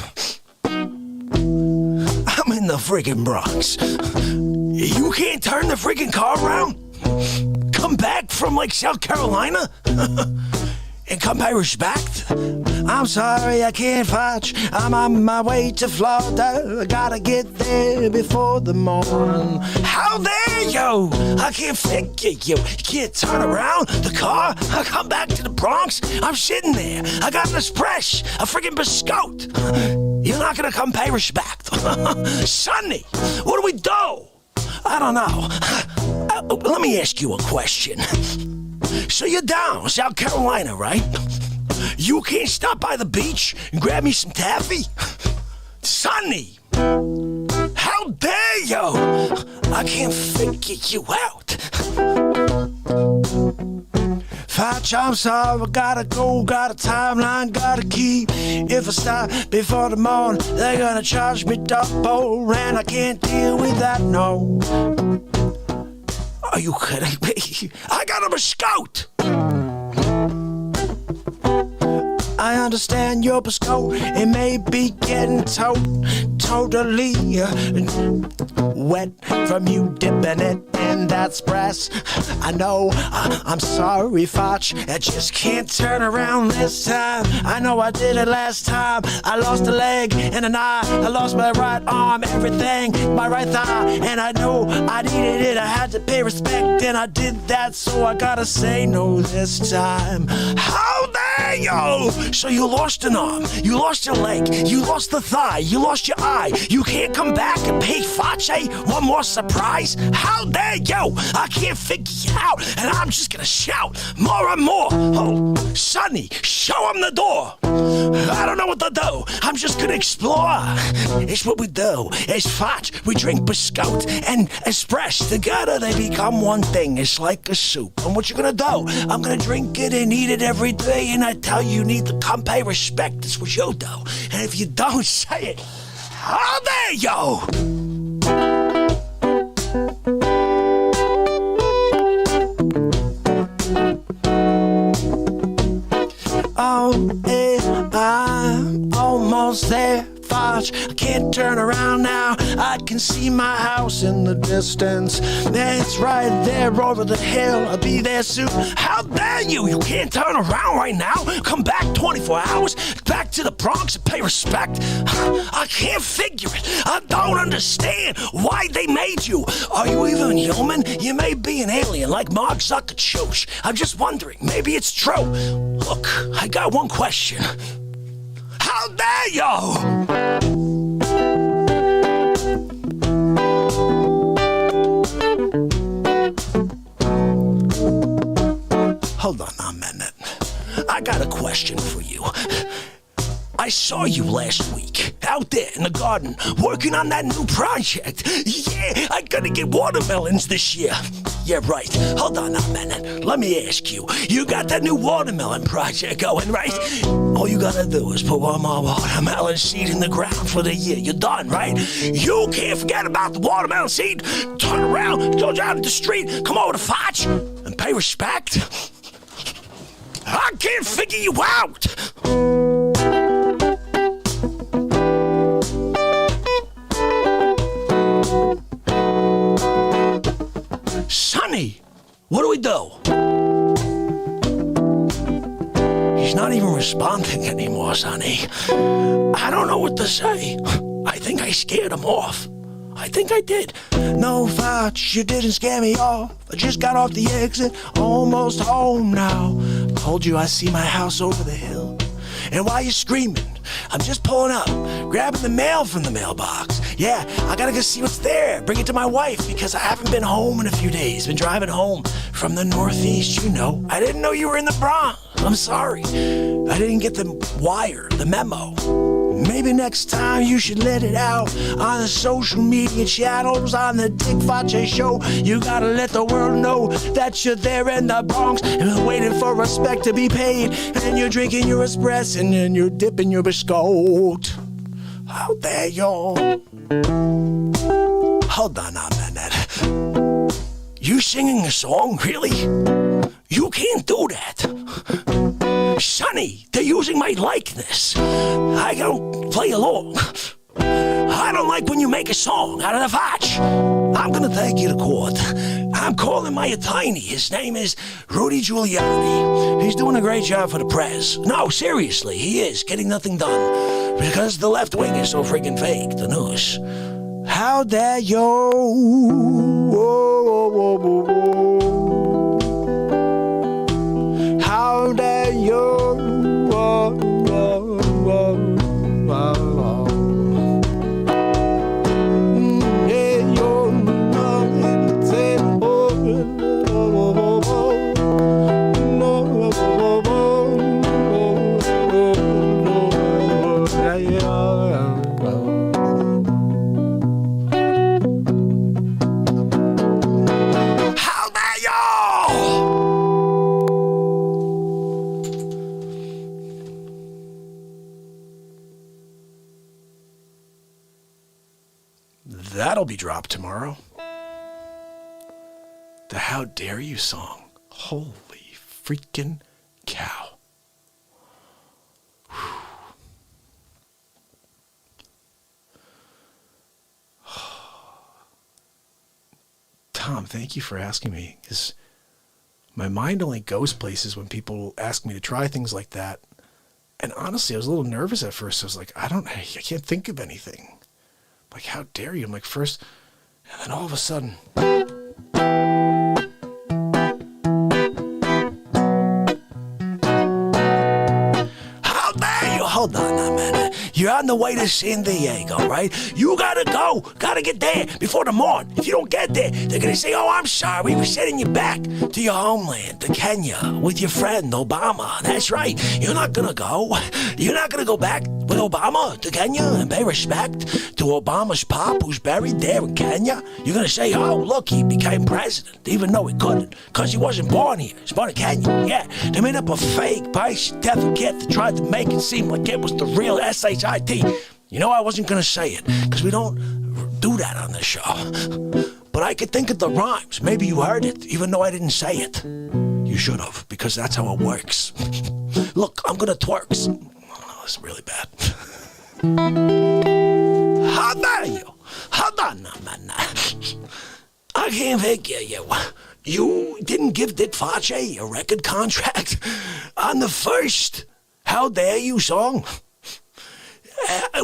I'm in the freaking Bronx. You can't turn the freaking car around? Come back from like South Carolina? And come pay respect? I'm sorry, I can't Facce. I'm on my way to Florida. I gotta get there before the morning. How dare you? I can't figure you. You can't turn around the car. I come back to the Bronx. I'm sitting there. I got an espresso, a freaking biscotte. You're not gonna come pay respect. Sonny, what do we do? I don't know. Let me ask you a question. So you're down South Carolina, right? You can't stop by the beach and grab me some taffy? Sonny, how dare you? I can't figure you out. Facce, I'm sorry, I gotta go, got a timeline, gotta keep. If I stop before the morning, they're gonna charge me double, and I can't deal with that, no. Are you kidding me? I got a biscotte! I understand your biscotte, it may be getting totally wet from you dipping it in that espresso. I know, I'm sorry, Facce, I just can't turn around this time. I know I did it last time. I lost a leg and an eye. I lost my right arm, everything, my right thigh. And I know I needed it, I had to pay respect, and I did that, so I gotta say no this time. How dare you? So you lost an arm, you lost your leg, you lost the thigh, you lost your eye. You can't come back and pay Facce one more surprise? How dare you? I can't figure you out, and I'm just gonna shout more and more. Oh, Sonny, show him the door. I don't know what to do. I'm just gonna explore. It's what we do. It's Facce. We drink biscotte and espresso. Together they become one thing. It's like a soup. And what you gonna do? I'm gonna drink it and eat it every day, and I tell you, you need to come pay respect. That's what you do. And if you don't say it, how dare you? Oh, I'm almost almost there, Facce. I can't turn around now. I can see my house in the distance. It's right there over the hill. I'll be there soon. How dare you? You can't turn around right now. Come back 24 hours, back to the Bronx and pay respect. I can't figure it. I don't understand why they made you. Are you even human? You may be an alien like Mark Zuckerberg. I'm just wondering, maybe it's true. Look, I got one question. How dare you? Hold on a minute. I got a question for you. I saw you last week out there in the garden working on that new project. Yeah, I gotta get watermelons this year. Yeah, right. Hold on a minute. Let me ask you. You got that new watermelon project going, right? All you gotta do is put one more watermelon seed in the ground for the year. You're done, right? You can't forget about the watermelon seed. Turn around, go down to the street, come over to Facce and pay respect. I can't figure you out. Sonny, what do we do? He's not even responding anymore, Sonny. I don't know what to say. I think I scared him off. I think I did. No, Facce, you didn't scare me off. I just got off the exit, almost home now. Told you I see my house over the hill. And while you're screaming, I'm just pulling up, grabbing the mail from the mailbox. Yeah, I gotta go see what's there, bring it to my wife, because I haven't been home in a few days. Been driving home from the Northeast, you know. I didn't know you were in the Bronx. I'm sorry. I didn't get the wire, the memo. Maybe next time you should let it out on the social media channels, on the Dick Facce show. You gotta let the world know that you're there in the Bronx and waiting for respect to be paid. And you're drinking your espresso and then you're dipping your biscotti. How dare you? Hold on a minute. You singing a song, really? You can't do that. Sonny, they're using my likeness. I don't play along. I don't like when you make a song out of the Facce. I'm gonna take you to court. I'm calling my attorney. His name is Rudy Giuliani. He's doing a great job for the press. No, seriously, he is getting nothing done because the left wing is so freaking fake, the news. How dare you? Whoa, whoa, whoa, whoa. How dare you? Whoa, whoa, whoa, whoa. Yeah, you're not say, That'll be dropped tomorrow. The How Dare You song. Holy freaking cow. Whew. Tom, thank you for asking me, because my mind only goes places when people ask me to try things like that. And honestly, I was a little nervous at first. I was like, I can't think of anything. Like, how dare you? I'm like, first, and then all of a sudden. How dare you? Hold on a minute. You're on the way to San Diego, right? You gotta go. Gotta get there before the morning. If you don't get there, they're gonna say, oh, I'm sorry. We're sending you back to your homeland, to Kenya, with your friend Obama. That's right. You're not gonna go. You're not gonna go back with Obama to Kenya and pay respect to Obama's pop who's buried there in Kenya. You're gonna say, oh, look, he became president, even though he couldn't, because he wasn't born here. He was born in Kenya. Yeah, they made up a fake birth certificate that tried to make it seem like it was the real SHIT. You know, I wasn't gonna say it, because we don't do that on this show. But I could think of the rhymes. Maybe you heard it, even though I didn't say it. You should have, because that's how it works. Look, I'm gonna twerk. Oh, that's really bad. How dare you? Hold on now, man. I can't figure you. You didn't give Dick Facce a record contract on the first How Dare You song?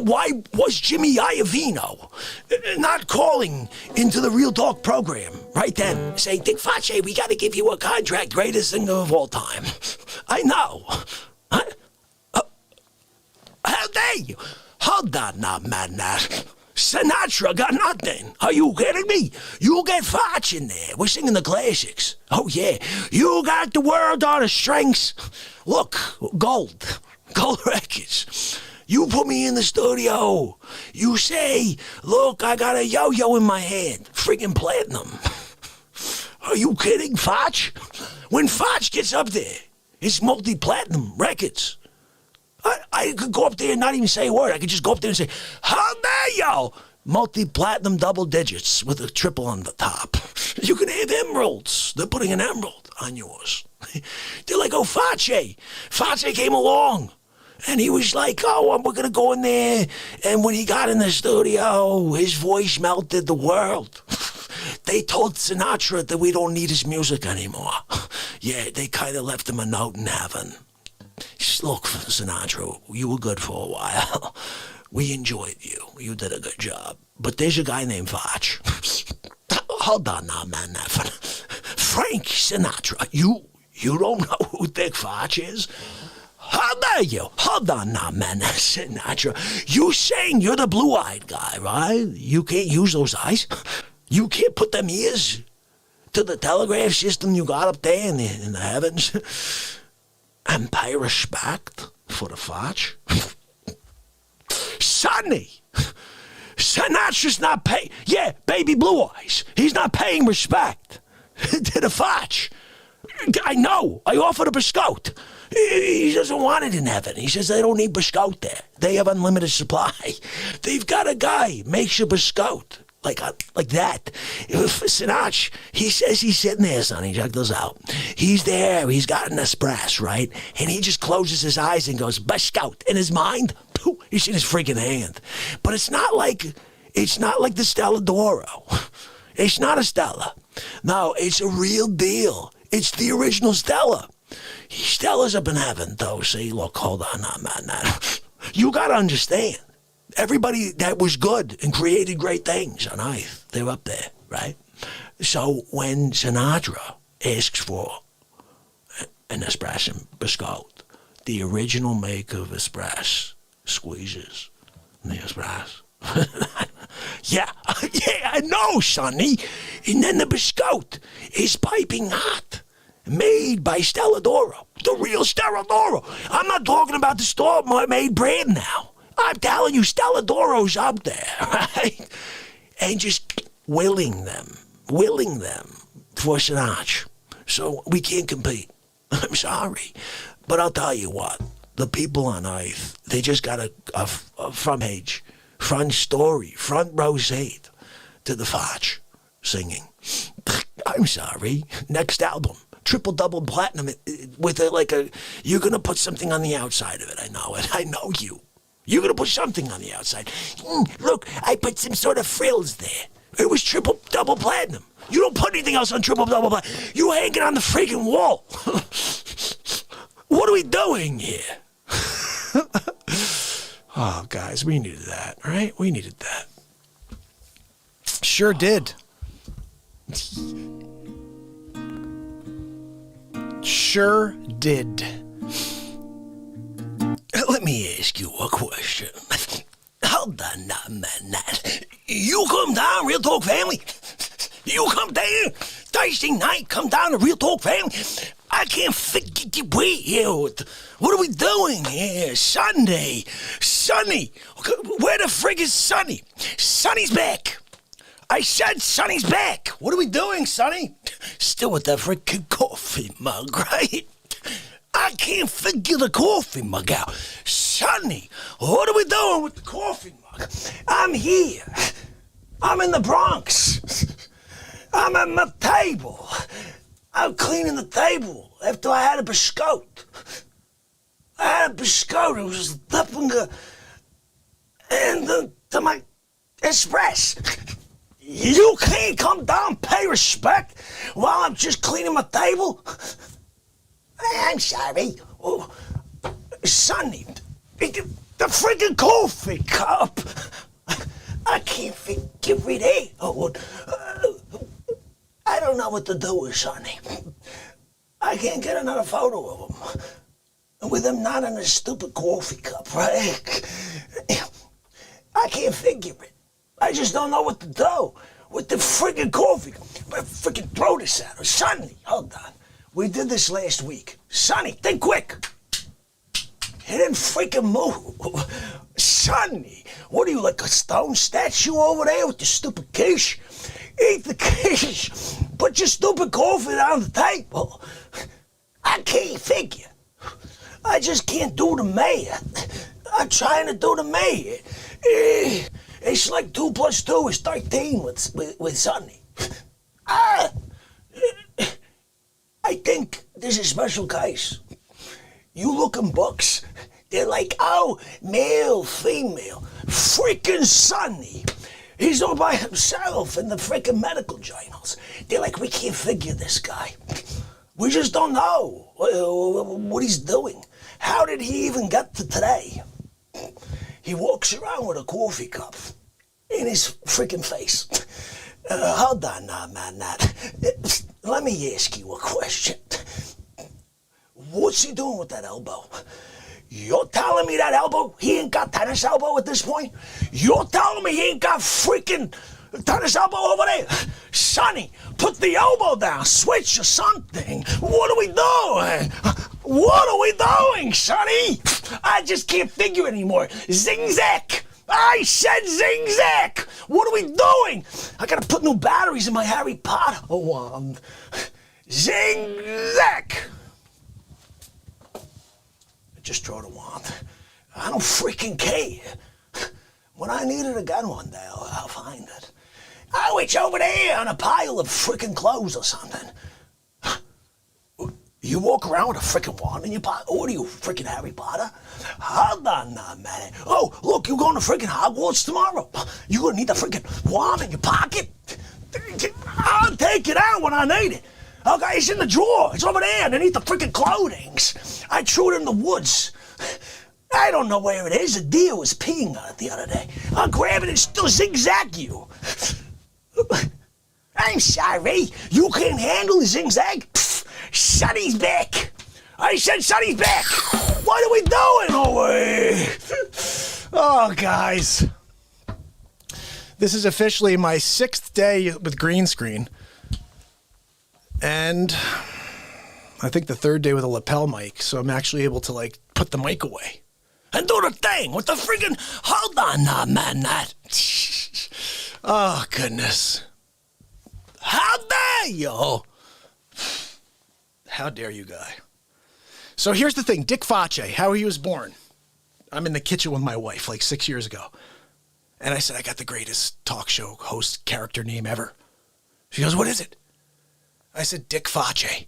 Why was Jimmy Iovino not calling into the Real Talk program right then? Say, Dick Facce, we got to give you a contract, greatest singer of all time. I know. How dare you? Hold on now, man. Sinatra got nothing. Are you kidding me? You get Facce in there. We're singing the classics. Oh, yeah. You got the world on the strings. Look, gold. Gold records. You put me in the studio. You say, look, I got a yo-yo in my hand. Friggin' platinum. Are you kidding, Facce? When Facce gets up there, it's multi-platinum records. I could go up there and not even say a word. I could just go up there and say, how dare you? Multi-platinum double digits with a triple on the top. You can have emeralds. They're putting an emerald on yours. They're like, oh, Facce. Facce came along. And he was like, oh, we're going to go in there. And when he got in the studio, his voice melted the world. They told Sinatra that we don't need his music anymore. Yeah, they kind of left him a note in heaven. Look, Sinatra, you were good for a while. We enjoyed you. You did a good job. But there's a guy named Facce. Hold on now, man. Frank Sinatra. You don't know who Dick Facce is? How dare you? Hold on now, man. Sinatra. You saying you're the blue-eyed guy, right? You can't use those eyes? You can't put them ears to the telegraph system you got up there in the heavens? And pay respect for the Facce? Sonny! Sinatra's not paying... Yeah, baby blue eyes. He's not paying respect to the Facce. I know. I offered a biscotte. He doesn't want it in heaven. He says they don't need biscotte there. They have unlimited supply. They've got a guy makes a biscotte. Like that. Sinatra, he says he's sitting there, Sonny. Check this out. He's there. He's got an espresso, right? And he just closes his eyes and goes, biscotte. In his mind, he's in his freaking hand. But it's not like the Stella d'Oro. It's not a Stella. No, it's a real deal. It's the original Stella. Stella's up in heaven, though. See, look, hold on, man. You got to understand. Everybody that was good and created great things on earth, they're up there, right? So when Sinatra asks for an espresso biscotte, the original make of espresso squeezes the espresso. Yeah, I know, Sonny. And then the biscotte is piping hot, made by Stella d'Oro, the real Stella d'Oro. I'm not talking about the store-made brand now. I'm telling you, Stella d'Oro's up there, right? And just willing them for Sinatra. So we can't compete. I'm sorry. But I'll tell you what, the people on earth, they just got a front page, front story, front row seat to the Facce singing. I'm sorry. Next album. Triple double platinum with you're going to put something on the outside of it. I know it. I know you. You're going to put something on the outside. Look, I put some sort of frills there. It was triple double platinum. You don't put anything else on triple double platinum. You hang it on the freaking wall. What are we doing here? Oh, guys, we needed that, right? We needed that. Sure did. Sure did. Let me ask you a question. Hold on now, man. You come down, Real Talk family. You come down Thursday night. Come down to Real Talk family. I can't wait here. What are we doing here? Sunday. Sonny. Where the frig is Sonny? Sonny's back. I said Sonny's back. What are we doing, Sonny? Still with that freaking coffee mug, right? I can't figure the coffee mug out. Sonny, what are we doing with the coffee mug? I'm here. I'm in the Bronx. I'm at my table. I'm cleaning the table after I had a biscotte. I had a biscotte. It was nothing. And to my express, you can't come down and pay respect while I'm just cleaning my table? I'm sorry. Oh, Sonny, the freaking coffee cup. I can't figure it out. I don't know what to do with Sonny. I can't get another photo of him with him not in a stupid coffee cup, right? I can't figure it. I just don't know what to do with the freaking coffee cup. I freaking throw this at her. Sonny, hold on. We did this last week. Sonny, think quick. He didn't freaking move. Sonny, what are you, like a stone statue over there with your stupid quiche? Eat the quiche. Put your stupid coffee down the table. I can't figure. I just can't do the math. I'm trying to do the math. It's like 2 + 2 is 13 with Sonny. I think this is a special case. You look in books, they're like, oh, male, female, freaking Sonny. He's all by himself in the freaking medical journals. They're like, we can't figure this guy. We just don't know what he's doing. How did he even get to today? He walks around with a coffee cup in his freaking face. Hold on now, man. Let me ask you a question. What's he doing with that elbow? You're telling me that elbow, he ain't got tennis elbow at this point? You're telling me he ain't got freaking tennis elbow over there? Sonny, put the elbow down, switch or something. What are we doing? What are we doing, Sonny? I just can't figure it anymore. Zing-zack. I said zing-zack. What are we doing? I gotta put new batteries in my Harry Potter wand. Zing-zack. Just throw the wand. I don't freaking care. When I need it again one day, I'll find it. Oh, it's over there on a pile of freaking clothes or something. You walk around with a freaking wand in your pocket? What are you, freaking Harry Potter? Hold on now, man. Oh, look, you're going to freaking Hogwarts tomorrow. You're going to need the freaking wand in your pocket? I'll take it out when I need it. Okay, it's in the drawer. It's over there underneath the freaking clothings. I threw it in the woods. I don't know where it is. The deer was peeing on it the other day. I'll grab it and still zigzag you. I'm sorry. You can't handle the zigzag? Sonny's back. I said Sonny's back. What are we doing over here? Oh, guys. This is officially my 6th day with green screen. And I think the 3rd day with a lapel mic, so I'm actually able to, like, put the mic away. And do the thing with the freaking... Hold on now, man. Oh, goodness. How dare you? How dare you, guy. So here's the thing. Dick Facce, how he was born. I'm in the kitchen with my wife like 6 years ago. And I said, I got the greatest talk show host character name ever. She goes, what is it? I said, Dick Facce.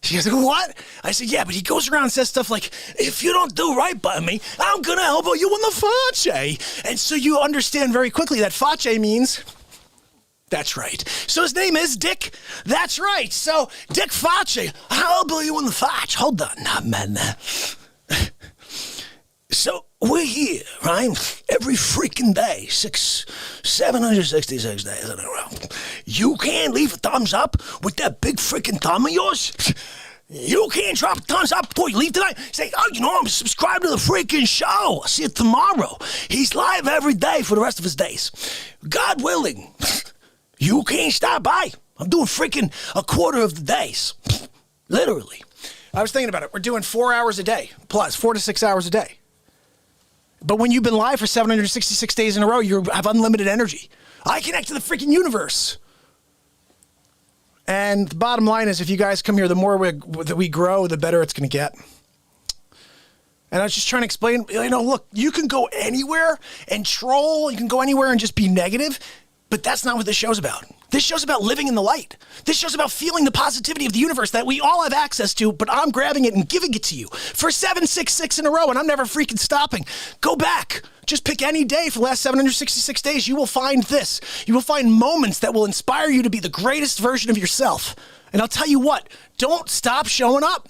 She goes, what? I said, yeah, but he goes around and says stuff like, if you don't do right by me, I'm going to elbow you in the Facce. And so you understand very quickly that Facce means, that's right. So his name is Dick. That's right. So Dick Facce, I'll elbow you in the Facce. Hold on now, man. So we're here, right? Every freaking day, 766 days in a row. You can't leave a thumbs up with that big freaking thumb of yours? You can't drop a thumbs up before you leave tonight? Say, oh, you know, I'm subscribed to the freaking show. I'll see you tomorrow. He's live every day for the rest of his days. God willing, you can't stop by. I'm doing freaking a quarter of the days. Literally. I was thinking about it. We're doing 4 hours a day, plus 4 to 6 hours a day. But when you've been live for 766 days in a row, you have unlimited energy. I connect to the freaking universe. And the bottom line is, if you guys come here, the more we grow, the better it's going to get. And I was just trying to explain, you know, look, you can go anywhere and troll. You can go anywhere and just be negative. But that's not what this show's about. This show's about living in the light. This show's about feeling the positivity of the universe that we all have access to, but I'm grabbing it and giving it to you for 766 in a row, and I'm never freaking stopping. Go back. Just pick any day for the last 766 days. You will find this. You will find moments that will inspire you to be the greatest version of yourself. And I'll tell you what, don't stop showing up.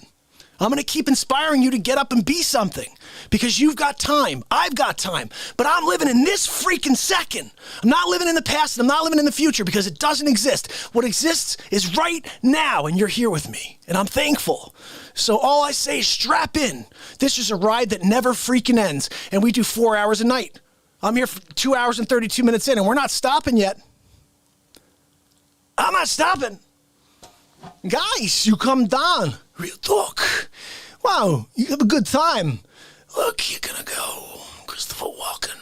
I'm going to keep inspiring you to get up and be something because you've got time. I've got time, but I'm living in this freaking second. I'm not living in the past and I'm not living in the future because it doesn't exist. What exists is right now and you're here with me and I'm thankful. So all I say is strap in. This is a ride that never freaking ends and we do 4 hours a night. I'm here for 2 hours and 32 minutes in and we're not stopping yet. I'm not stopping. Guys, you come down. Real talk. Wow, you have a good time. Look, you're gonna go. Christopher Walken.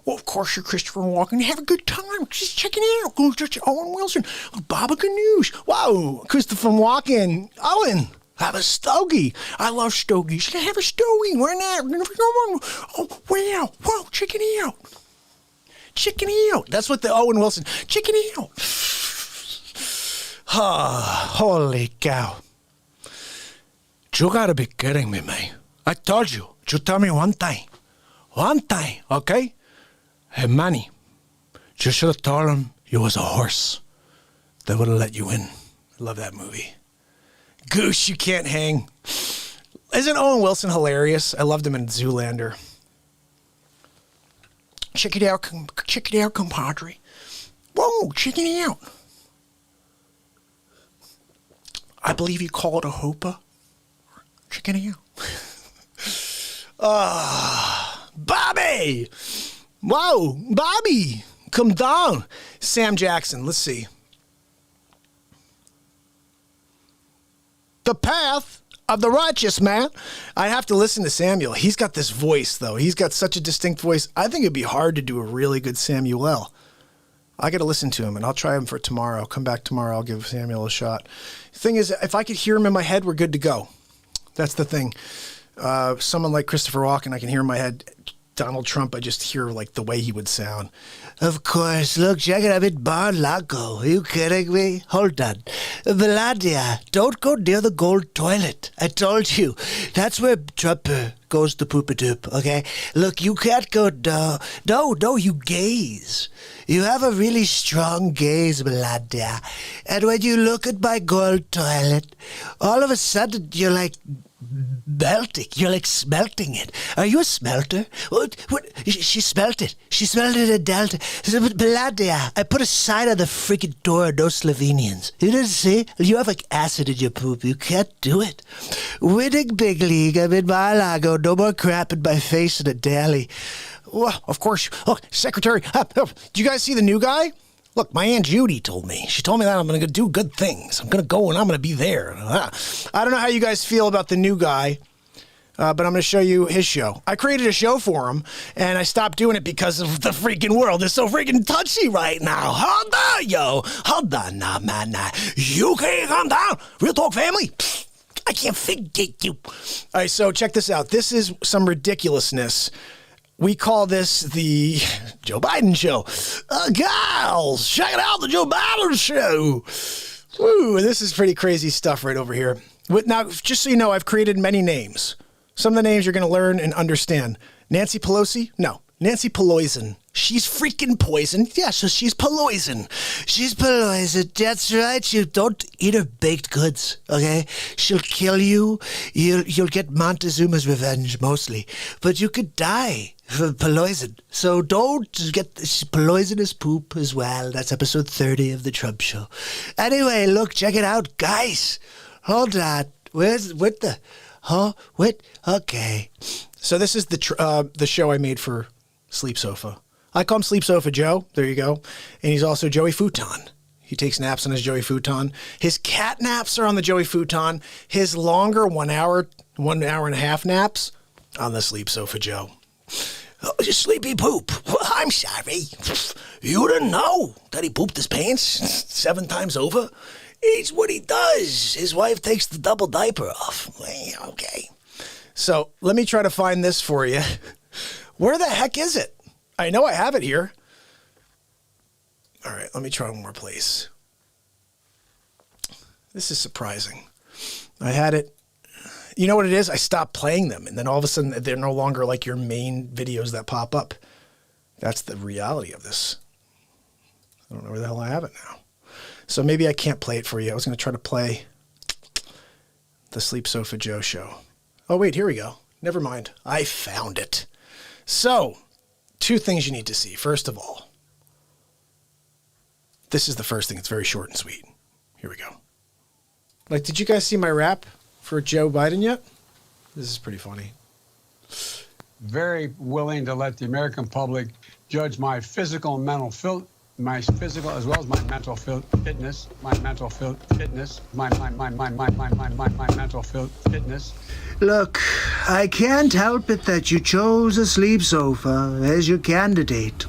Well, of course you're Christopher Walken. You have a good time. Just checking it out. Go to Owen Wilson. Baba Ganoush. Wow, Christopher Walken. Owen, have a stogie. I love stogies. You can have a stogie. Why not? Oh, wow. Whoa, check it out. Check it out. That's what the Owen Wilson. Check it out. Holy cow. You gotta be kidding me, man. I told you. You tell me one time. One time, okay? Hey, Manny, you should have told him you was a horse. They would have let you in. I love that movie. Goose, you can't hang. Isn't Owen Wilson hilarious? I loved him in Zoolander. Check it out, compadre. Whoa, check it out. I believe you call it a hopa. Check it out. Bobby! Whoa, Bobby! Come down. Sam Jackson, let's see. The path of the righteous man. I have to listen to Samuel. He's got this voice, though. He's got such a distinct voice. I think it'd be hard to do a really good Samuel. I got to listen to him, and I'll try him for tomorrow. I'll come back tomorrow. I'll give Samuel a shot. The thing is, if I could hear him in my head, we're good to go. That's the thing. Someone like Christopher Walken, I can hear in my head. Donald Trump, I just hear like the way he would sound. Of course. Look, check it out. It's Bon Lago. Are you kidding me? Hold on. Valadia, don't go near the gold toilet. I told you. That's where Trump goes to poop-a-doop, okay? Look, you can't go no, you gaze. You have a really strong gaze, Valadia. And when you look at my gold toilet, all of a sudden you're like melting. You're like smelting it. Are you a smelter? What? She smelt it. She smelled it at Delta. Valadia, I put a sign on the freaking door, no Slovenians. You didn't see? You have like acid in your poop. You can't do it. Winning big league. I'm in Mar-a-Lago. No more crap in my face in a daily. Well, of course. Look, Secretary. Do you guys see the new guy? Look, my Aunt Judy told me. She told me that I'm going to do good things. I'm going to go and I'm going to be there. I don't know how you guys feel about the new guy, but I'm going to show you his show. I created a show for him, and I stopped doing it because of the freaking world is so freaking touchy right now. Hold on, yo. Hold on now, man. You can't calm down. Real talk, family. I can't forget you. All right, so check this out. This is some ridiculousness. We call this the Joe Biden show. Gals, check it out, the Joe Biden show. Woo, this is pretty crazy stuff right over here. Now, just so you know, I've created many names. Some of the names you're going to learn and understand. Nancy Pelosi? No. Nancy Pelosi. She's freaking poison. Yeah, so she's poison. She's poison. That's right. You don't eat her baked goods, okay? She'll kill you. You'll get Montezuma's revenge, mostly. But you could die from poison. So don't get poisonous poop as well. That's episode 30 of The Trump Show. Anyway, look, check it out. Guys, hold on. Okay. So this is the show I made for Sleep Sofa. I call him Sleep Sofa Joe. There you go. And he's also Joey Futon. He takes naps on his Joey Futon. His cat naps are on the Joey Futon. His longer 1 hour and a half naps on the Sleep Sofa Joe. Oh, sleepy poop. I'm sorry. You didn't know that he pooped his pants 7 times over? It's what he does. His wife takes the double diaper off. Okay. So let me try to find this for you. Where the heck is it? I know I have it here. All right, let me try one more place. This is surprising. I had it. You know what it is? I stopped playing them, and then all of a sudden, they're no longer like your main videos that pop up. That's the reality of this. I don't know where the hell I have it now. So maybe I can't play it for you. I was going to try to play the Sleep Sofa Joe show. Oh, wait, here we go. Never mind. I found it. So, 2 things you need to see. First of all, this is the first thing. It's very short and sweet. Here we go. Like, did you guys see my rap for Joe Biden yet? This is pretty funny. Very willing to let the American public judge my physical and mental my physical as well as my mental fitness, my mental fitness, my mental fitness. Look, I can't help it that you chose a sleep sofa as your candidate.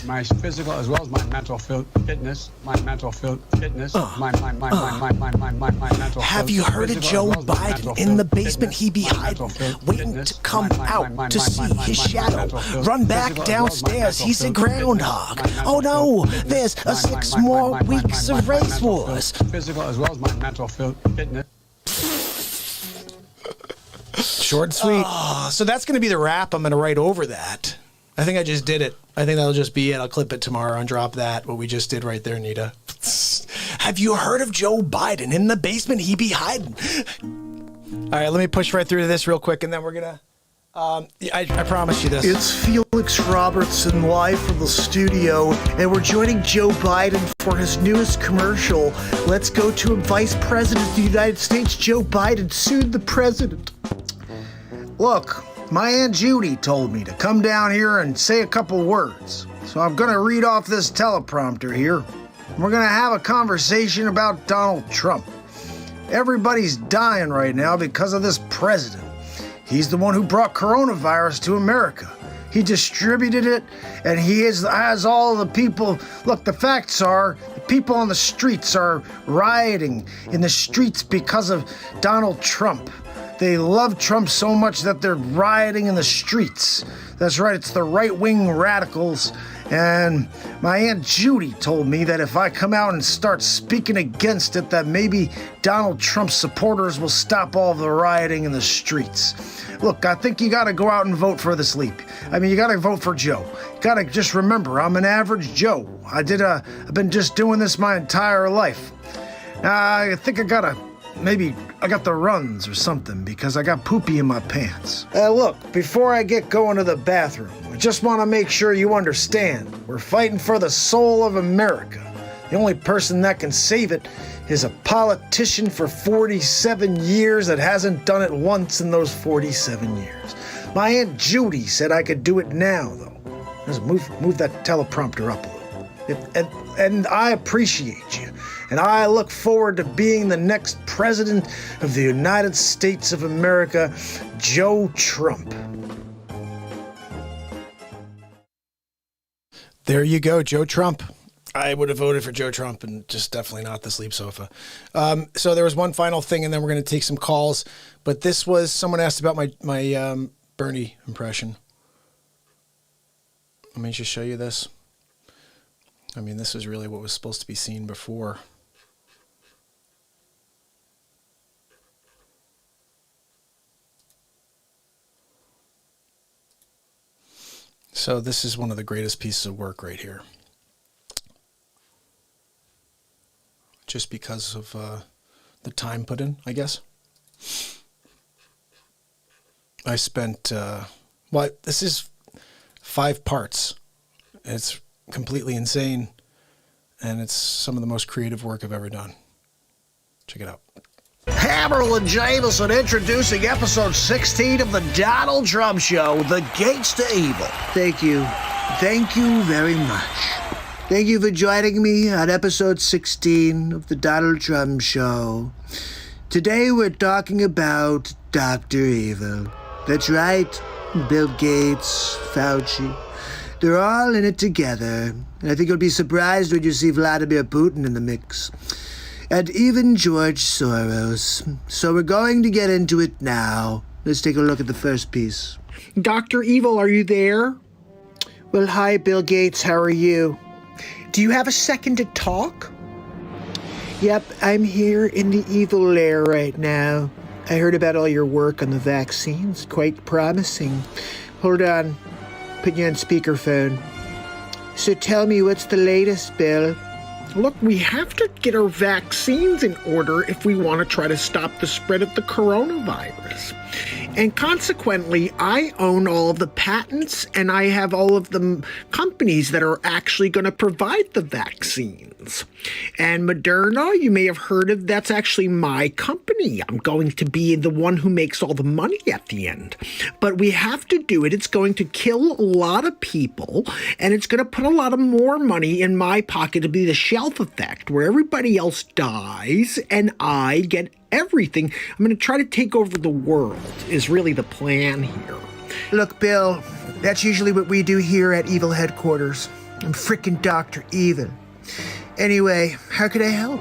My physical as well as my mental fitness, my mental fitness, my mental. Have you heard of Joe Biden? In the basement he be hiding, waiting to come out to see his shadow. Run back downstairs, he's a groundhog. Oh no, there's 6 more weeks of race wars. Physical as well as my mental fitness. Short and sweet. So that's going to be the rap. I'm going to write over that. I think I just did it. I think that'll just be it. I'll clip it tomorrow and drop that, what we just did right there, Nita. Have you heard of Joe Biden? In the basement, he be hiding. All right, let me push right through to this real quick, and then we're going to... I promise you this. It's Felix Robertson live from the studio, and we're joining Joe Biden for his newest commercial. Let's go to Vice President of the United States, Joe Biden, soon the president. Look, my Aunt Judy told me to come down here and say a couple words. So I'm going to read off this teleprompter here. We're going to have a conversation about Donald Trump. Everybody's dying right now because of this president. He's the one who brought coronavirus to America. He distributed it, and he has all the people. Look, the facts are, the people on the streets are rioting in the streets because of Donald Trump. They love Trump so much that they're rioting in the streets. That's right, it's the right-wing radicals. And my Aunt Judy told me that if I come out and start speaking against it, that maybe Donald Trump's supporters will stop all the rioting in the streets. Look, I think you gotta go out and vote for the sleep. I mean, you gotta vote for Joe. You gotta just remember, I'm an average Joe. I've been just doing this my entire life. I think I got the runs or something because I got poopy in my pants. Look, before I get going to the bathroom, I just want to make sure you understand. We're fighting for the soul of America. The only person that can save it is a politician for 47 years that hasn't done it once in those 47 years. My Aunt Judy said I could do it now, though. Just move that teleprompter up a little. And I appreciate you. And I look forward to being the next president of the United States of America, Joe Trump. There you go, Joe Trump. I would have voted for Joe Trump and just definitely not the sleep sofa. So there was one final thing, and then we're going to take some calls. But this was, someone asked about my Bernie impression. Let me just show you this. I mean, this is really what was supposed to be seen before. So this is one of the greatest pieces of work right here. Just because of the time put in, I guess. I spent, this is 5 parts. It's completely insane, and it's some of the most creative work I've ever done. Check it out. Hammerlin Jamison introducing episode 16 of the Donald Trump Show, The Gates to Evil. Thank you. Thank you very much. Thank you for joining me on episode 16 of the Donald Trump Show. Today we're talking about Dr. Evil. That's right, Bill Gates, Facce. They're all in it together. And I think you'll be surprised when you see Vladimir Putin in the mix. And even George Soros. So we're going to get into it now. Let's take a look at the first piece. Dr. Evil, are you there? Well, hi, Bill Gates. How are you? Do you have a second to talk? Yep, I'm here in the evil lair right now. I heard about all your work on the vaccines. Quite promising. Hold on. Put you on speakerphone. So tell me, what's the latest, Bill? Look, we have to get our vaccines in order if we want to try to stop the spread of the coronavirus. And consequently, I own all of the patents and I have all of the companies that are actually going to provide the vaccines. And Moderna, you may have heard of, that's actually my company. I'm going to be the one who makes all the money at the end. But we have to do it. It's going to kill a lot of people and it's going to put a lot of more money in my pocket to be the shelf effect where everybody else dies and I get everything. I'm going to try to take over the world is really the plan here. Look, Bill, that's usually what we do here at Evil Headquarters. I'm frickin' Dr. Evil. Anyway, how could I help?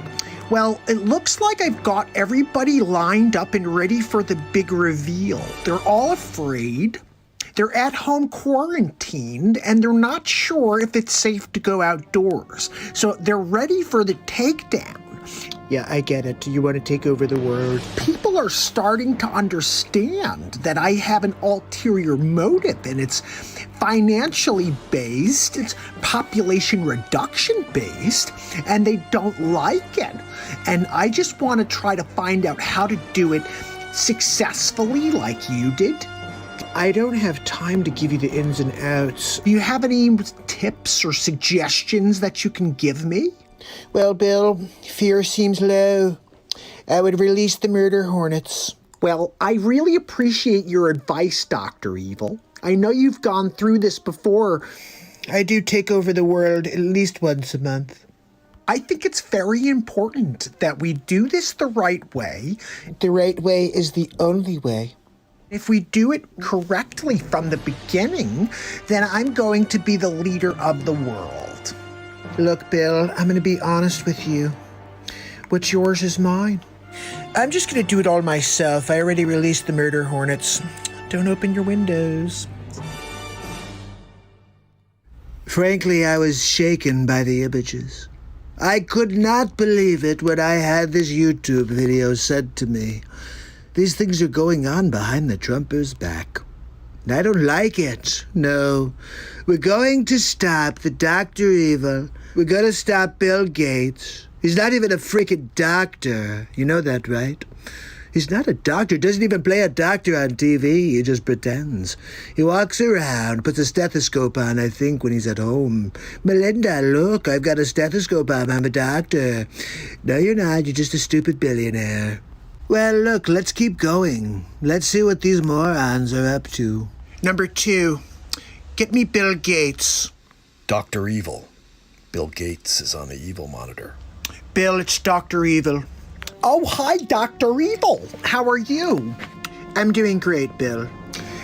Well, it looks like I've got everybody lined up and ready for the big reveal. They're all afraid. They're at home quarantined and they're not sure if it's safe to go outdoors. So they're ready for the takedown. Yeah, I get it. You want to take over the world. People are starting to understand that I have an ulterior motive and it's financially based, it's population reduction based, and they don't like it. And I just want to try to find out how to do it successfully like you did. I don't have time to give you the ins and outs. Do you have any tips or suggestions that you can give me? Well, Bill, fear seems low. I would release the murder hornets. Well, I really appreciate your advice, Dr. Evil. I know you've gone through this before. I do take over the world at least once a month. I think it's very important that we do this the right way. The right way is the only way. If we do it correctly from the beginning, then I'm going to be the leader of the world. Look, Bill, I'm going to be honest with you. What's yours is mine. I'm just going to do it all myself. I already released the murder hornets. Don't open your windows. Frankly, I was shaken by the images. I could not believe it when I had this YouTube video sent to me. These things are going on behind the Trumpers' back. I don't like it. No. We're going to stop the Dr. Evil. We're going to stop Bill Gates. He's not even a freaking doctor. You know that, right? He's not a doctor. Doesn't even play a doctor on TV. He just pretends. He walks around, puts a stethoscope on, I think, when he's at home. Melinda, look, I've got a stethoscope on. I'm a doctor. No, you're not. You're just a stupid billionaire. Well, look, let's keep going. Let's see what these morons are up to. Number 2, get me Bill Gates. Dr. Evil. Bill Gates is on the evil monitor. Bill, it's Dr. Evil. Oh, hi, Dr. Evil. How are you? I'm doing great, Bill.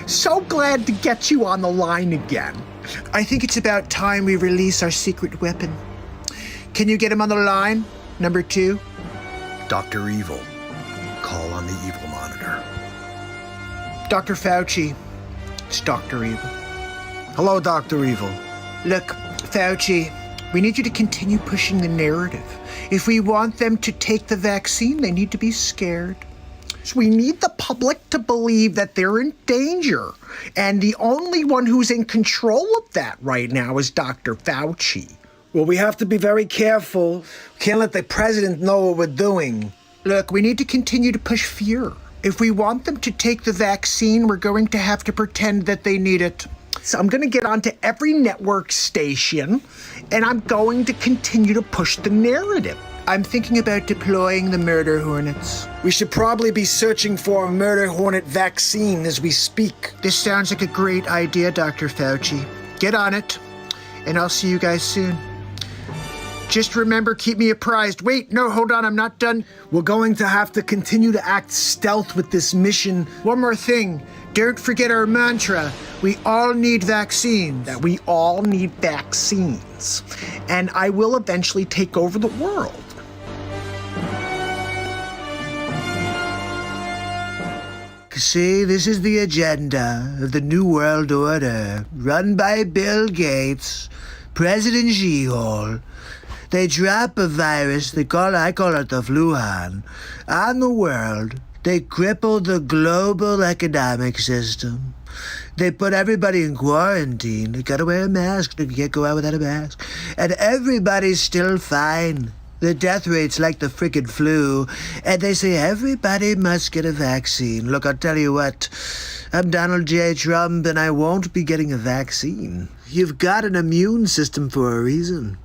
So glad to get you on the line again. I think it's about time we release our secret weapon. Can you get him on the line? Number 2? Dr. Evil. Call on the evil monitor. Dr. Facce. It's Dr. Evil. Hello, Dr. Evil. Look, Facce, we need you to continue pushing the narrative. If we want them to take the vaccine, they need to be scared. So we need the public to believe that they're in danger. And the only one who's in control of that right now is Dr. Facce. Well, we have to be very careful. We can't let the president know what we're doing. Look, we need to continue to push fear. If we want them to take the vaccine, we're going to have to pretend that they need it. So I'm going to get onto every network station, and I'm going to continue to push the narrative. I'm thinking about deploying the murder hornets. We should probably be searching for a murder hornet vaccine as we speak. This sounds like a great idea, Dr. Facce. Get on it, and I'll see you guys soon. Just remember, keep me apprised. Wait, no, hold on, I'm not done. We're going to have to continue to act stealth with this mission. One more thing. Don't forget our mantra. We all need vaccines. That we all need vaccines. And I will eventually take over the world. See, this is the agenda of the New World Order, run by Bill Gates, President Xi-Hole. They drop a virus, I call it the Wuhan, on the world. They cripple the global economic system. They put everybody in quarantine. They gotta wear a mask. You can't go out without a mask. And everybody's still fine. The death rate's like the frickin' flu. And they say everybody must get a vaccine. Look, I'll tell you what. I'm Donald J. Trump, and I won't be getting a vaccine. You've got an immune system for a reason.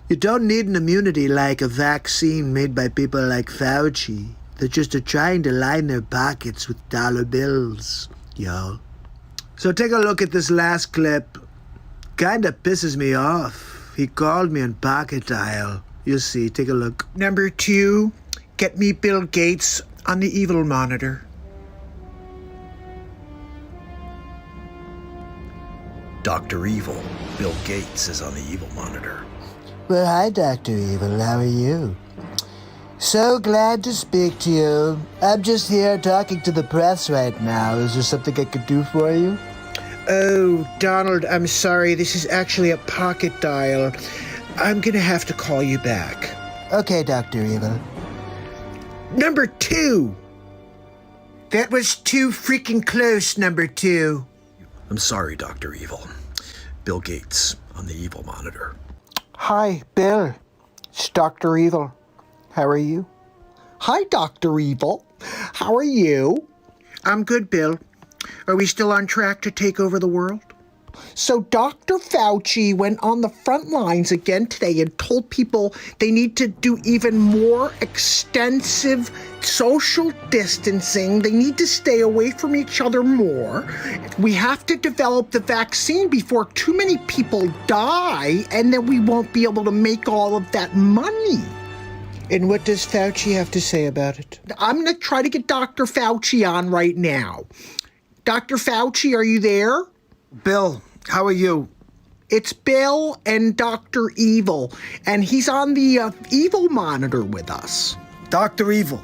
You don't need an immunity like a vaccine made by people like Fauci. They just are trying to line their pockets with dollar bills, y'all. So take a look at this last clip. Kinda pisses me off. He called me on pocket dial. You'll see, take a look. Number 2, get me Bill Gates on the evil monitor. Dr. Evil, Bill Gates is on the evil monitor. Well, hi, Dr. Evil. How are you? So glad to speak to you. I'm just here talking to the press right now. Is there something I could do for you? Oh, Donald, I'm sorry. This is actually a pocket dial. I'm gonna have to call you back. Okay, Dr. Evil. Number 2! That was too freaking close, number 2. I'm sorry, Dr. Evil. Bill Gates on the evil monitor. Hi, Bill. It's Dr. Evil. How are you? Hi, Dr. Evil. How are you? I'm good, Bill. Are we still on track to take over the world? So Dr. Fauci went on the front lines again today and told people they need to do even more extensive social distancing. They need to stay away from each other more. We have to develop the vaccine before too many people die, and then we won't be able to make all of that money. And what does Fauci have to say about it? I'm going to try to get Dr. Fauci on right now. Dr. Fauci, are you there? Bill, how are you? It's Bill and Dr. Evil, and he's on the evil monitor with us. Dr. Evil.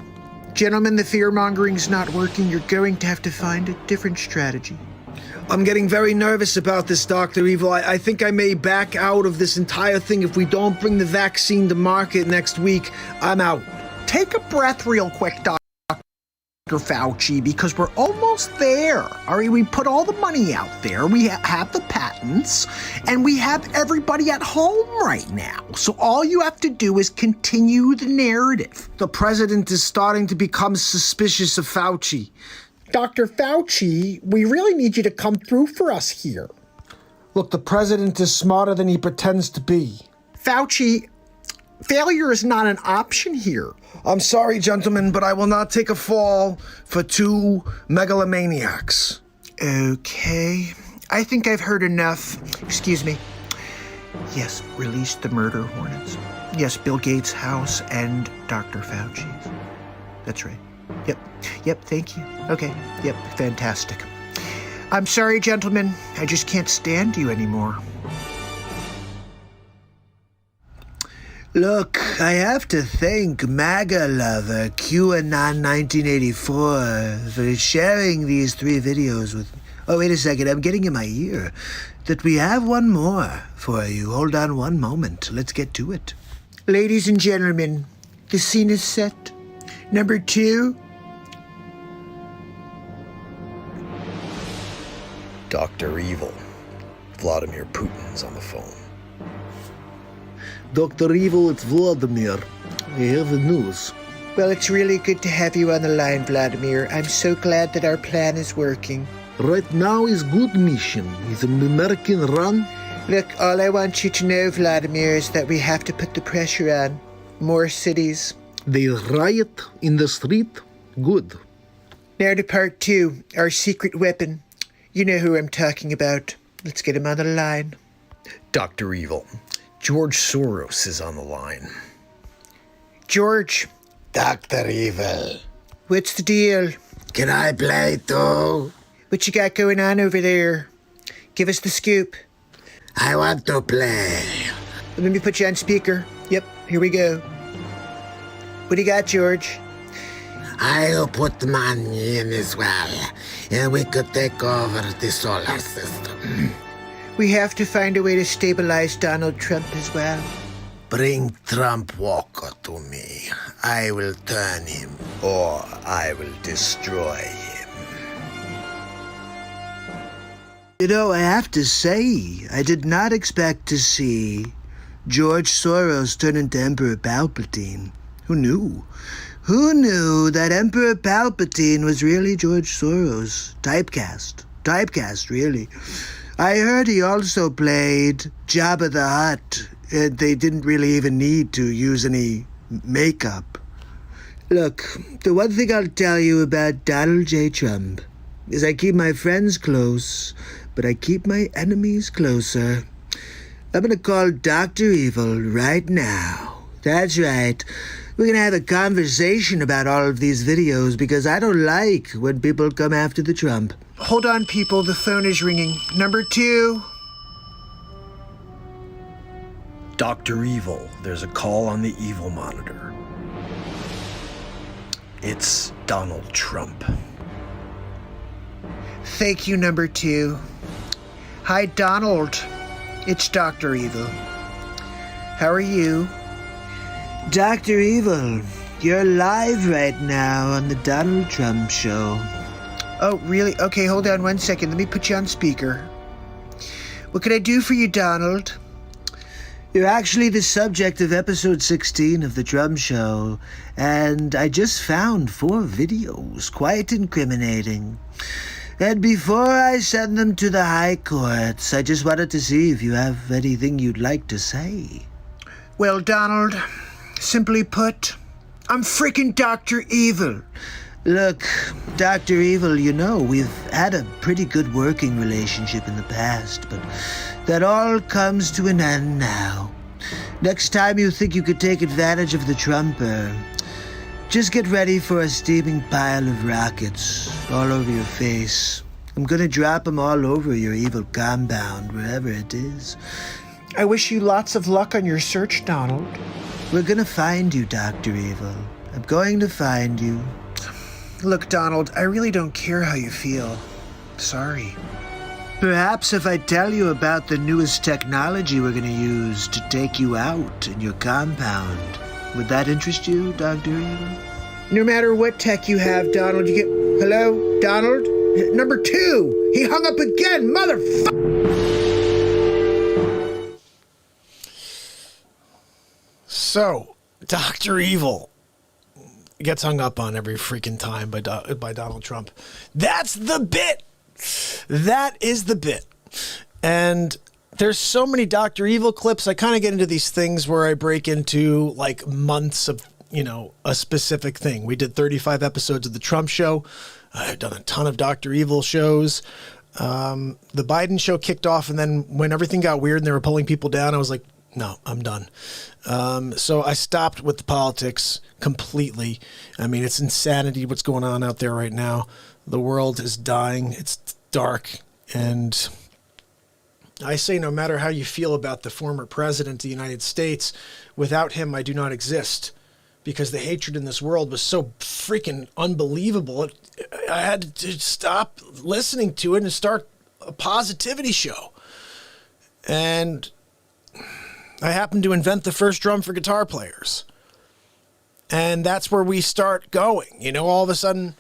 Gentlemen, the fear-mongering's not working. You're going to have to find a different strategy. I'm getting very nervous about this, Dr. Evil. I think I may back out of this entire thing if we don't bring the vaccine to market next week. I'm out. Take a breath real quick, Dr. Fauci, because we're almost there. All right, we put all the money out there. We have the patents, and we have everybody at home right now. So all you have to do is continue the narrative. The president is starting to become suspicious of Fauci. Dr. Fauci, we really need you to come through for us here. Look, the president is smarter than he pretends to be. Fauci, failure is not an option here. I'm sorry, gentlemen, but I will not take a fall for 2 megalomaniacs. Okay. I think I've heard enough. Excuse me. Yes, release the murder hornets. Yes, Bill Gates' house and Dr. Fauci's. That's right. Yep, thank you. Okay, yep, fantastic. I'm sorry, gentlemen. I just can't stand you anymore. Look, I have to thank MAGA lover QAnon 1984 for sharing these 3 videos with me. Oh, wait a second, I'm getting in my ear that we have one more for you. Hold on one moment. Let's get to it. Ladies and gentlemen, the scene is set. Number 2. Dr. Evil. Vladimir Putin's on the phone. Dr. Evil, it's Vladimir. I have the news. Well, it's really good to have you on the line, Vladimir. I'm so glad that our plan is working. Right now is good mission. Is an American run. Look, all I want you to know, Vladimir, is that we have to put the pressure on. More cities. They riot in the street. Good. Now to part 2, our secret weapon. You know who I'm talking about. Let's get him on the line. Dr. Evil. George Soros is on the line. George. Dr. Evil. What's the deal? Can I play too? What you got going on over there? Give us the scoop. I want to play. Let me put you on speaker. Yep, here we go. What do you got, George? I'll put money in as well, and we could take over the solar system. We have to find a way to stabilize Donald Trump as well. Bring Trump Walker to me. I will turn him, or I will destroy him. You know, I have to say, I did not expect to see George Soros turn into Emperor Palpatine. Who knew? Who knew that Emperor Palpatine was really George Soros? Typecast. Typecast, really. I heard he also played Jabba the Hutt. They didn't really even need to use any makeup. Look, the one thing I'll tell you about Donald J. Trump is I keep my friends close, but I keep my enemies closer. I'm gonna call Dr. Evil right now. That's right. We're gonna have a conversation about all of these videos because I don't like when people come after the Trump. Hold on, people. The phone is ringing. Number 2. Dr. Evil, there's a call on the evil monitor. It's Donald Trump. Thank you, number 2. Hi, Donald. It's Dr. Evil. How are you? Dr. Evil, you're live right now on the Donald Trump show. Oh, really? Okay, hold on 1 second. Let me put you on speaker. What can I do for you, Donald? You're actually the subject of episode 16 of the Trump show, and I just found 4 videos, quite incriminating. And before I send them to the high courts, I just wanted to see if you have anything you'd like to say. Well, Donald, simply put, I'm freaking Dr. Evil. Look, Dr. Evil, you know, we've had a pretty good working relationship in the past, but that all comes to an end now. Next time you think you could take advantage of the Trumper, just get ready for a steaming pile of rockets all over your face. I'm gonna drop them all over your evil compound, wherever it is. I wish you lots of luck on your search, Donald. We're gonna find you, Dr. Evil. I'm going to find you. Look, Donald, I really don't care how you feel. Sorry. Perhaps if I tell you about the newest technology we're gonna use to take you out in your compound, would that interest you, Dr. Evil? No matter what tech you have, Donald, you get... Hello? Donald? Number 2! He hung up again, motherfucker! So, Dr. Evil gets hung up on every freaking time by Donald Trump. That's the bit! That is the bit. And there's so many Dr. Evil clips. I kind of get into these things where I break into like months of, you know, a specific thing. We did 35 episodes of the Trump show. I've done a ton of Dr. Evil shows. The Biden show kicked off, and then when everything got weird and they were pulling people down, I was like, no, I'm done. So I stopped with the politics completely. I mean, it's insanity what's going on out there right now. The world is dying. It's dark. And I say no matter how you feel about the former president of the United States, without him, I do not exist. Because the hatred in this world was so freaking unbelievable. I had to stop listening to it and start a positivity show. And I happened to invent the first drum for guitar players. And that's where we start going. You know, all of a sudden...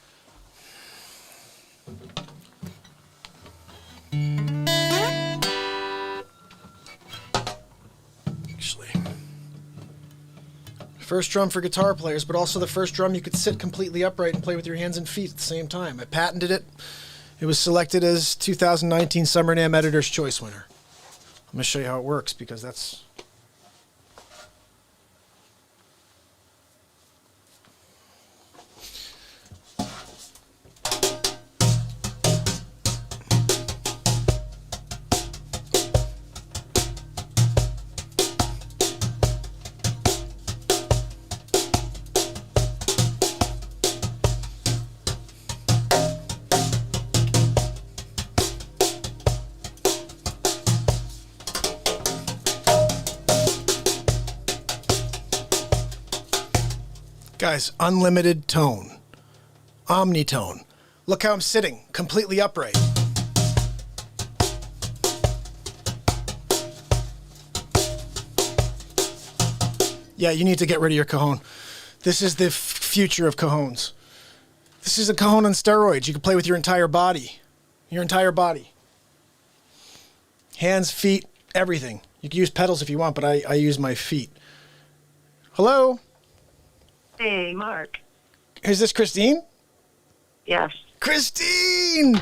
Actually, first drum for guitar players, but also the first drum you could sit completely upright and play with your hands and feet at the same time. I patented it. It was selected as 2019 Summer NAMM Editor's Choice winner. I'm going to show you how it works because that's... Guys, unlimited tone, omnitone. Look how I'm sitting, completely upright. Yeah, you need to get rid of your cajon. This is the future of cajones. This is a cajon on steroids. You can play with your entire body. Your entire body. Hands, feet, everything. You can use pedals if you want, but I use my feet. Hello? Hey, Mark. Is this Christine? Yes. Christine!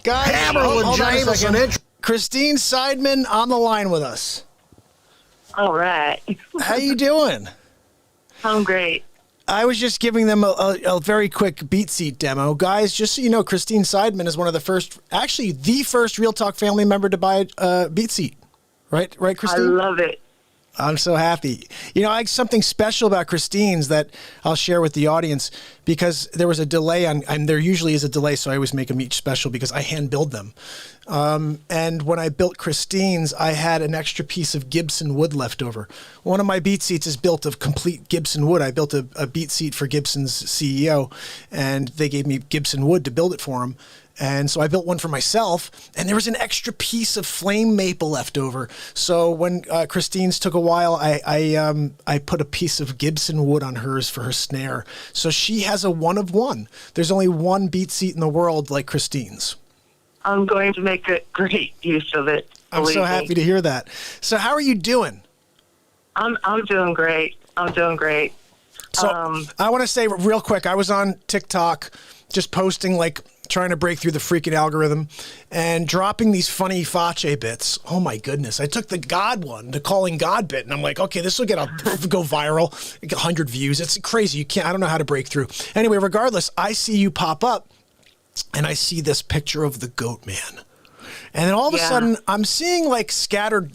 Guys, Hammerlin, hold on a Jamison. second. Christine Seidman on the line with us. All right. How you doing? I'm great. I was just giving them a very quick BeatSeat demo. Guys, just so you know, Christine Seidman is one of the first, actually the first Real Talk family member to buy a BeatSeat. Right, Christine? I love it. I'm so happy. You know, something special about Christine's that I'll share with the audience, because there was a delay and there usually is a delay, so I always make them each special because I hand build them. And when I built Christine's, I had an extra piece of Gibson wood left over. One of my BeatSeats is built of complete Gibson wood. I built a BeatSeat for Gibson's CEO, and they gave me Gibson wood to build it for him. And so I built one for myself, and there was an extra piece of flame maple left over. So when Christine's took a while, I put a piece of Gibson wood on hers for her snare. So she has a one of one. There's only one BeatSeat in the world like Christine's. I'm going to make a great use of it. I'm so happy to hear that. So how are you doing? I'm doing great. I'm doing great. So I want to say real quick, I was on TikTok just posting, like, trying to break through the freaking algorithm and dropping these funny Facce bits. Oh my goodness. I took the God one, the calling God bit, and I'm like, okay, this will go viral, get 100 views. It's crazy. I don't know how to break through. Anyway, regardless, I see you pop up and I see this picture of the Goat Man. And then all of a sudden I'm seeing like scattered,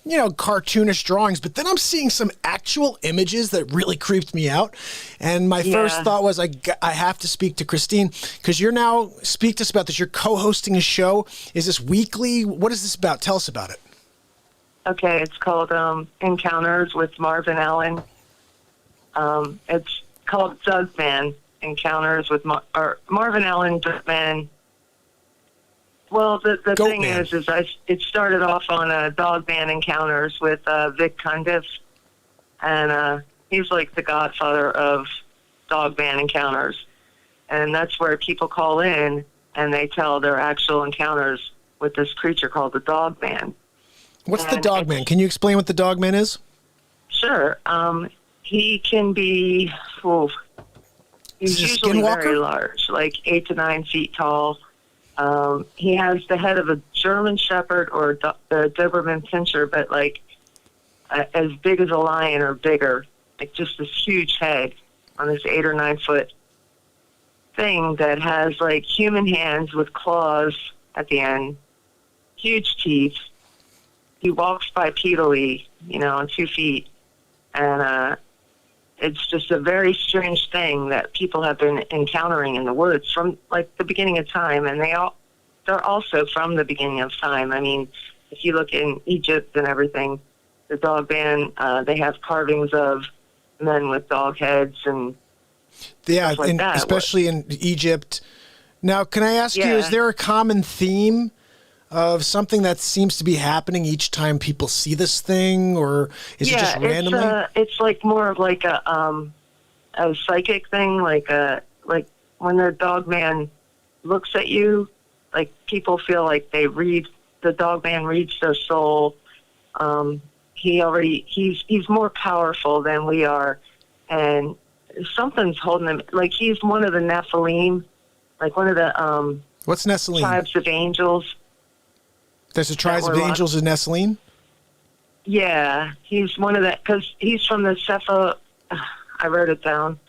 you know, cartoonish drawings, but then I'm seeing some actual images that really creeped me out. And my first thought was, I have to speak to Christine, because you're now, speak to us about this. You're co-hosting a show. Is this weekly? What is this about? Tell us about it. Okay, it's called Encounters with Marvin Allen. It's called Dogman Encounters with Marvin Allen Dogman. Well, the thing is it started off on Dogman Encounters with Vic Cundiff, and he's like the godfather of Dogman Encounters, and that's where people call in and they tell their actual encounters with this creature called the Dogman. What's the Dogman? Can you explain what the Dogman is? Sure. He can be, he's usually very large, like 8 to 9 feet tall. He has the head of a German Shepherd or a Doberman Pinscher, but like as big as a lion or bigger, like just this huge head on this 8 or 9 foot thing that has like human hands with claws at the end, huge teeth. He walks bipedally, you know, on 2 feet, and it's just a very strange thing that people have been encountering in the woods from like the beginning of time, and they're also from the beginning of time. I mean, if you look in Egypt and everything, the Dogman, they have carvings of men with dog heads and stuff like that. Especially in Egypt. Now, can I ask you, is there a common theme of something that seems to be happening each time people see this thing, or is it just randomly? It's like more of like a psychic thing, like when the Dogman looks at you, like people feel like the Dogman reads their soul. He's more powerful than we are, and something's holding him. Like he's one of the Nephilim, like one of the what's Nephilim? Tribes of angels. There's a tribes of angels in Nephilim? Yeah, he's one of that, because he's from the Cepha. I wrote it down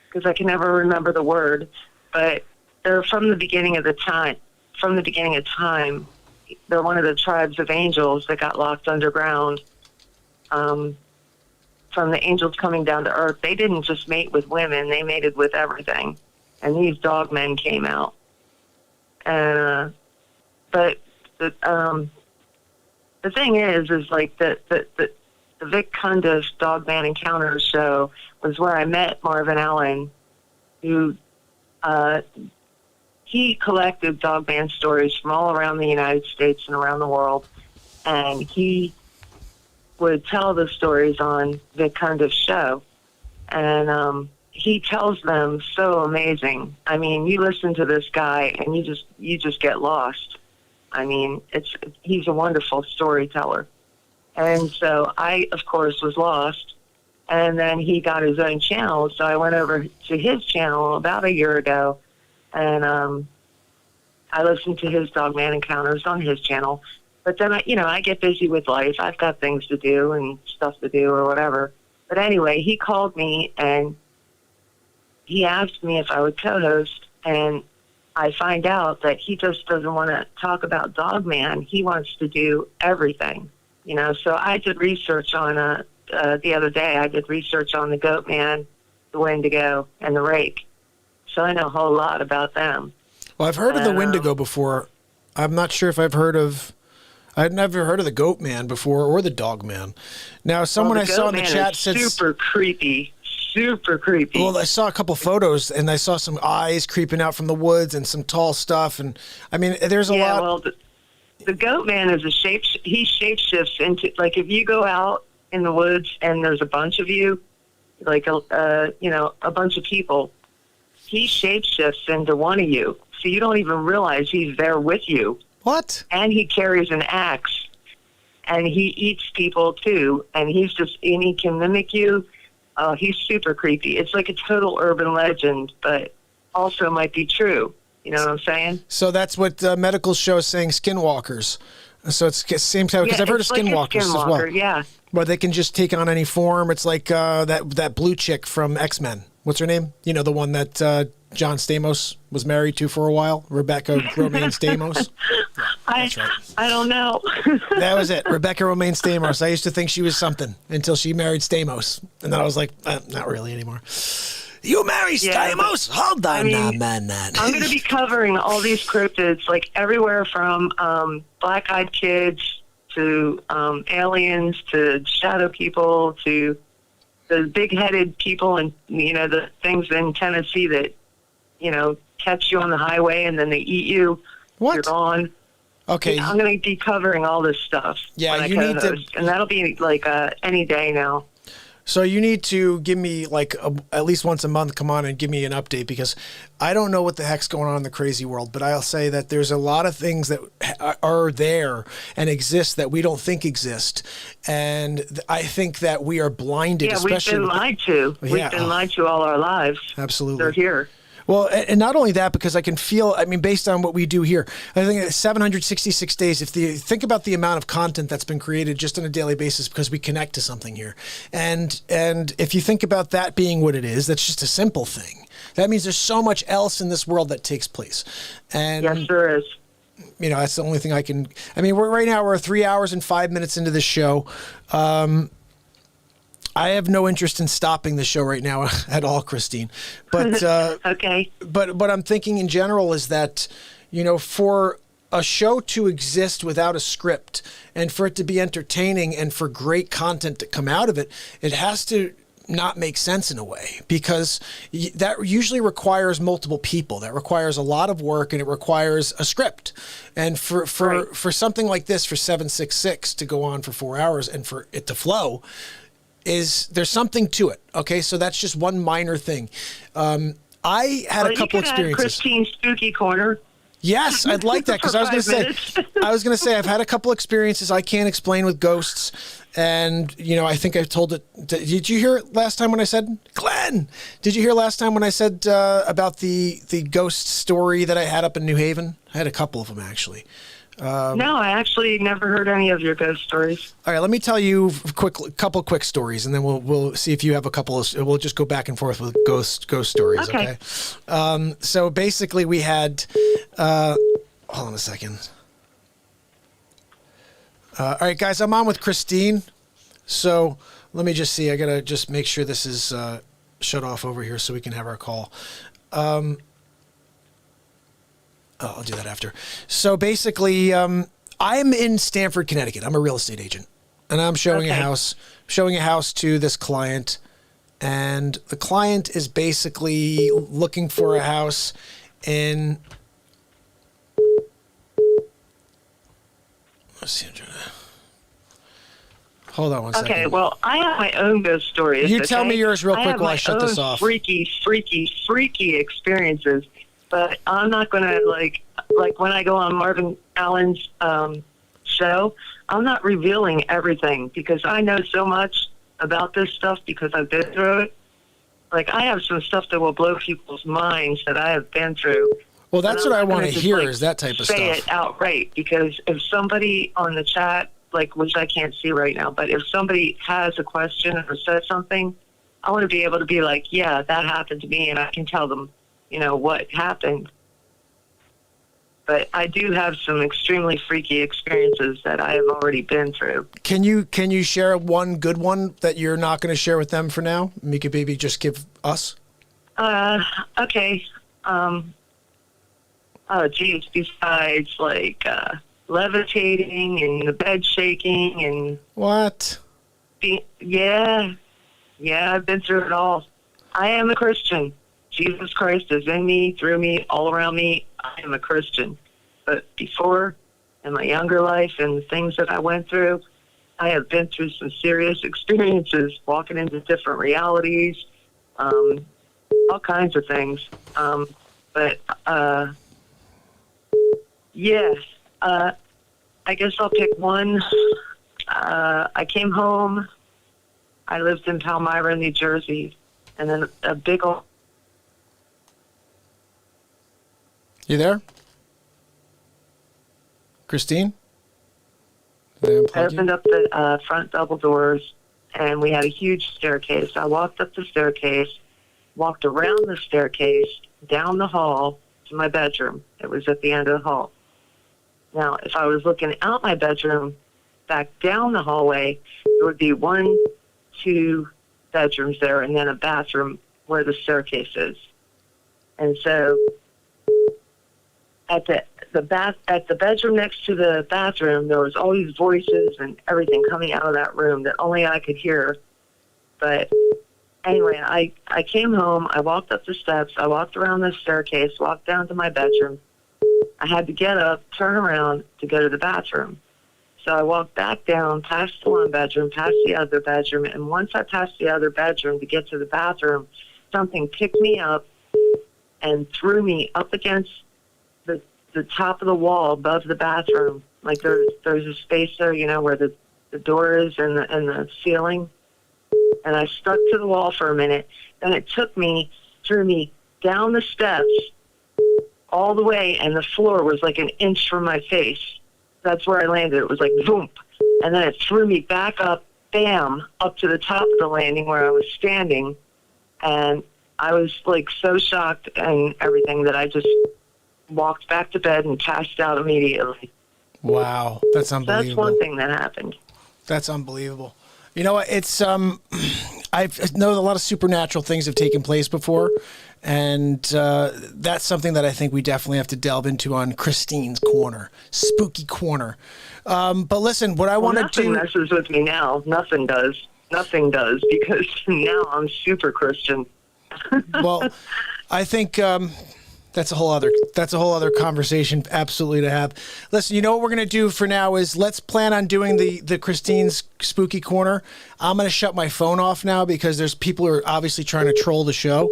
because I can never remember the word, but they're from the beginning of the time. From the beginning of time, they're one of the tribes of angels that got locked underground. From the angels coming down to earth, they didn't just mate with women; they mated with everything. And these dogmen came out, and but. The thing is like the Vic Cundiff Dogman Encounters show was where I met Marvin Allen, who he collected Dogman stories from all around the United States and around the world, and he would tell the stories on the kind of show. And he tells them so amazing. I mean, you listen to this guy and you just get lost. I mean, he's a wonderful storyteller. And so I, of course, was lost. And then he got his own channel, so I went over to his channel about a year ago, and I listened to his Dogman Encounters on his channel. But then, I get busy with life. I've got things to do and stuff to do or whatever. But anyway, he called me, and he asked me if I would co-host, and I find out that he just doesn't want to talk about Dogman. He wants to do everything, So I did research on the other day. I did research on the Goatman, the Wendigo, and the Rake. So I know a whole lot about them. Well, I've heard of the Wendigo before. I'm not sure if I'd never heard of the Goatman before or the Dogman. Now, someone I saw in the chat said super creepy. Super creepy. Well, I saw a couple photos, and I saw some eyes creeping out from the woods and some tall stuff. And I mean, there's a lot. Yeah, well, the Goatman is he shapeshifts into, like, if you go out in the woods and there's a bunch of you, like a bunch of people, he shapeshifts into one of you, so you don't even realize he's there with you. What? And he carries an axe, and he eats people too, and he can mimic you. He's super creepy. It's like a total urban legend, but also might be true. You know what I'm saying? So that's what medical show is saying, skinwalkers. So it's the same time, because I've heard of skinwalkers as well. Yeah. Where they can just take on any form. It's like that blue chick from X-Men. What's her name? The one that John Stamos was married to for a while. Rebecca Romaine Stamos. Yeah, that's right. I don't know. That was it. Rebecca Romaine Stamos. I used to think she was something until she married Stamos. And then I was like, not really anymore. You married Stamos? Hold on now, man. I'm going to be covering all these cryptids, like everywhere from black-eyed kids to aliens to shadow people to the big-headed people and, the things in Tennessee that, catch you on the highway and then they eat you. What? You're gone. Okay. I'm going to be covering all this stuff. Yeah, when you I need co-host, and that'll be like any day now. So you need to give me at least once a month, come on and give me an update, because I don't know what the heck's going on in the crazy world, but I'll say that there's a lot of things that are there and exist that we don't think exist. And I think that we are blinded. Yeah, especially we've been lied to. We've been lied to all our lives. Absolutely. They're here. Well, and not only that, because I can feel, based on what we do here, I think 766 days, if you think about the amount of content that's been created just on a daily basis because we connect to something here. And if you think about that being what it is, that's just a simple thing. That means there's so much else in this world that takes place. And yes, there is. That's the only thing I can, right now we're 3 hours and 5 minutes into this show. I have no interest in stopping the show right now at all, Christine. But okay. But what I'm thinking in general is that, for a show to exist without a script and for it to be entertaining and for great content to come out of it, it has to not make sense in a way, because that usually requires multiple people. That requires a lot of work, and it requires a script. And for something like this, for 766 to go on for 4 hours and for it to flow, there's something to it. Okay, so that's just one minor thing. I had a couple experiences. Christine's Spooky Corner. Yes, I'd like that, because I was going to say I've had a couple experiences I can't explain with ghosts, and I think I've told it. Did you hear it last time when I said, Glenn? Did you hear last time when I said about the ghost story that I had up in New Haven? I had a couple of them actually. No, I actually never heard any of your ghost stories. All right, let me tell you a couple quick stories, and then we'll see if you have a couple. We'll just go back and forth with ghost stories. Okay. So basically, we had. Hold on a second. All right, guys, I'm on with Christine. So let me just see. I gotta just make sure this is shut off over here so we can have our call. I'll do that after. So basically, I'm in Stamford, Connecticut. I'm a real estate agent, and I'm showing a house to this client, and the client is basically looking for a house in. Let's see. Hold on one second. Okay, well, I have my own ghost stories. You tell me yours real quick while I shut this off. Freaky experiences, but I'm not going to, like when I go on Marvin Allen's show, I'm not revealing everything because I know so much about this stuff because I've been through it. Like, I have some stuff that will blow people's minds that I have been through. Well, that's what I want to hear, like, is that type of stuff. Say it outright, because if somebody on the chat, like, which I can't see right now, but if somebody has a question or says something, I want to be able to be like, yeah, that happened to me, and I can tell them, you know, what happened. But I do have some extremely freaky experiences that I have already been through. Can you share one good one that you're not going to share with them for now? You could maybe just give us. Okay. Oh, geez. Besides, like, levitating and the bed shaking and... What? Yeah, I've been through it all. I am a Christian. Jesus Christ is in me, through me, all around me. I am a Christian. But before, in my younger life and the things that I went through, I have been through some serious experiences, walking into different realities, all kinds of things. Yes, I guess I'll pick one. I came home. I lived in Palmyra, New Jersey, and then a big old... You there? Christine? I opened up the front double doors, and we had a huge staircase. I walked up the staircase, walked around the staircase, down the hall to my bedroom. It was at the end of the hall. Now, if I was looking out my bedroom, back down the hallway, there would be 1, 2 bedrooms there, and then a bathroom where the staircase is. And so, at the bedroom next to the bathroom, there was all these voices and everything coming out of that room that only I could hear. But anyway, I came home, I walked up the steps, I walked around the staircase, walked down to my bedroom. I had to get up, turn around to go to the bathroom. So I walked back down, past the one bedroom, past the other bedroom, and once I passed the other bedroom to get to the bathroom, something picked me up and threw me up against the top of the wall above the bathroom. Like there's a space there, you know, where the door is and the ceiling. And I stuck to the wall for a minute. Then it threw me down the steps all the way, and the floor was like an inch from my face. That's where I landed. It was like boom. And then it threw me back up, bam, up to the top of the landing where I was standing. And I was like so shocked and everything that I just walked back to bed and passed out immediately. Wow, that's unbelievable. That's one thing that happened. That's unbelievable. You know what? It's I know a lot of supernatural things have taken place before, and that's something that I think we definitely have to delve into on Christine's Corner, Spooky Corner. But listen, what I want to do... Nothing messes with me now. Nothing does. Nothing does, because now I'm super Christian. Well, I think... That's a whole other conversation, absolutely, to have. Listen, you know what we're going to do for now is let's plan on doing the Christine's Spooky Corner. I'm going to shut my phone off now because there's people who are obviously trying to troll the show.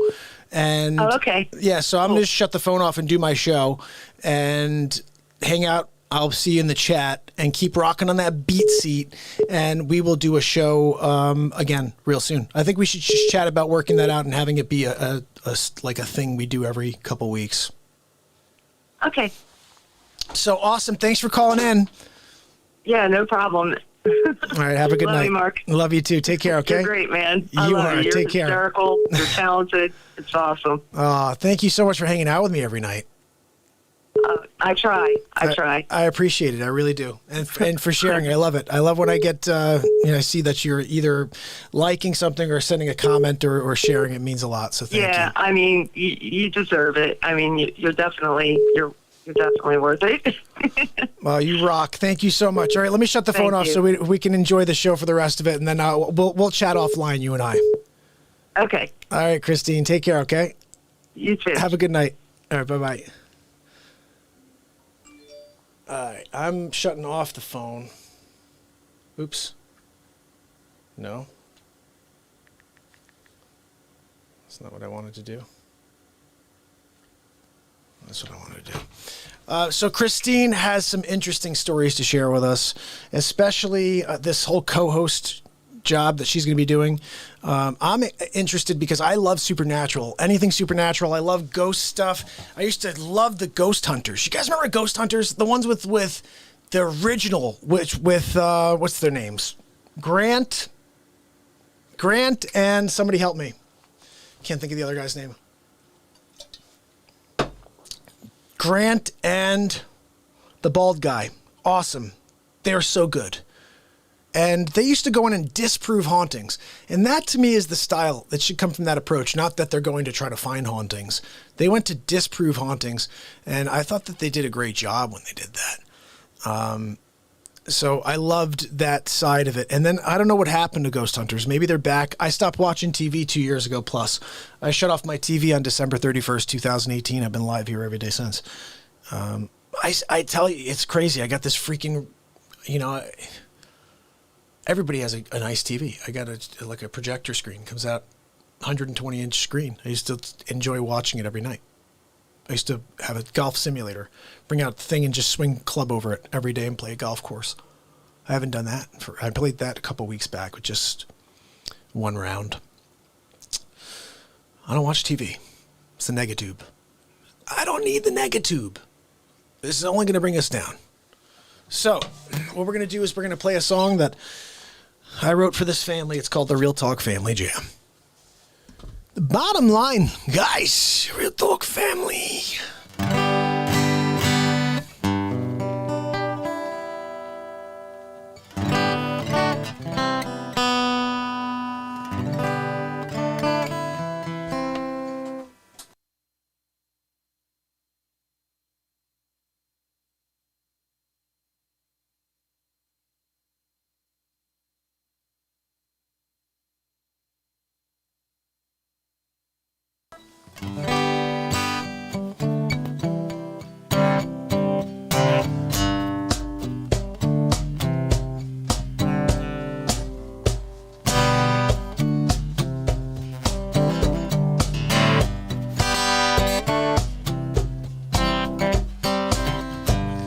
And okay. Yeah, so I'm going to just shut the phone off and do my show and hang out. I'll see you in the chat and keep rocking on that BeatSeat, and we will do a show again real soon. I think we should just chat about working that out and having it be a thing we do every couple weeks. Okay. So awesome. Thanks for calling in. Yeah, no problem. All right, have a good night. Love you, Mark. Love you too. Take care, okay? You're great, man. You are. You're Take care. hysterical. You're talented. It's awesome. Thank you so much for hanging out with me every night. I try. I appreciate it. I really do. And for sharing. I love it. I love when I get, I see that you're either liking something or sending a comment or sharing. It means a lot. So thank you. Yeah, I mean, you deserve it. I mean, you're definitely worth it. Well, you rock. Thank you so much. All right, let me shut the phone off so we can enjoy the show for the rest of it, and then we'll chat offline, you and I. Okay. All right, Christine. Take care, okay? You too. Have a good night. All right, bye-bye. All right, I'm shutting off the phone. Oops. No? That's not what I wanted to do. That's what I wanted to do. So Christine has some interesting stories to share with us, especially this whole co-host job that she's going to be doing. I'm interested because I love Supernatural. Anything Supernatural. I love ghost stuff. I used to love the Ghost Hunters. You guys remember Ghost Hunters? The ones with the original, with what's their names? Grant, and somebody help me. Can't think of the other guy's name. Grant and the bald guy. Awesome. They're so good. And they used to go in and disprove hauntings. And that to me is the style that should come from that approach. Not that they're going to try to find hauntings. They went to disprove hauntings. And I thought that they did a great job when they did that. So I loved that side of it. And then I don't know what happened to Ghost Hunters. Maybe they're back. I stopped watching TV 2 years ago plus. I shut off my TV on December 31st, 2018. I've been live here every day since. I tell you, it's crazy. I got this freaking, everybody has a nice TV. I got a projector screen. Comes out 120-inch screen. I used to enjoy watching it every night. I used to have a golf simulator, bring out the thing and just swing club over it every day and play a golf course. I haven't done that. I played that a couple weeks back with just one round. I don't watch TV. It's the negatube. I don't need the negatube. This is only going to bring us down. So what we're going to do is we're going to play a song that I wrote for this family. It's called the Real Talk Family Jam. The bottom line, guys, Real Talk Family.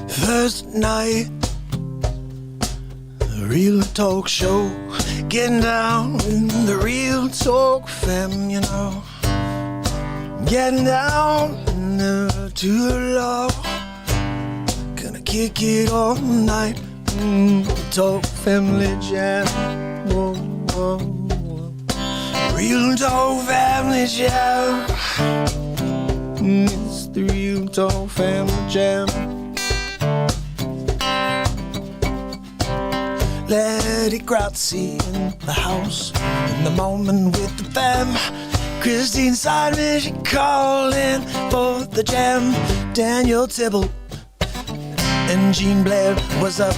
First night, the Real Talk Show, getting down with the Real Talk fam, getting down to the law, gonna kick it all night, Talk Family Jam, whoa, whoa, whoa. Real Talk Family Jam, it's the Real Talk Family Jam. Letty Grazie in the house, in the moment with the fam. Christine Sideman, she called in for the jam. Daniel Tibble and Jean Blair was up.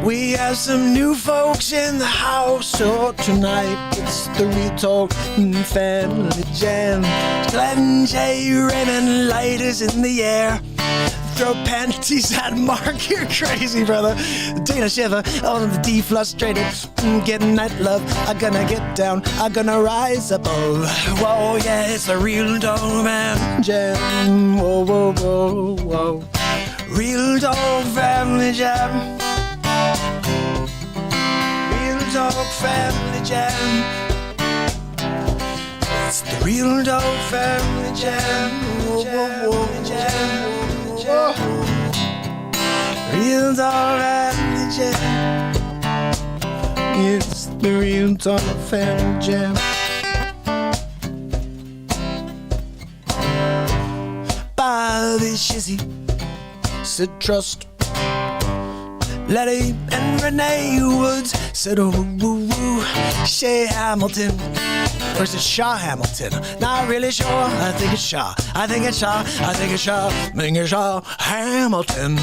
We have some new folks in the house, so tonight it's the Real Talk Family Jam. Glenn J. Raymond, lighters in the air. Throw panties at Mark, you're crazy, brother. Dana Shiver on the deflustrated, getting that love. I'm gonna get down, I'm gonna rise above. Whoa, yeah, it's a Real Talk Man Jam. Whoa, whoa, whoa, whoa. Real Talk Family Jam. Real Talk Family Jam. It's the Real Talk Family Jam. Whoa, whoa, whoa, jam. Whoa. Real Talk Family Jam. It's the Real Talk Family Jam. Bobby Shizzy said trust. Letty and Renee Woods said oh woo woo. Shay Hamilton. Or is it Shaw Hamilton? Not really sure. I think it's Shaw. I think it's Shaw. I think it's Shaw. I think it's Shaw Hamilton.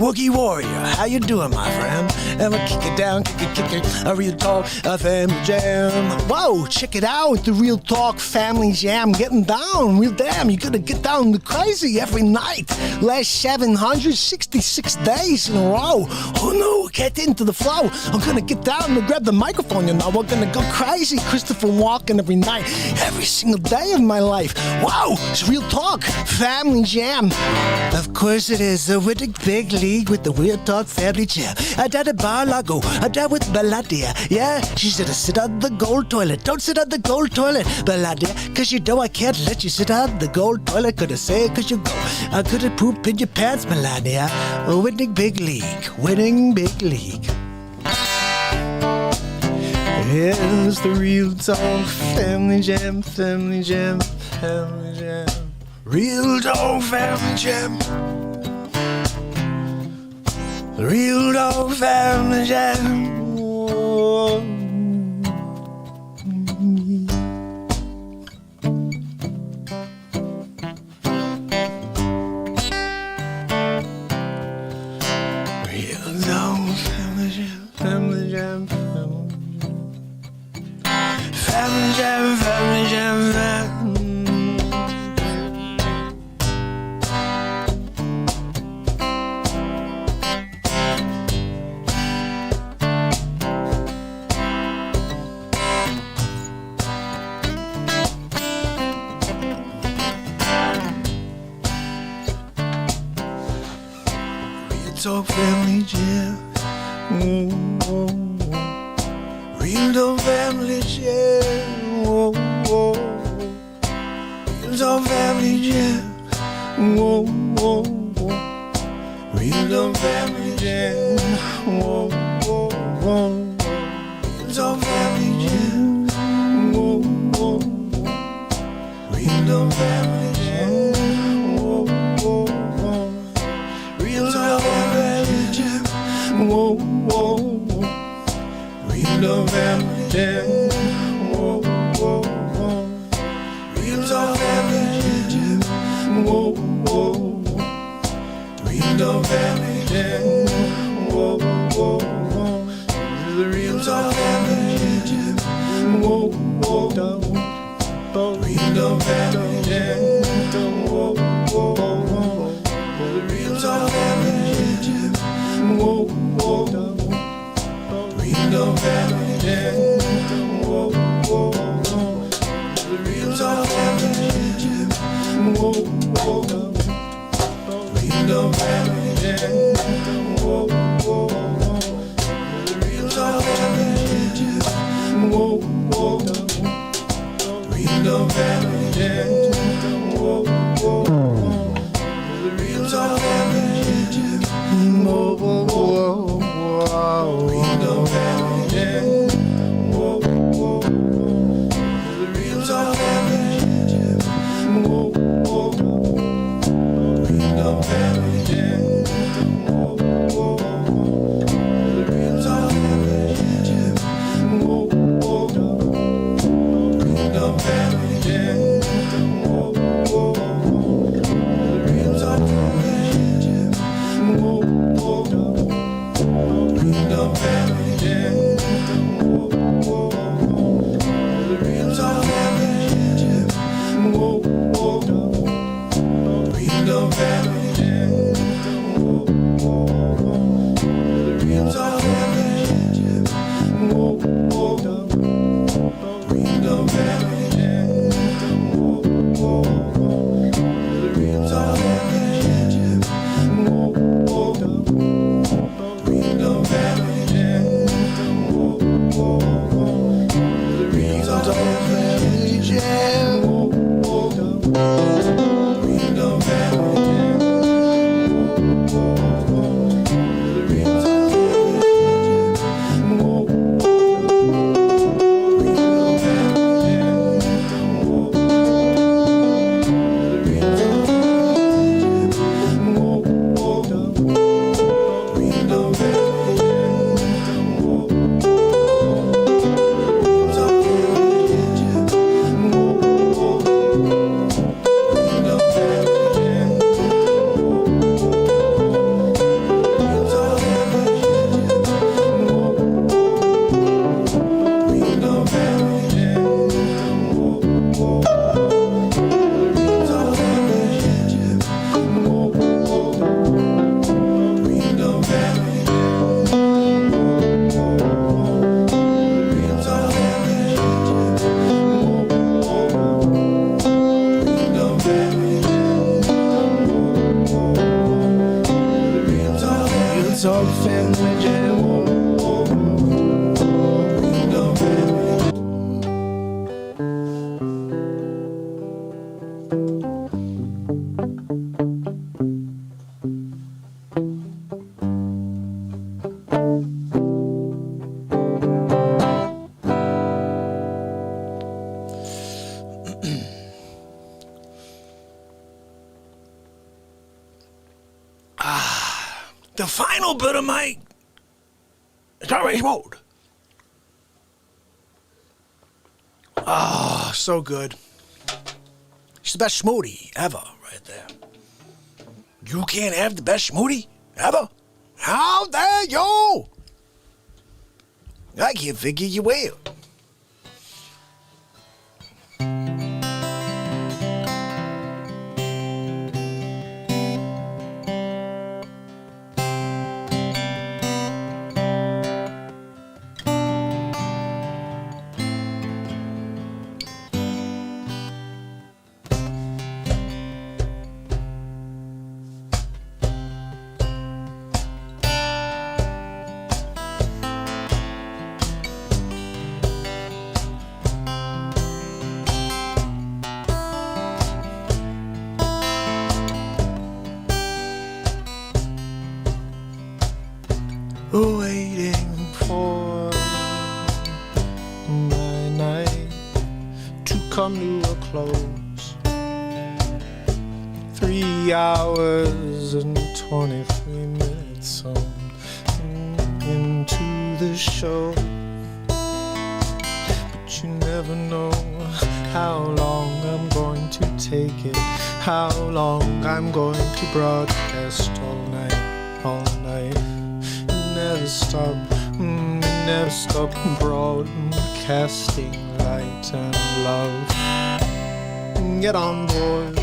Wookie Warrior, how you doing, my friend? And we'll kick it down, kick it, a real talk, a family jam. Whoa, check it out, the Real Talk Family Jam, getting down, real damn, you gotta get down to crazy every night. Last 766 days in a row. Oh no, get into the flow. I'm gonna get down and grab the microphone, you know, we're gonna go crazy. Christopher Walken every night, every single day of my life. Wow, it's Real Talk Family Jam. Of course it is, with the big league with the Real Talk Family Jam. I did a bar lago, I did with Belladia. Yeah, she said sit on the gold toilet. Don't sit on the gold toilet, Belladia, cause you know I can't let you sit on the gold toilet. Gonna say it cause you go. I'm gonna poop in your pants, Melania. Winning big league, winning big league. Here's the Real Talk Family Jam, Family Jam, Family Jam. Real Talk Family Jam. Real Talk Family Jam. Family Jam, Family Jam, Family Jam, Real Talk Family Jam. Real Talk Family Jam. Real Talk Family Jam. Real Talk Family Jam. Real Talk Family Jam. Real Talk Family Jam. Real Talk Family Jam. Whoa, whoa, whoa. Real Talk Family Jam. Whoa, whoa, whoa. Real Talk Family Jam. Whoa, whoa, whoa. Real Talk Family Jam. Whoa, whoa, whoa. This is the Real Talk Family Jam. Whoa, whoa, whoa. Real Talk Family Jam. Whoa, whoa, whoa. This is the Real Talk Family Jam. Whoa, whoa, Real Talk Family Jam. Whoa, whoa, whoa. The Real Talk Family Jam. Whoa, whoa, Real Talk Family Jam. Whoa, whoa, the Real Talk Family Jam. Whoa, whoa, Real Talk Family Jam. the final bit of my guitar mode. Ah, so good. It's the best smoothie ever, right there. You can't have the best smoothie ever? How dare you? I can't figure you out. Waiting for my night to come to a close. 3 hours and 23 minutes on into the show. But you never know how long I'm going to take it, how long I'm going to broadcast all night. Never stop broadcasting light and love. Get on board.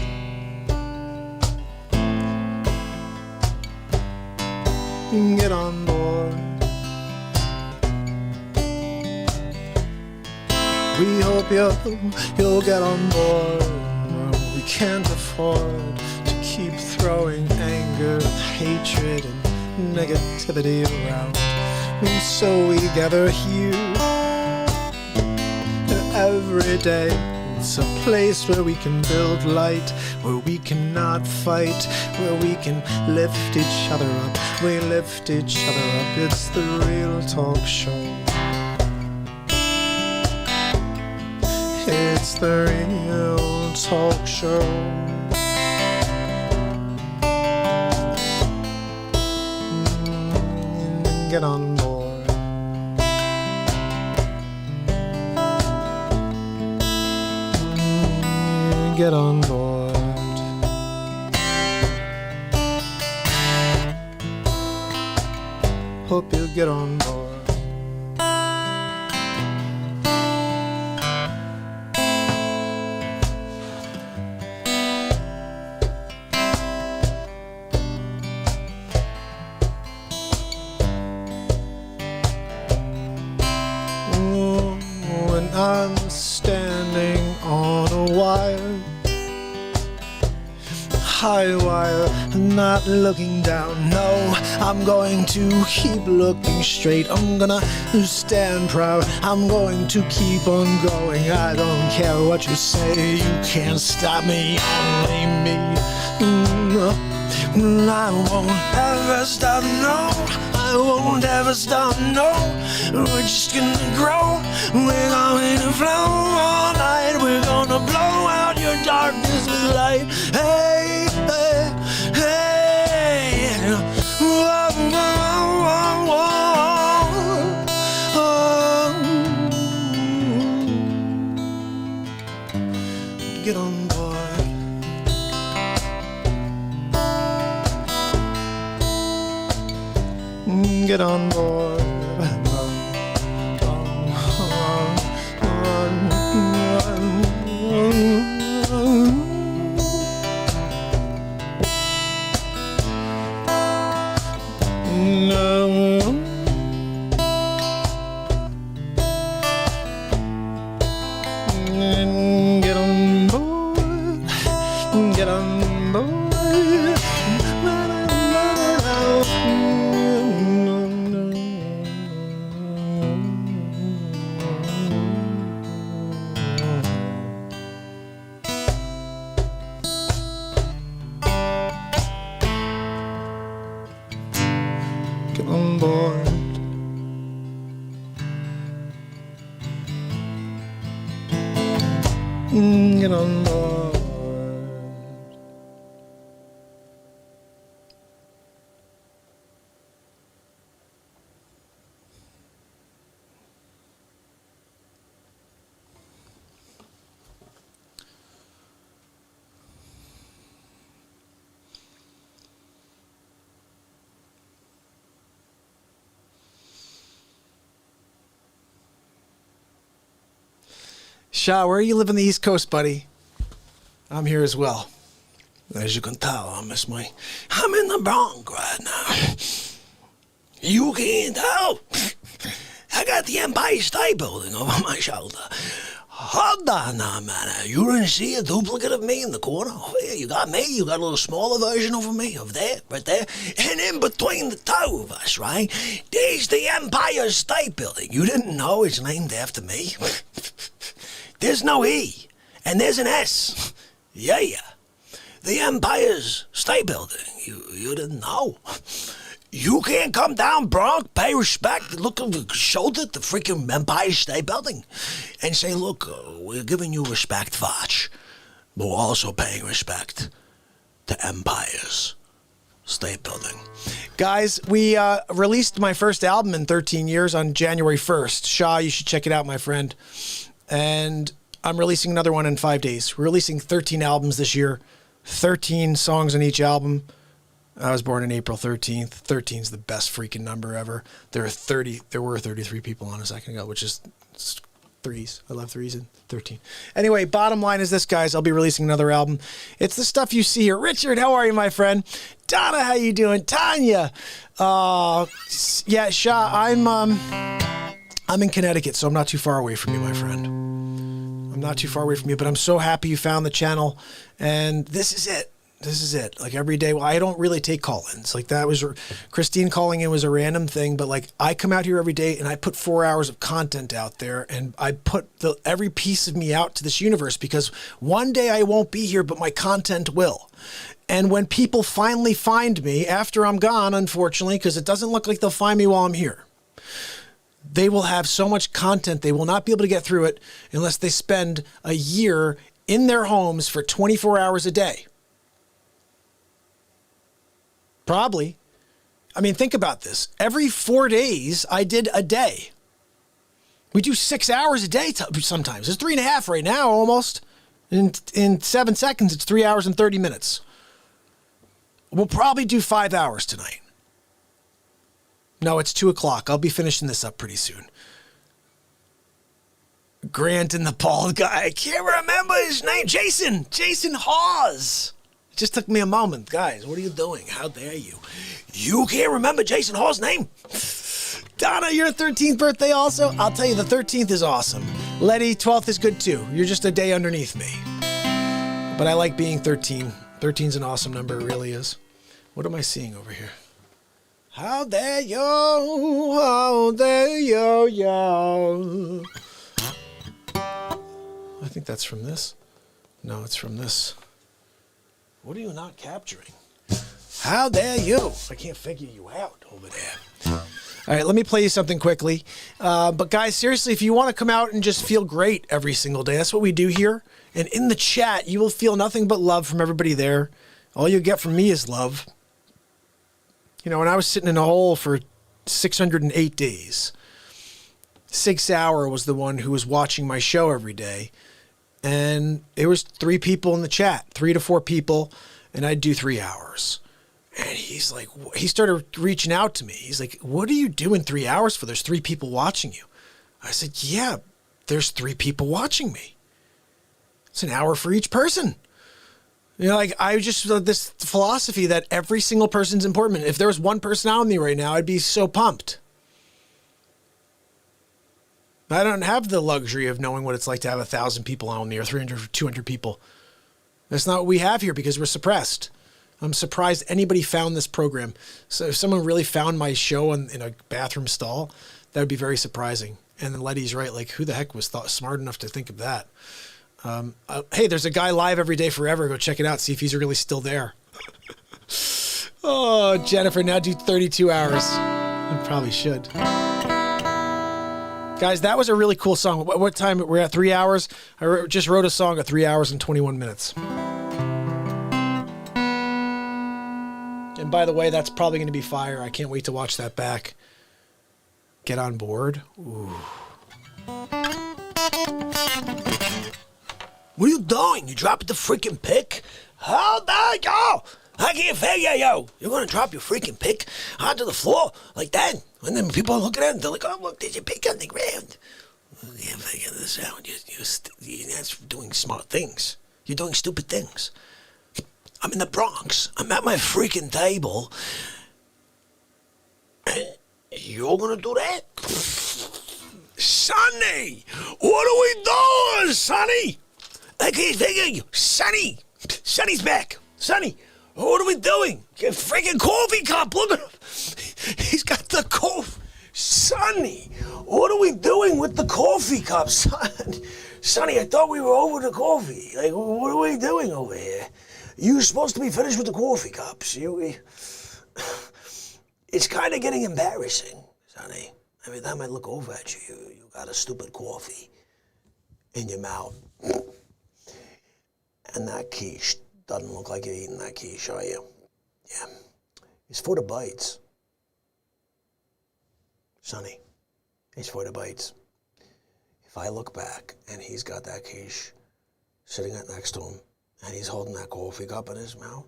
Get on board. We hope you'll get on board. We can't afford to keep throwing anger, hatred, and negativity around. And so we gather here every day. It's a place where we can build light, where we cannot fight, where we can lift each other up. We lift each other up. It's the Real Talk Show. It's the Real Talk Show. Get on board. Get on board. Hope you get on board. I'm standing on a wire, high wire, not looking down. No, I'm going to keep looking straight. I'm gonna stand proud. I'm going to keep on going. I don't care what you say. You can't stop me, only me. I won't ever stop, no. I won't ever stop, no. We're just gonna grow. We're going to flow all night. We're gonna blow out your darkness with light. Hey, hey, hey. Whoa, whoa, whoa, whoa. Get on board. Get on board. Get on board. Get on board. Get on board. Get on board. Shaw, where you live on the East Coast, buddy? I'm here as well. As you can tell, I'm in the Bronx right now. You can't tell. I got the Empire State Building over my shoulder. Hold on now, man. You didn't see a duplicate of me in the corner over here? You got me, you got a little smaller version of me over there, right there. And in between the two of us, right, there's the Empire State Building. You didn't know it's named after me? There's no E, and there's an S. Yeah. The Empire's State Building. You didn't know. You can't come down, Bronx, pay respect, look over the shoulder at the freaking Empire State Building and say, look, we're giving you respect, Facce, but we're also paying respect to Empire's State Building. Guys, we released my first album in 13 years on January 1st. Shaw, you should check it out, my friend. And I'm releasing another one in 5 days. We're releasing 13 albums this year, 13 songs on each album. I was born on April 13th. 13 is the best freaking number ever. There were 33 people on a second ago, which is threes. I love threes and 13. Anyway, bottom line is this, guys. I'll be releasing another album. It's the stuff you see here. Richard, how are you, my friend? Donna, how you doing? Tanya. Yeah, Shaw, I'm in Connecticut, so I'm not too far away from you, my friend. I'm not too far away from you, but I'm so happy you found the channel, and this is it. This is it. Like every day, well, I don't really take call-ins. Like that was, Christine calling in was a random thing, but like I come out here every day and I put 4 hours of content out there and I put every piece of me out to this universe because one day I won't be here, but my content will. And when people finally find me after I'm gone, unfortunately, because it doesn't look like they'll find me while I'm here, they will have so much content, they will not be able to get through it unless they spend a year in their homes for 24 hours a day. Probably. I mean, think about this. Every 4 days, I did a day. We do 6 hours a day sometimes. It's 3.5 right now, almost. In 7 seconds, it's 3 hours and 30 minutes. We'll probably do 5 hours tonight. No, it's 2 o'clock. I'll be finishing this up pretty soon. Grant and the bald guy. I can't remember his name. Jason Hawes. Just took me a moment. Guys, what are you doing? How dare you? You can't remember Jason Hall's name? Donna, your 13th birthday also? I'll tell you, the 13th is awesome. Letty, 12th is good too. You're just a day underneath me. But I like being 13. 13's an awesome number, it really is. What am I seeing over here? How dare you? How dare you, yo? I think that's from this. No, it's from this. What are you not capturing? How dare you? I can't figure you out over there. All right, let me play you something quickly. But guys, seriously, if you want to come out and just feel great every single day, that's what we do here. And in the chat, you will feel nothing but love from everybody there. All you get from me is love. You know, when I was sitting in a hole for 608 days, Sig Sauer was the one who was watching my show every day. And it was 3 people in the chat, 3 to 4 people, and I'd do 3 hours. And he's like, he started reaching out to me. He's like, what are you doing 3 hours for? There's 3 people watching you. I said, yeah, there's 3 people watching me. It's an hour for each person. You know, like I just this philosophy that every single person's important. If there was one person on me right now, I'd be so pumped. I don't have the luxury of knowing what it's like to have 1,000 people on me or 300 or 200 people. That's not what we have here because we're suppressed. I'm surprised anybody found this program. So if someone really found my show in a bathroom stall, that would be very surprising. And then Letty's right. Like, who the heck was smart enough to think of that? Hey, there's a guy live every day forever. Go check it out. See if he's really still there. Oh, Jennifer, now do 32 hours. I probably should. Guys, that was a really cool song. What time? We're at 3 hours. I just wrote a song at 3 hours and 21 minutes. And by the way, that's probably going to be fire. I can't wait to watch that back. Get on board. Ooh. What are you doing? You dropping the freaking pick? How dare you? I can't figure you. You're going to drop your freaking pick onto the floor like that. And then people are looking at it and they're like, oh, look, there's your pick on the ground. You can't figure this out. You're not doing smart things. You're doing stupid things. I'm in the Bronx. I'm at my freaking table. You're gonna do that? Sonny! What are we doing, Sonny? I can't figure you. Sonny! Sonny's back. Sonny, what are we doing? Get freaking coffee cup. Look at him. He's got the coffee. Sonny, what are we doing with the coffee cup, son? Sonny, I thought we were over the coffee. Like, what are we doing over here? You're supposed to be finished with the coffee cups. It's kind of getting embarrassing, Sonny. Every time I look over at you, you got a stupid coffee in your mouth. And that quiche doesn't look like you're eating that quiche, are you? Yeah. It's for the bites. Sonny, it's for the bites. If I look back and he's got that quiche sitting right next to him and he's holding that coffee cup in his mouth,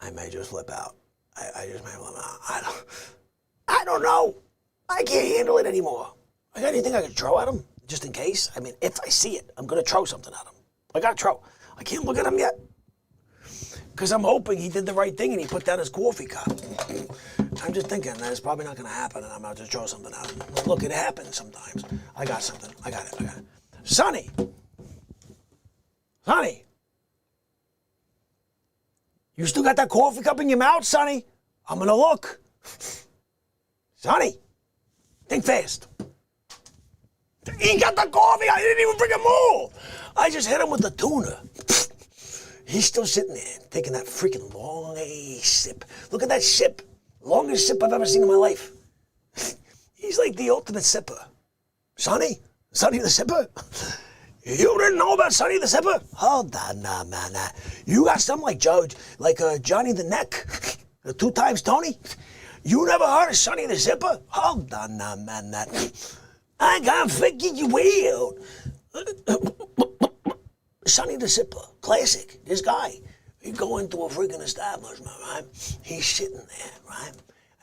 I may just flip out. I just may flip out. I don't know. I can't handle it anymore. I got anything I can throw at him just in case? I mean, if I see it, I'm going to throw something at him. I got to throw. I can't look at him yet because I'm hoping he did the right thing and he put down his coffee cup. I'm just thinking that it's probably not going to happen and I'm about to throw something at him. Look, it happens sometimes. I got something. I got it. Sonny! Sonny! You still got that coffee cup in your mouth, Sonny? I'm going to look. Sonny! Think fast. He got the coffee. I didn't even freaking move. I just hit him with the tuna. He's still sitting there taking that freaking long sip. Look at that sip. Longest sip I've ever seen in my life. He's like the ultimate sipper. Sonny? Sonny the Sipper? You didn't know about Sonny the Sipper? Hold on, nah. You got something like Johnny the Neck, 2 times Tony? You never heard of Sonny the Zipper? Hold on, nah, man. I can't figure you out. Sonny the Zipper, classic. This guy, he go into a freaking establishment, right? He's sitting there, right?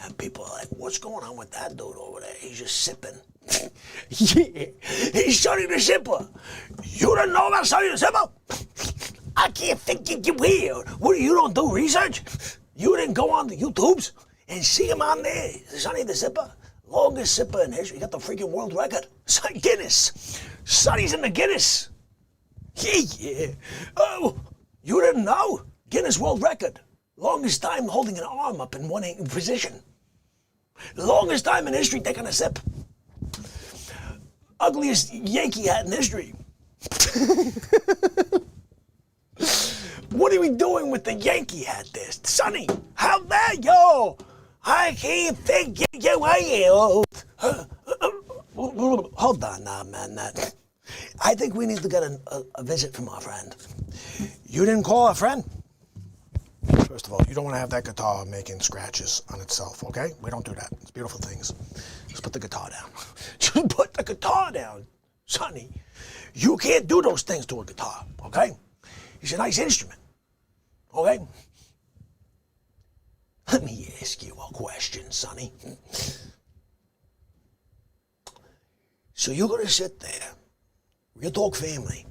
And people are like, what's going on with that dude over there? He's just sipping. Yeah, he's Sonny the Zipper. You don't know about Sonny the Zipper? I can't figure you out. What, you don't do research? You didn't go on the YouTubes and see him on there? Sonny the Zipper, longest sipper in history. He got the freaking world record. Guinness. Sonny's in the Guinness. Yeah. Oh, you didn't know? Guinness World Record. Longest time holding an arm up in one position. Longest time in history taking a sip. Ugliest Yankee hat in history. What are we doing with the Yankee hat there? Sonny, how dare you? I can't figure you out. Hold on now, man. I think we need to get a visit from our friend. You didn't call our friend? First of all, you don't want to have that guitar making scratches on itself, okay? We don't do that. It's beautiful things. Just put the guitar down. Just put the guitar down, Sonny. You can't do those things to a guitar, okay? It's a nice instrument, okay? Let me ask you a question, Sonny. So you're going to sit there, Real Talk family.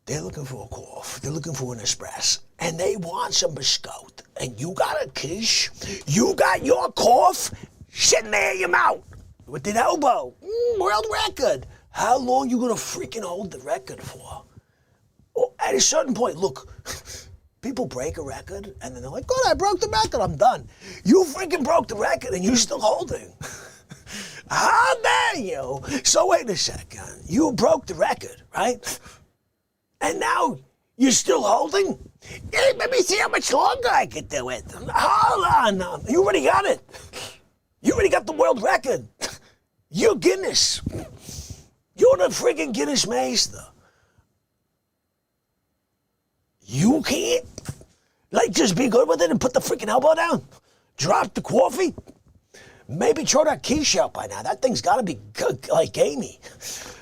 They're looking for a cough. They're looking for an espresso. And they want some biscotti. And you got a quiche. You got your cough sitting there in your mouth with an elbow. World record. How long you going to freaking hold the record for? Oh, at a certain point, look, people break a record and then they're like, good, I broke the record, I'm done. You freaking broke the record and you're still holding. How dare you? So wait a second. You broke the record, right? And now you're still holding? Hey, let me see how much longer I can do it. Hold on. You already got it. You already got the world record. You're Guinness. You're the friggin' Guinness Master. You can't, just be good with it and put the freaking elbow down? Drop the coffee? Maybe throw that quiche out by now. That thing's got to be gamey.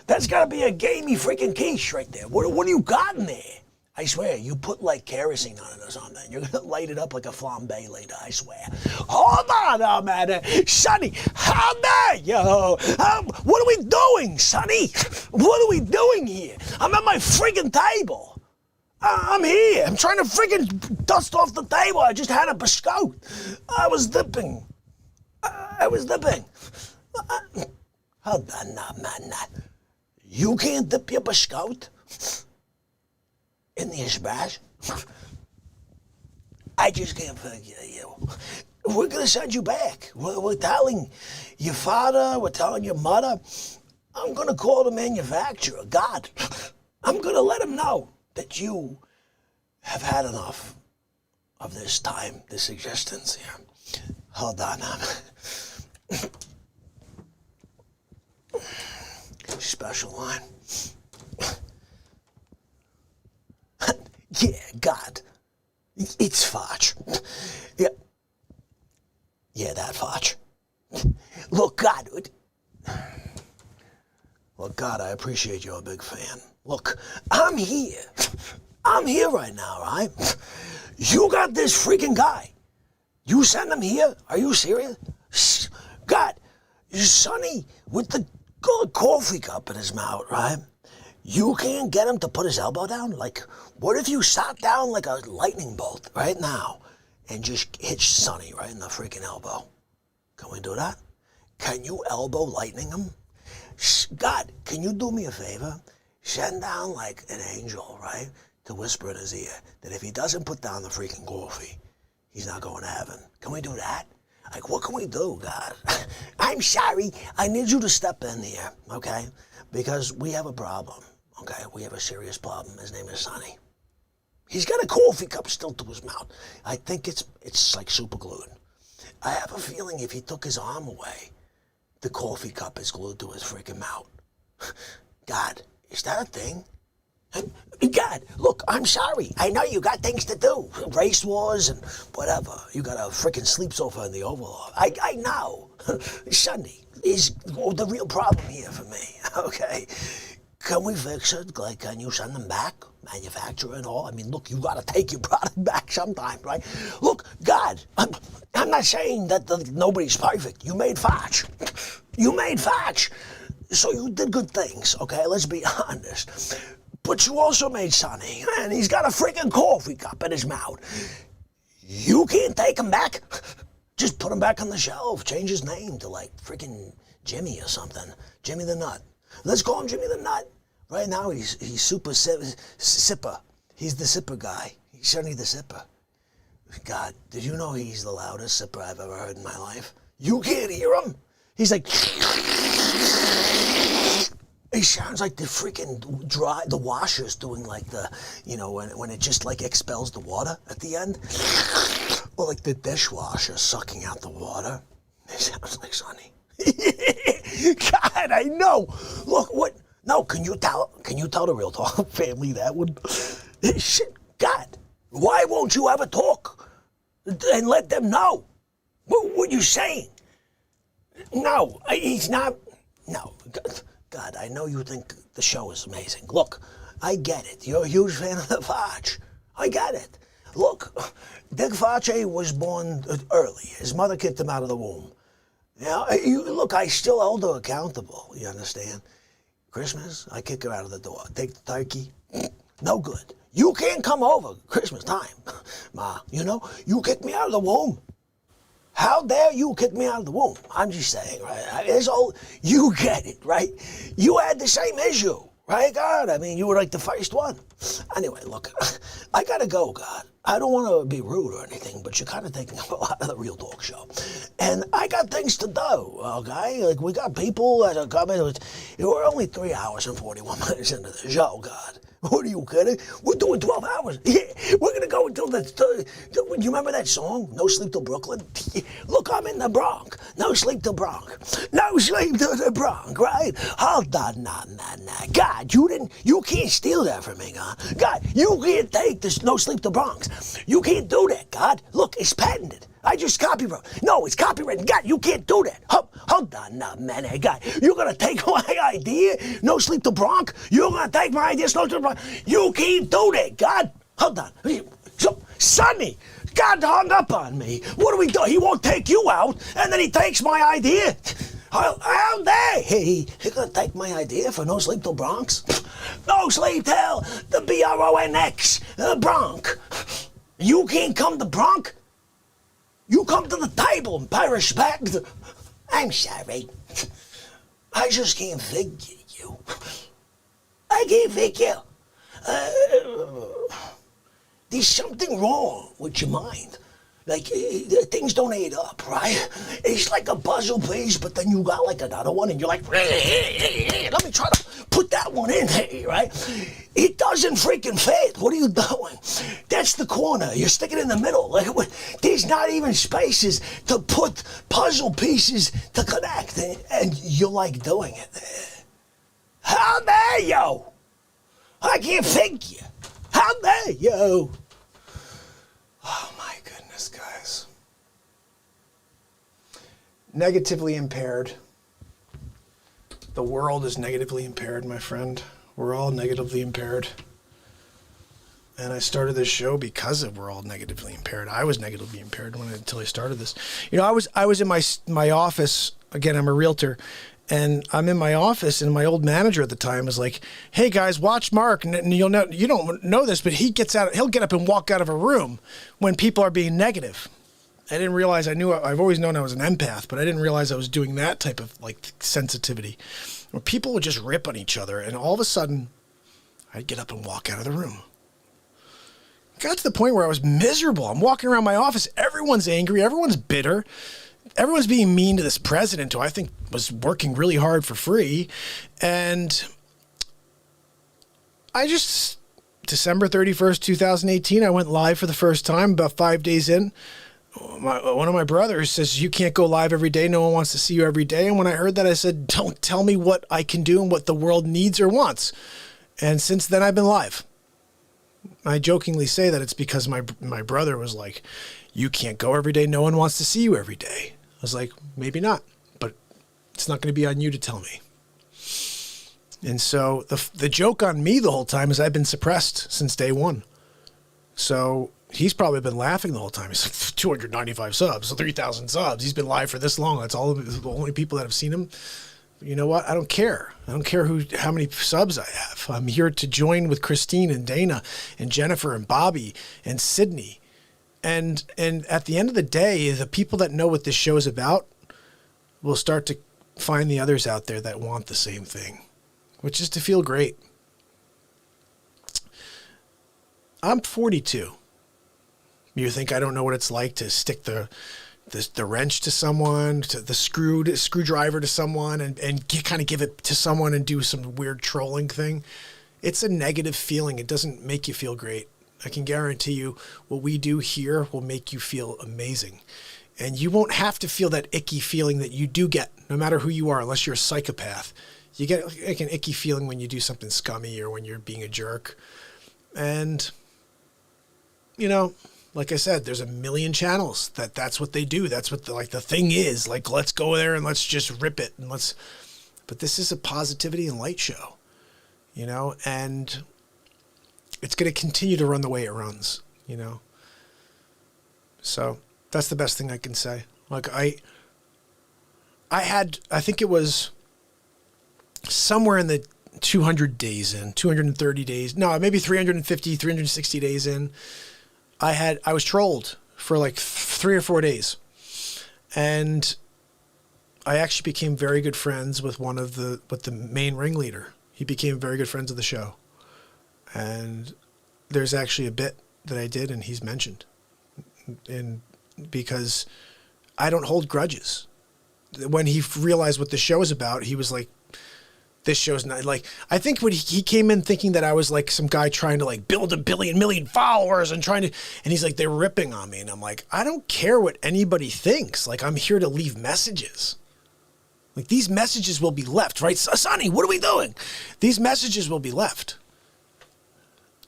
That's got to be a gamey freaking quiche right there. What do you got in there? I swear, you put like kerosene on it or something. You're gonna light it up like a flambe later, I swear. Hold on a minute. Sonny, how dare you? What are we doing, Sonny? What are we doing here? I'm at my friggin' table. I'm here. I'm trying to friggin' dust off the table. I just had a biscotti. I was dipping. Hold on now, man. You can't dip your biscotti in the espresso? I just can't figure you. We're going to send you back. We're telling your father, we're telling your mother. I'm going to call the manufacturer, God. I'm going to let him know that you have had enough of this time, this existence here. Hold on. Special line. Yeah, God. It's Facce. Yeah, that Facce. Look, God. Look, God, I appreciate you're a big fan. Look, I'm here. I'm here right now, right? You got this freaking guy. You send him here? Are you serious? God, Sonny with the coffee cup in his mouth, right? You can't get him to put his elbow down? Like, what if you sat down like a lightning bolt right now and just hit Sonny right in the freaking elbow? Can we do that? Can you elbow lightning him? God, can you do me a favor? Send down like an angel, right? To whisper in his ear that if he doesn't put down the freaking coffee, he's not going to heaven. Can we do that? Like, what can we do, God? I'm sorry. I need you to step in here, okay? Because we have a problem, okay? We have a serious problem. His name is Sonny. He's got a coffee cup still to his mouth. I think it's like super glued. I have a feeling if he took his arm away, the coffee cup is glued to his freaking mouth. God, is that a thing? God, look, I'm sorry. I know you got things to do. Race wars and whatever. You got a freaking sleep sofa in the Oval. I know. Sunday is the real problem here for me, okay? Can we fix it? Like, can you send them back? Manufacturer and all? I mean, look, you got to take your product back sometime, right? Look, God, I'm not saying that nobody's perfect. You made Facce. You made Facce. So you did good things, okay? Let's be honest. But you also made Sonny, and he's got a freaking coffee cup in his mouth. You can't take him back? Just put him back on the shelf. Change his name to like freaking Jimmy or something. Jimmy the Nut. Let's call him Jimmy the Nut. Right now he's super sipper. He's the sipper guy. He's Sonny the sipper. God, did you know he's the loudest sipper I've ever heard in my life? You can't hear him? He's like... He sounds like the freaking the washer's doing like the, you know, when it just like expels the water at the end. Or like the dishwasher sucking out the water. It sounds like Sonny. God, I know. Look, what? No, can you tell the Real Talk family that one? Shit, God, why won't you ever talk and let them know? What are you saying? No, he's not. No, God, I know you think the show is amazing. Look, I get it. You're a huge fan of the Facce. I get it. Look, Dick Facce was born early. His mother kicked him out of the womb. Look, I still hold her accountable, you understand? Christmas, I kick her out of the door. Take the turkey, no good. You can't come over Christmas time. Ma, you kicked me out of the womb. How dare you kick me out of the womb? I'm just saying, right? You get it, right? You had the same issue, right, God? I mean, you were like the first one. Anyway, look, I gotta go, God. I don't want to be rude or anything, but you're kind of taking up a lot of the Real Talk show. And I got things to do, okay? Like, we got people that are coming. We're only 3 hours and 41 minutes into the show, God. What are you kidding? We're doing 12 hours. Yeah, we're going to go until the... You remember that song, No Sleep Till Brooklyn? Look, I'm in the Bronx. No sleep till Bronx. No sleep till the Bronx, right? Hold on, nah. God, you can't steal that from me, God. God, you can't take this No Sleep Till Bronx. You can't do that, God. Look, it's patented. I just copyright. No, it's copyrighted. God, you can't do that. Hold on now, man. Hey, guy, you're going to take my idea? No Sleep Till Bronx? You're going to take my idea? No Sleep Till Bronx? You can't do that, God. Hold on. So, Sonny, God hung up on me. What do we do? He won't take you out, and then he takes my idea? How dare he? He gonna take my idea for No Sleep Till Bronx? No Sleep Till the Bronx, Bronx. You can't come to Bronx? You come to the table and pay respect. I'm sorry. I just can't figure you. I can't figure. There's something wrong with your mind. Like, things don't add up, right? It's like a puzzle piece, but then you got like another one, and you're like, hey, let me try to put that one in there, right? It doesn't freaking fit. What are you doing? That's the corner. You're sticking in the middle. Like, there's not even spaces to put puzzle pieces to connect, and you like doing it. How dare you? I can't figure. How dare you? Oh, my goodness, guys. Negatively impaired. The world is negatively impaired, my friend. We're all negatively impaired. And I started this show because we're all negatively impaired. I was negatively impaired until I started this. You know, I was in my office. Again, I'm a realtor. And I'm in my office, and my old manager at the time was like, "Hey guys, watch Mark." And you don't know this, but he'll get up and walk out of a room when people are being negative. I didn't realize I've always known I was an empath, but I didn't realize I was doing that type of like sensitivity, where people would just rip on each other, and all of a sudden, I'd get up and walk out of the room. It got to the point where I was miserable. I'm walking around my office, everyone's angry, everyone's bitter. Everyone's being mean to this president, who I think was working really hard for free. And December 31st, 2018, I went live for the first time, about 5 days in. One of my brothers says, "You can't go live every day. No one wants to see you every day." And when I heard that, I said, "Don't tell me what I can do and what the world needs or wants." And since then, I've been live. I jokingly say that it's because my brother was like, "You can't go every day. No one wants to see you every day." I was like, maybe not, but it's not going to be on you to tell me. And so the joke on me the whole time is I've been suppressed since day one. So he's probably been laughing the whole time. He's 295 subs, so 3,000 subs. He's been live for this long. That's all the only people that have seen him. You know what? I don't care. I don't care how many subs I have. I'm here to join with Christine and Dana and Jennifer and Bobby and Sydney. And at the end of the day, the people that know what this show is about will start to find the others out there that want the same thing, which is to feel great. I'm 42. You think I don't know what it's like to stick the wrench to someone, to the screwdriver to someone, and kind of give it to someone and do some weird trolling thing? It's a negative feeling. It doesn't make you feel great. I can guarantee you what we do here will make you feel amazing. And you won't have to feel that icky feeling that you do get, no matter who you are, unless you're a psychopath. You get like an icky feeling when you do something scummy or when you're being a jerk. And, you know, like I said, there's a million channels that's what they do. That's what the thing is. Like, let's go there and let's just rip it. But this is a positivity and light show, you know, and it's going to continue to run the way it runs, you know? So that's the best thing I can say. Like I think it was somewhere in the 200 days in, 230 days. No, maybe 350, 360 days in. I was trolled for like 3 or 4 days. And I actually became very good friends with the main ringleader. He became very good friends of the show. And there's actually a bit that I did and he's mentioned. And because I don't hold grudges. When he realized what the show is about, he was like, this show's not like, I think when he came in thinking that I was like some guy trying to like build a million followers and he's like, they're ripping on me. And I'm like, I don't care what anybody thinks. Like, I'm here to leave messages. Like, these messages will be left, right? Sonny, what are we doing? These messages will be left.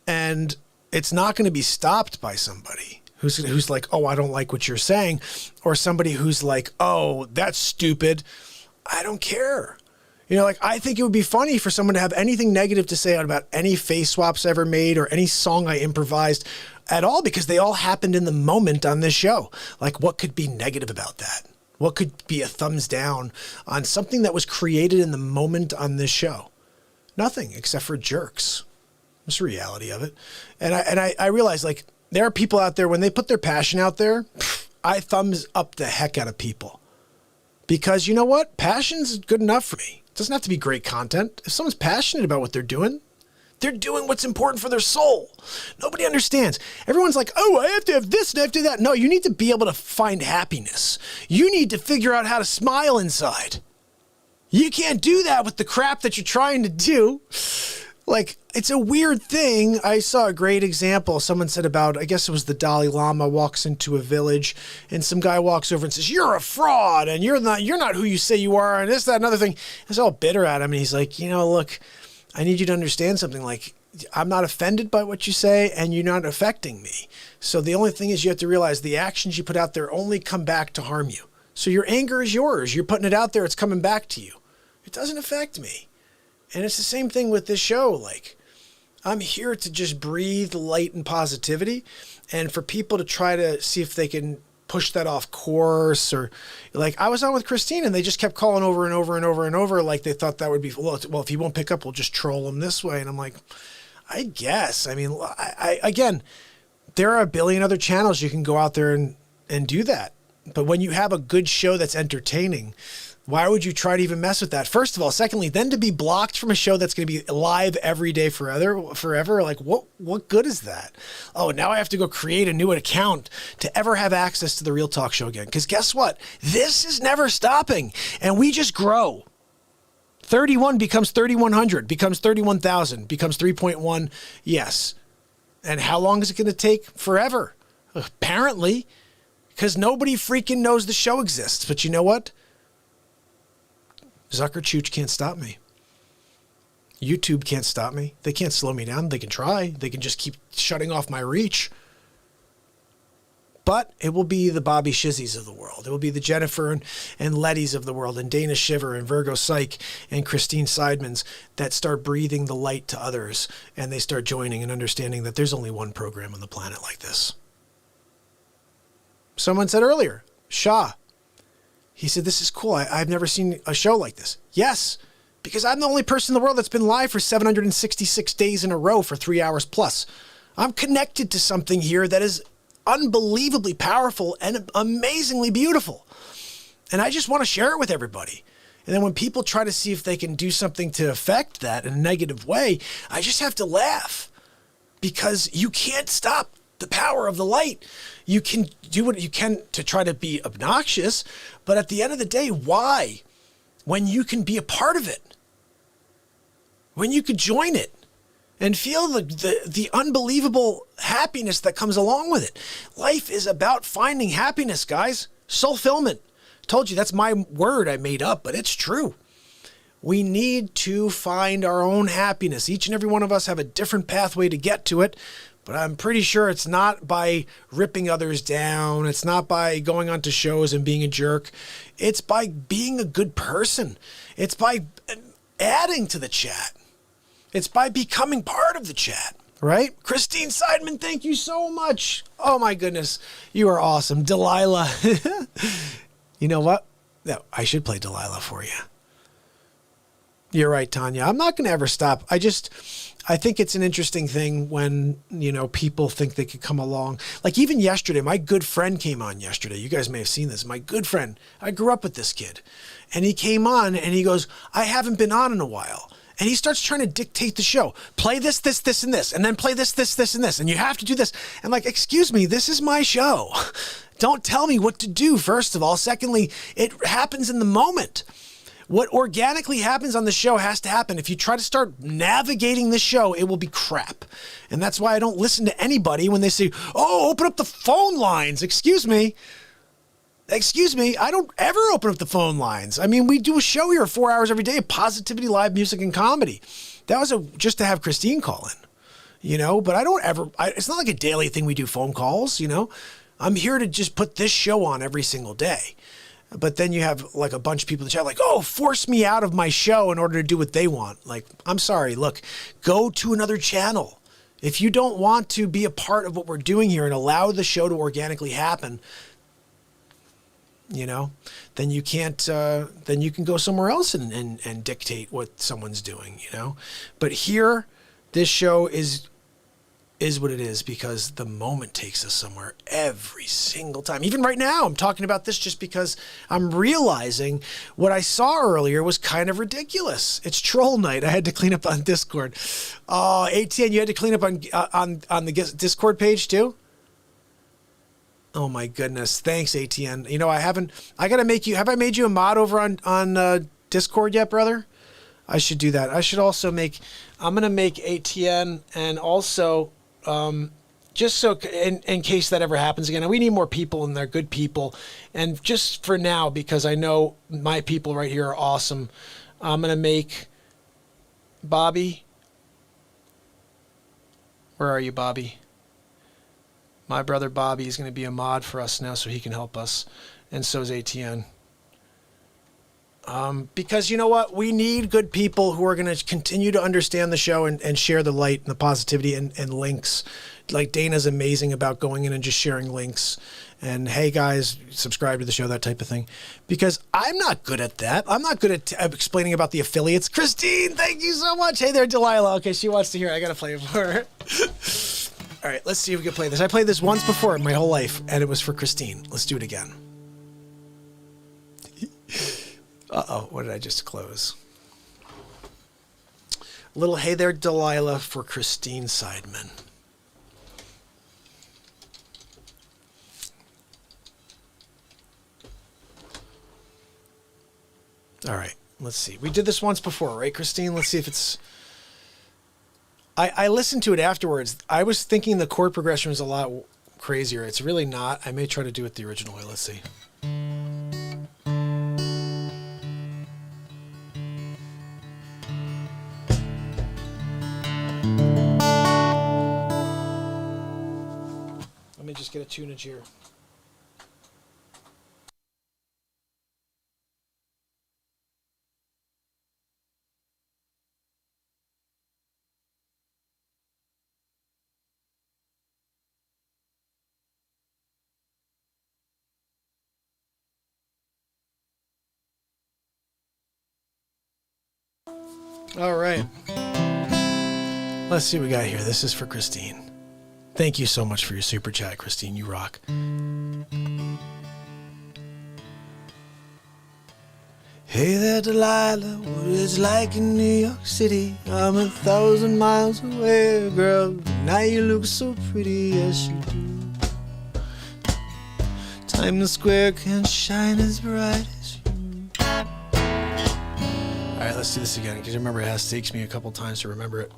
And it's not going to be stopped by somebody. who's like, oh, I don't like what you're saying, or somebody who's like, oh, that's stupid. I don't care. You know, like, I think it would be funny for someone to have anything negative to say about any face swaps I ever made or any song I improvised at all, because they all happened in the moment on this show. Like, what could be negative about that? What could be a thumbs down on something that was created in the moment on this show? Nothing, except for jerks. That's the reality of it. And I realize, like, there are people out there, when they put their passion out there, I thumbs up the heck out of people. Because you know what? Passion's good enough for me. It doesn't have to be great content. If someone's passionate about what they're doing what's important for their soul. Nobody understands. Everyone's like, oh, I have to have this and I have to do that. No, you need to be able to find happiness. You need to figure out how to smile inside. You can't do that with the crap that you're trying to do. Like, it's a weird thing. I saw a great example. Someone said about, I guess it was the Dalai Lama walks into a village and some guy walks over and says, you're a fraud and you're not who you say you are and this, that, another thing. He's all bitter at him and he's like, you know, look, I need you to understand something. Like, I'm not offended by what you say and you're not affecting me. So the only thing is you have to realize the actions you put out there only come back to harm you. So your anger is yours. You're putting it out there. It's coming back to you. It doesn't affect me. And it's the same thing with this show. Like, I'm here to just breathe light and positivity, and for people to try to see if they can push that off course, or like I was on with Christine and they just kept calling over and over and over and over. Like they thought that would be, well, if he won't pick up, we'll just troll him this way. And I'm like, I guess, I mean, again, there are a billion other channels you can go out there and do that. But when you have a good show that's entertaining, why would you try to even mess with that? First of all. Secondly, then to be blocked from a show that's going to be live every day forever, like what good is that? Oh, now I have to go create a new account to ever have access to the Real Talk Show again. Because guess what? This is never stopping. And we just grow. 31 becomes 3,100, becomes 31,000, becomes 3.1. Yes. And how long is it going to take? Forever. Apparently. Because nobody freaking knows the show exists. But you know what? Zucker Chooch can't stop me. YouTube can't stop me. They can't slow me down. They can try. They can just keep shutting off my reach. But it will be the Bobby Shizzies of the world. It will be the Jennifer and Lettys of the world, and Dana Shiver and Virgo Psych and Christine Seidmans that start breathing the light to others, and they start joining and understanding that there's only one program on the planet like this. Someone said earlier, Shah, he said, this is cool. I've never seen a show like this. Yes, because I'm the only person in the world that's been live for 766 days in a row for 3 hours plus. I'm connected to something here that is unbelievably powerful and amazingly beautiful. And I just want to share it with everybody. And then when people try to see if they can do something to affect that in a negative way, I just have to laugh, because you can't stop the power of the light. You can do what you can to try to be obnoxious, but at the end of the day, why? When you can be a part of it, when you could join it and feel the unbelievable happiness that comes along with it. Life is about finding happiness, guys. Fulfillment. Told you that's my word I made up, but it's true. We need to find our own happiness. Each and every one of us have a different pathway to get to it. But I'm pretty sure it's not by ripping others down. It's not by going onto shows and being a jerk. It's by being a good person. It's by adding to the chat. It's by becoming part of the chat, right? Christine Seidman, thank you so much. Oh my goodness. You are awesome. Delilah. You know what? No, I should play Delilah for you. You're right, Tanya. I'm not going to ever stop. I think it's an interesting thing when, you know, people think they could come along. Like even yesterday, my good friend came on yesterday. You guys may have seen this. My good friend, I grew up with this kid. And he came on and he goes, I haven't been on in a while. And he starts trying to dictate the show. Play this, this, this, and this. And then play this, this, this, and this. And you have to do this. And like, excuse me, this is my show. Don't tell me what to do, first of all. Secondly, it happens in the moment. What organically happens on the show has to happen. If you try to start navigating the show, it will be crap. And that's why I don't listen to anybody when they say, oh, open up the phone lines. Excuse me. I don't ever open up the phone lines. I mean, we do a show here 4 hours every day of positivity, live music, and comedy. That was just to have Christine call in. you know, but I don't ever, it's not like a daily thing we do phone calls, you know. I'm here to just put this show on every single day. But then you have like a bunch of people in the chat like, oh, force me out of my show in order to do what they want. Like, I'm sorry, look, go to another channel. If you don't want to be a part of what we're doing here and allow the show to organically happen, you know, then you can't, then you can go somewhere else and dictate what someone's doing, you know. But here, this show is what it is because the moment takes us somewhere every single time. Even right now, I'm talking about this just because I'm realizing what I saw earlier was kind of ridiculous. It's troll night. I had to clean up on Discord. Oh, ATN, you had to clean up on the Discord page too? Oh my goodness. Thanks, ATN. You know, I gotta make you, have I made you a mod over on Discord yet, brother? I should do that. I should also I'm gonna make ATN and also, just so in case that ever happens again, and we need more people and they're good people. And just for now, because I know my people right here are awesome, I'm going to make Bobby. Where are you, Bobby? My brother Bobby is going to be a mod for us now so he can help us. And so is ATN. Because you know what? We need good people who are going to continue to understand the show and share the light and the positivity and links. Like Dana's amazing about going in and just sharing links. And hey guys, subscribe to the show, that type of thing. Because I'm not good at that. I'm not good at explaining about the affiliates. Christine, thank you so much. Hey there, Delilah. Okay, she wants to hear it. I got to play it for her. All right, let's see if we can play this. I played this once before in my whole life, and it was for Christine. Let's do it again. Uh-oh, what did I just close? A little Hey There, Delilah for Christine Seidman. All right, let's see. We did this once before, right, Christine? Let's see if it's... I listened to it afterwards. I was thinking the chord progression was a lot crazier. It's really not. I may try to do it the original way. Let's see. Let me just get a tunage here. All right. Let's see what we got here. This is for Christine. Thank you so much for your super chat, Christine. You rock. Hey there, Delilah. What it's like in New York City. I'm 1,000 miles away, girl. Now you look so pretty, yes you do. Times Square can't shine as bright as you. All right, let's do this again, because remember, it takes me a couple times to remember it.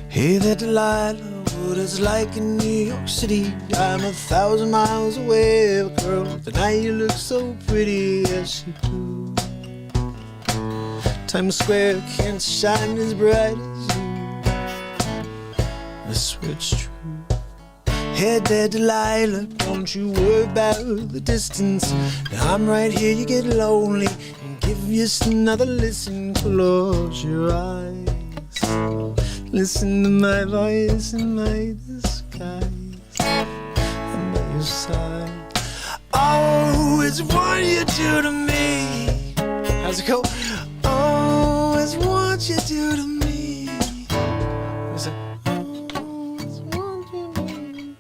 Hey there, Delilah, what it's like in New York City. I'm 1,000 miles away, girl. Tonight you look so pretty, yes you do. Times Square can't shine as bright as you. I swear it's true. Hey there, Delilah, don't you worry about the distance. I'm right here, you get lonely, and give you another listen. Close your eyes. Listen to my voice in my disguise. I'm by your side. Oh, it's what you do to me. How's it go? Oh, it's what you do to me. What's it? Oh, it's what you do.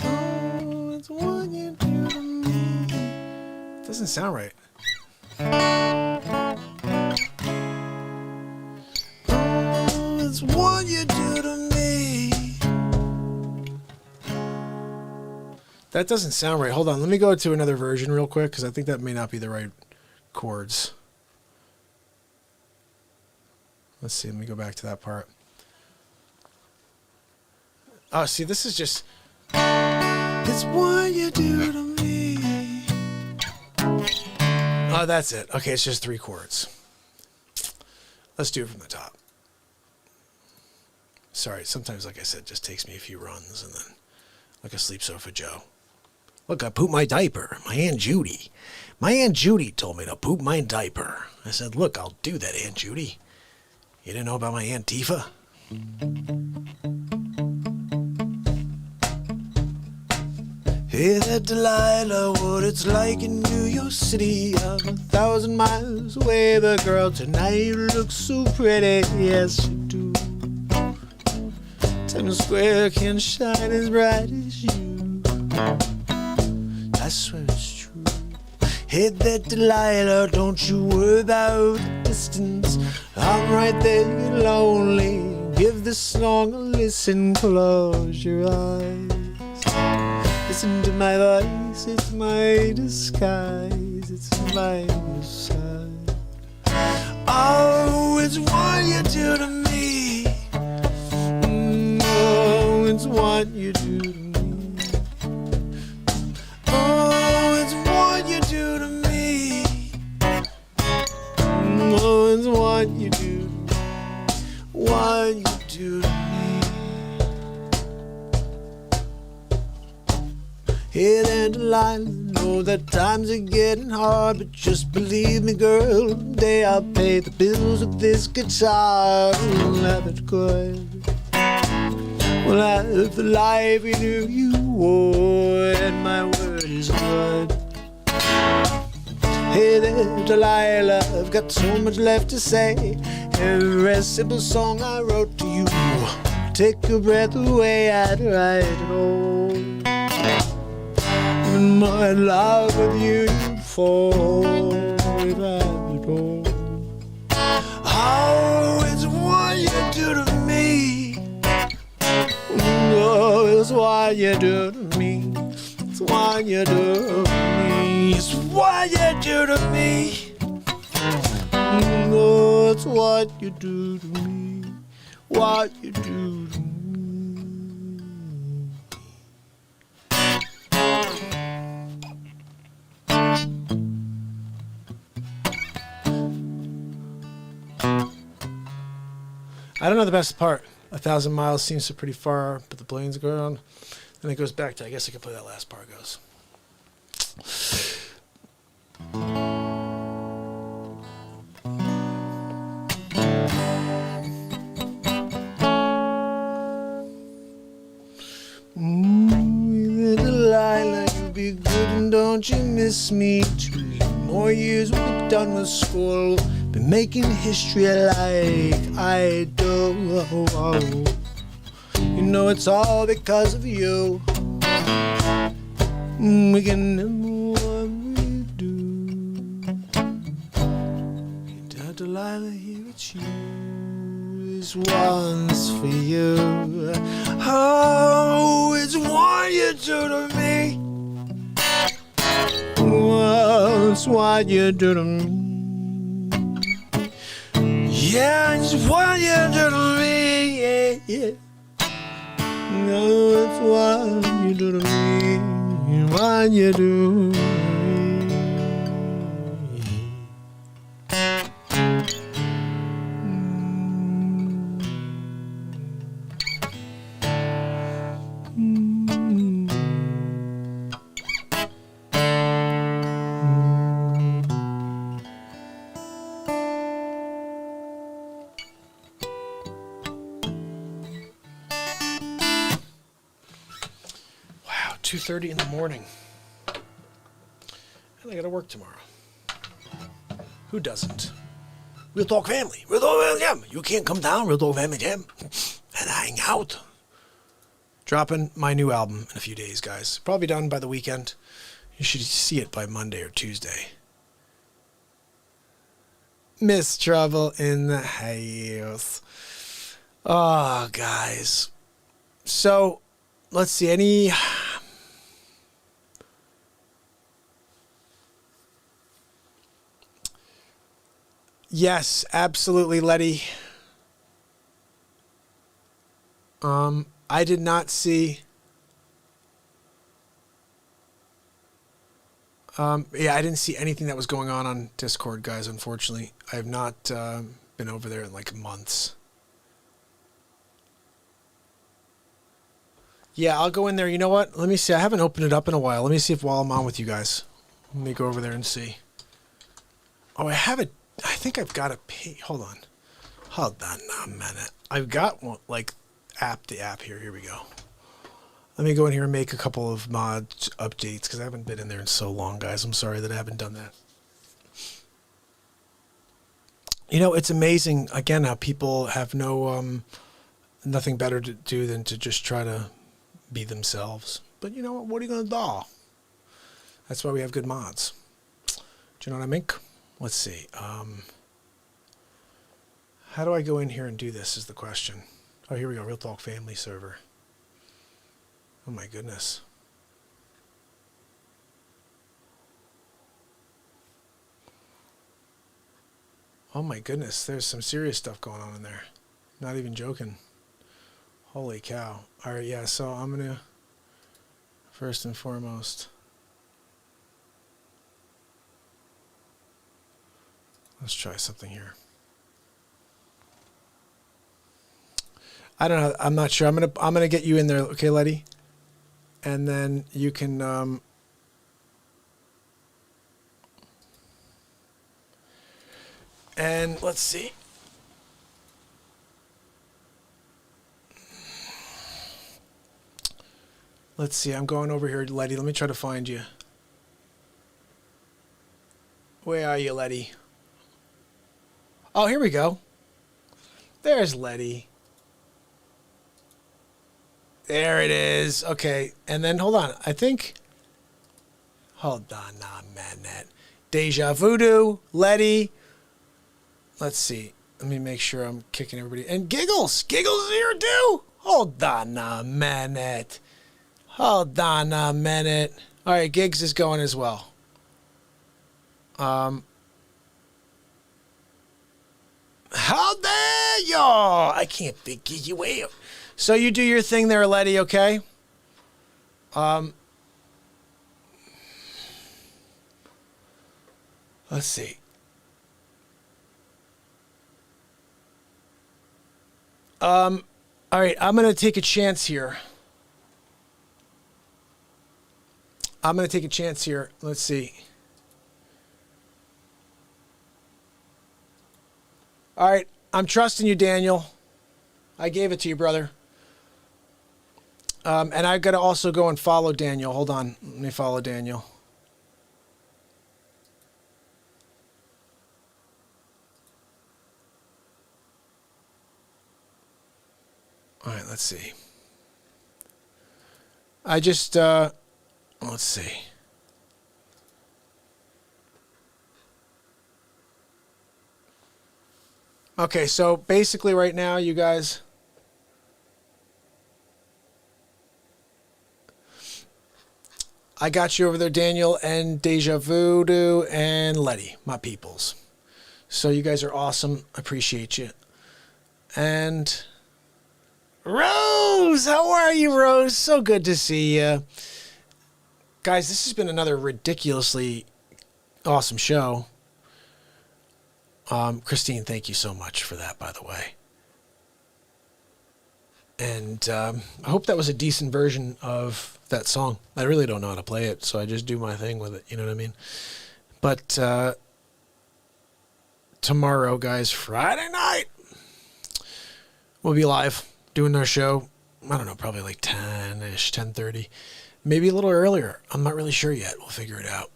Oh, it's what you do to me. Doesn't sound right. Oh, it's what you do to me. That doesn't sound right. Hold on. Let me go to another version real quick because I think that may not be the right chords. Let's see. Let me go back to that part. Oh, see, this is just... It's what you do to me. Oh, that's it. Okay, it's just 3 chords. Let's do it from the top. Sorry, sometimes, like I said, it just takes me a few runs and then like a sleep sofa Joe. Look, I pooped my diaper. My Aunt Judy. My Aunt Judy told me to poop my diaper. I said, look, I'll do that, Aunt Judy. You didn't know about my Aunt Tifa? Hey there, Delilah, what it's like in New York City. I'm 1,000 miles away, but girl, tonight you look so pretty. Yes, you do. Times Square can shine as bright as you. I swear it's true. Hey there, Delilah, don't you worry about the distance. I'm right there, you're lonely. Give this song a listen, close your eyes. Listen to my voice, it's my disguise, it's my side. Oh, it's what you do to me. Oh, it's what you do to me. Oh, it's what you do to me. Oh, it's what you do to me. What you do to me. Hey there, Delilah, know that times are getting hard, but just believe me, girl, one day I'll pay the bills with this guitar. We'll have it good. We'll have the life we knew you would, and my word is good. Hey there, Delilah, I've got so much left to say. Every simple song I wrote to you, take your breath away, I'd write it all. In my love with you, you fall if I do. Oh, it's what you do to me. Oh, it's what you do to me. It's what you do to me. It's what you do to me. Oh, it's what you do to me. What you do to me. I don't know the best part. 1,000 miles seems so pretty far, but the planes go on. And it goes back to, I guess I could play that last part goes. Delilah, you be good and don't you miss me. 2 more years we'll be done with school. Been making history like I do. You know it's all because of you. We can do what we do. Delilah, here it's you. This one's for you. Oh, it's what you do to me. Oh, it's what you do to me. Yeah, it's what you do to me. Yeah, yeah. No, it's what you do to me. What you do to me. Wow, 2:30 in the morning. And I gotta work tomorrow. Who doesn't? Real Talk Family. Real Talk Family Jam. You can't come down, Real Talk Family Jam, and hang out. Dropping my new album in a few days, guys. Probably done by the weekend. You should see it by Monday or Tuesday. Miss Trouble in the House. Oh, guys. So, let's see. Any... Yes, absolutely, Letty. I did not see. Yeah, I didn't see anything that was going on Discord, guys, unfortunately. I have not been over there in like months. Yeah, I'll go in there. You know what? Let me see. I haven't opened it up in a while. Let me see if while I'm on with you guys. Let me go over there and see. Oh, I have it. I think I've got a page. Hold on a minute. I've got one, like the app here. Here we go. Let me go in here and make a couple of mod updates because I haven't been in there in so long, guys. I'm sorry that I haven't done that. You know, it's amazing, again, how people have nothing better to do than to just try to be themselves. But you know what are you going to do? That's why we have good mods. Do you know what I mean? Let's see. How do I go in here and do this is the question. Oh, here we go. Real Talk Family server. Oh my goodness. Oh my goodness, there's some serious stuff going on in there. Not even joking. Holy cow. All right, yeah, so I'm going to, first and foremost, let's try something here. I don't know. I'm not sure. I'm gonna get you in there, okay, Letty? And then you can and let's see. Let's see. I'm going over here, Letty. Let me try to find you. Where are you, Letty? Oh, here we go. There's Letty. There it is. Okay. And then, hold on. I think... Hold on a minute. Deja Voodoo, Letty. Let's see. Let me make sure I'm kicking everybody. And Giggles. Giggles is here too. Hold on a minute. Hold on a minute. All right. Gigs is going as well. How dare y'all? I can't figure you out. So you do your thing there, Letty, okay? Let's see. All right, I'm going to take a chance here. Let's see. All right, I'm trusting you, Daniel. I gave it to you, brother. And I've got to also go and follow Daniel. Hold on. Let me follow Daniel. All right, let's see. I just, let's see. Okay, so basically right now, you guys... I got you over there, Daniel, and Deja Voodoo, and Letty, my peoples. So you guys are awesome. Appreciate you. And Rose, how are you, Rose? So good to see you. Guys, this has been another ridiculously awesome show. Christine, thank you so much for that, by the way. And I hope that was a decent version of that song. I really don't know how to play it, so I just do my thing with it. You know what I mean? But tomorrow, guys, Friday night, we'll be live doing our show. I don't know, probably like 10-ish, 10:30. Maybe a little earlier. I'm not really sure yet. We'll figure it out.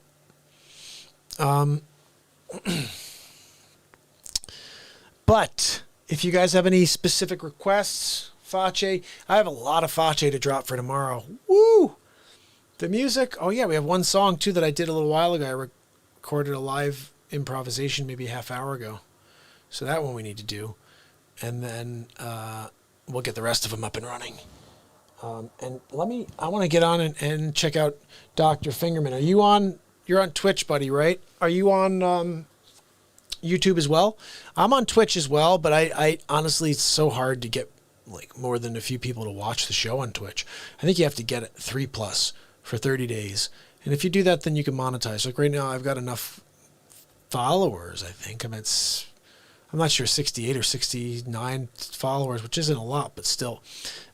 But if you guys have any specific requests... Facce. I have a lot of Facce to drop for tomorrow. Woo! The music. Oh, yeah. We have one song, too, that I did a little while ago. I recorded a live improvisation maybe a half hour ago. So that one we need to do. And then we'll get the rest of them up and running. And I want to get on and check out Dr. Fingerman. Are you on? You're on Twitch, buddy, right? Are you on YouTube as well? I'm on Twitch as well, but I honestly, it's so hard to get like more than a few people to watch the show on Twitch. I think you have to get it 3+ for 30 days. And if you do that, then you can monetize. Like right now, I've got enough followers, I think. I'm not sure, 68 or 69 followers, which isn't a lot, but still,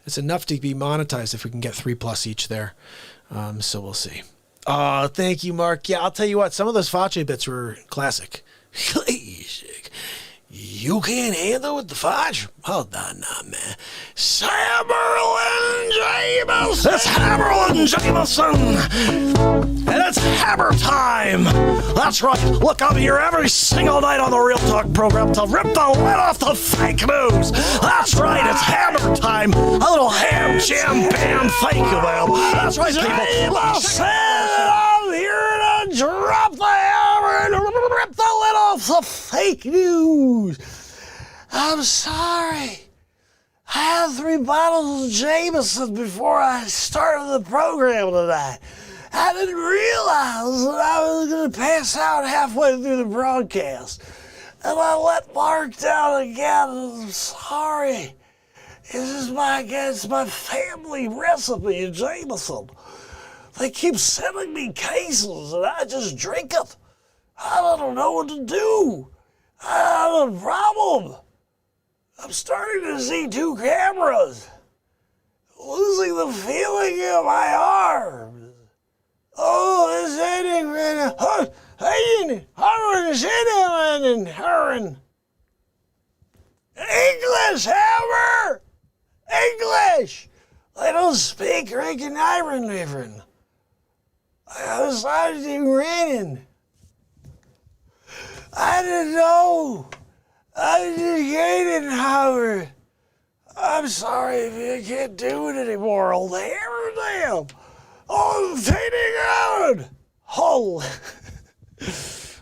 it's enough to be monetized if we can get 3+ each there. So we'll see. Oh, thank you, Mark. Yeah, I'll tell you what, some of those Facce bits were classic. Classic. You can't handle with the Facce? Hold on now, man. Hammerlin Jamison! It's Hammerlin Jamison! And it's hammer time! That's right. Look, I'm here every single night on the Real Talk program to rip the lid off the fake news. That's right, it's hammer time. A little ham, jam, bam, thank you, man. That's right, people. I'm here to drop the hammer and rip the lid off the fake news. I'm sorry. I had 3 bottles of Jamison before I started the program tonight. I didn't realize that I was going to pass out halfway through the broadcast. And I let Mark down again. I'm sorry. It's my family recipe of Jamison. They keep sending me cases and I just drink it. I don't know what to do. I have a problem. I'm starting to see 2 cameras. Losing the feeling in my arms. Oh, it's ending right now. English, Hammer! English! I don't speak Reagan Iron different. I was raining. I didn't know. I didn't get it, Howard. I'm sorry if you can't do it anymore, old hammer damn. Oh, I'm fading out.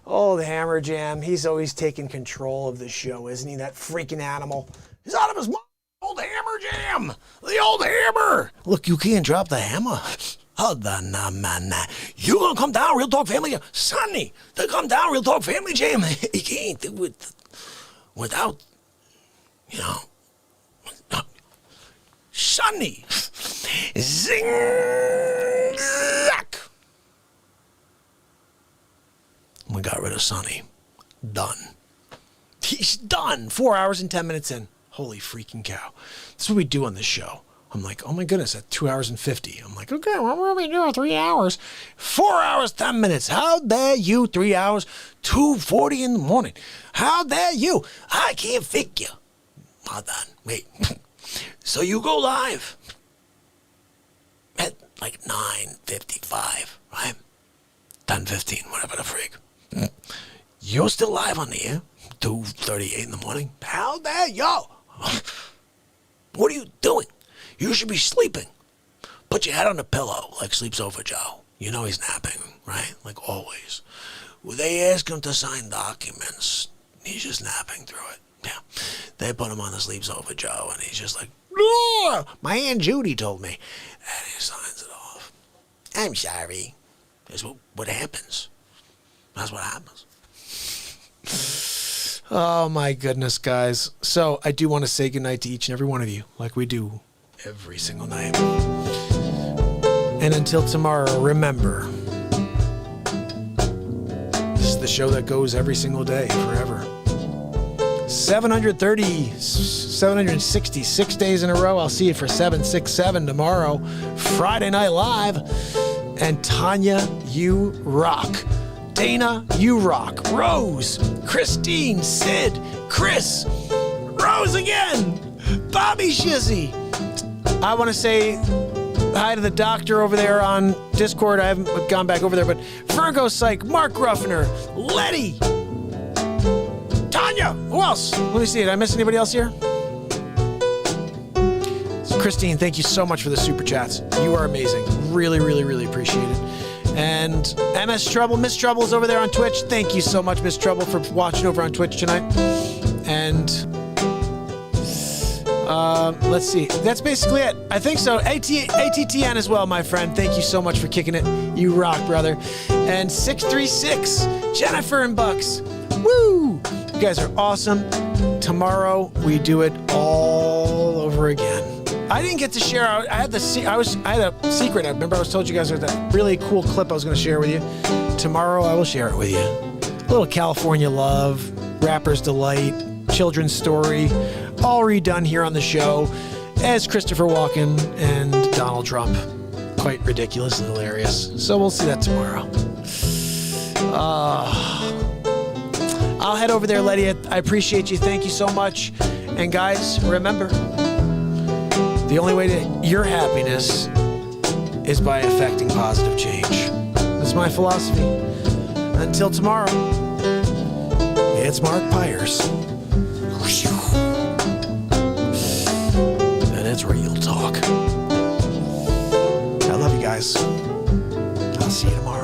Oh, the Hammer Jam. He's always taking control of the show, isn't he? That freaking animal. He's out of his mind. Old Hammer Jam. The old hammer. Look, you can't drop the hammer. Hold on now, man. You gonna come down, Real Talk Family? Sonny, to come down, Real Talk Family Jam. You can't do it without, Sonny. Zing, zack. We got rid of Sonny. Done. He's done. 4 hours and 10 minutes in. Holy freaking cow. That's what we do on this show. I'm like, oh my goodness, at 2 hours and 50. I'm like, okay, what will we do? 3 hours? 4 hours, 10 minutes. How dare you? 3 hours, 2:40 in the morning. How dare you? I can't figure. Hold on, wait. So you go live at like 9:55, right? 10:15, whatever the freak. You're still live on the air, 2:38 in the morning. How dare you? What are you doing? You should be sleeping. Put your head on the pillow like Sleeps Over Joe. You know he's napping, right? Like always. Well, they ask him to sign documents. He's just napping through it. Yeah. They put him on the Sleeps Over Joe, and he's just like, "Oh, my Aunt Judy told me." And he signs it off. I'm sorry. That's what happens. That's what happens. Oh, my goodness, guys. So I do want to say goodnight to each and every one of you, like we do every single night. And until tomorrow, remember, this is the show that goes every single day, forever. 766 days in a row. I'll see you for 767 tomorrow, Friday Night Live. And Tanya, you rock. Dana, you rock. Rose, Christine, Sid, Chris, Rose again, Bobby Shizzy. I want to say hi to the doctor over there on Discord. I haven't gone back over there, but Virgo Psych, Mark Ruffner, Letty, Tanya. Who else? Let me see. Did I miss anybody else here? Christine, thank you so much for the super chats. You are amazing. Really, really, really appreciate it. And MS Trouble, Miss Trouble is over there on Twitch. Thank you so much, Miss Trouble, for watching over on Twitch tonight. And let's see. That's basically it. I think so. ATTN as well, my friend. Thank you so much for kicking it. You rock, brother. And 636, Jennifer and Bucks. Woo! You guys are awesome. Tomorrow, we do it all over over again. I didn't get to share. I had a secret. I remember I told you guys there was that really cool clip I was going to share with you. Tomorrow I will share it with you. A little California love, rapper's delight, children's story, all redone here on the show as Christopher Walken and Donald Trump. Quite ridiculous and hilarious. So we'll see that tomorrow. I'll head over there, Letty. I appreciate you. Thank you so much. And guys, remember, the only way to your happiness is by affecting positive change. That's my philosophy. Until tomorrow, it's Mark Pires. And it's real talk. I love you guys. I'll see you tomorrow.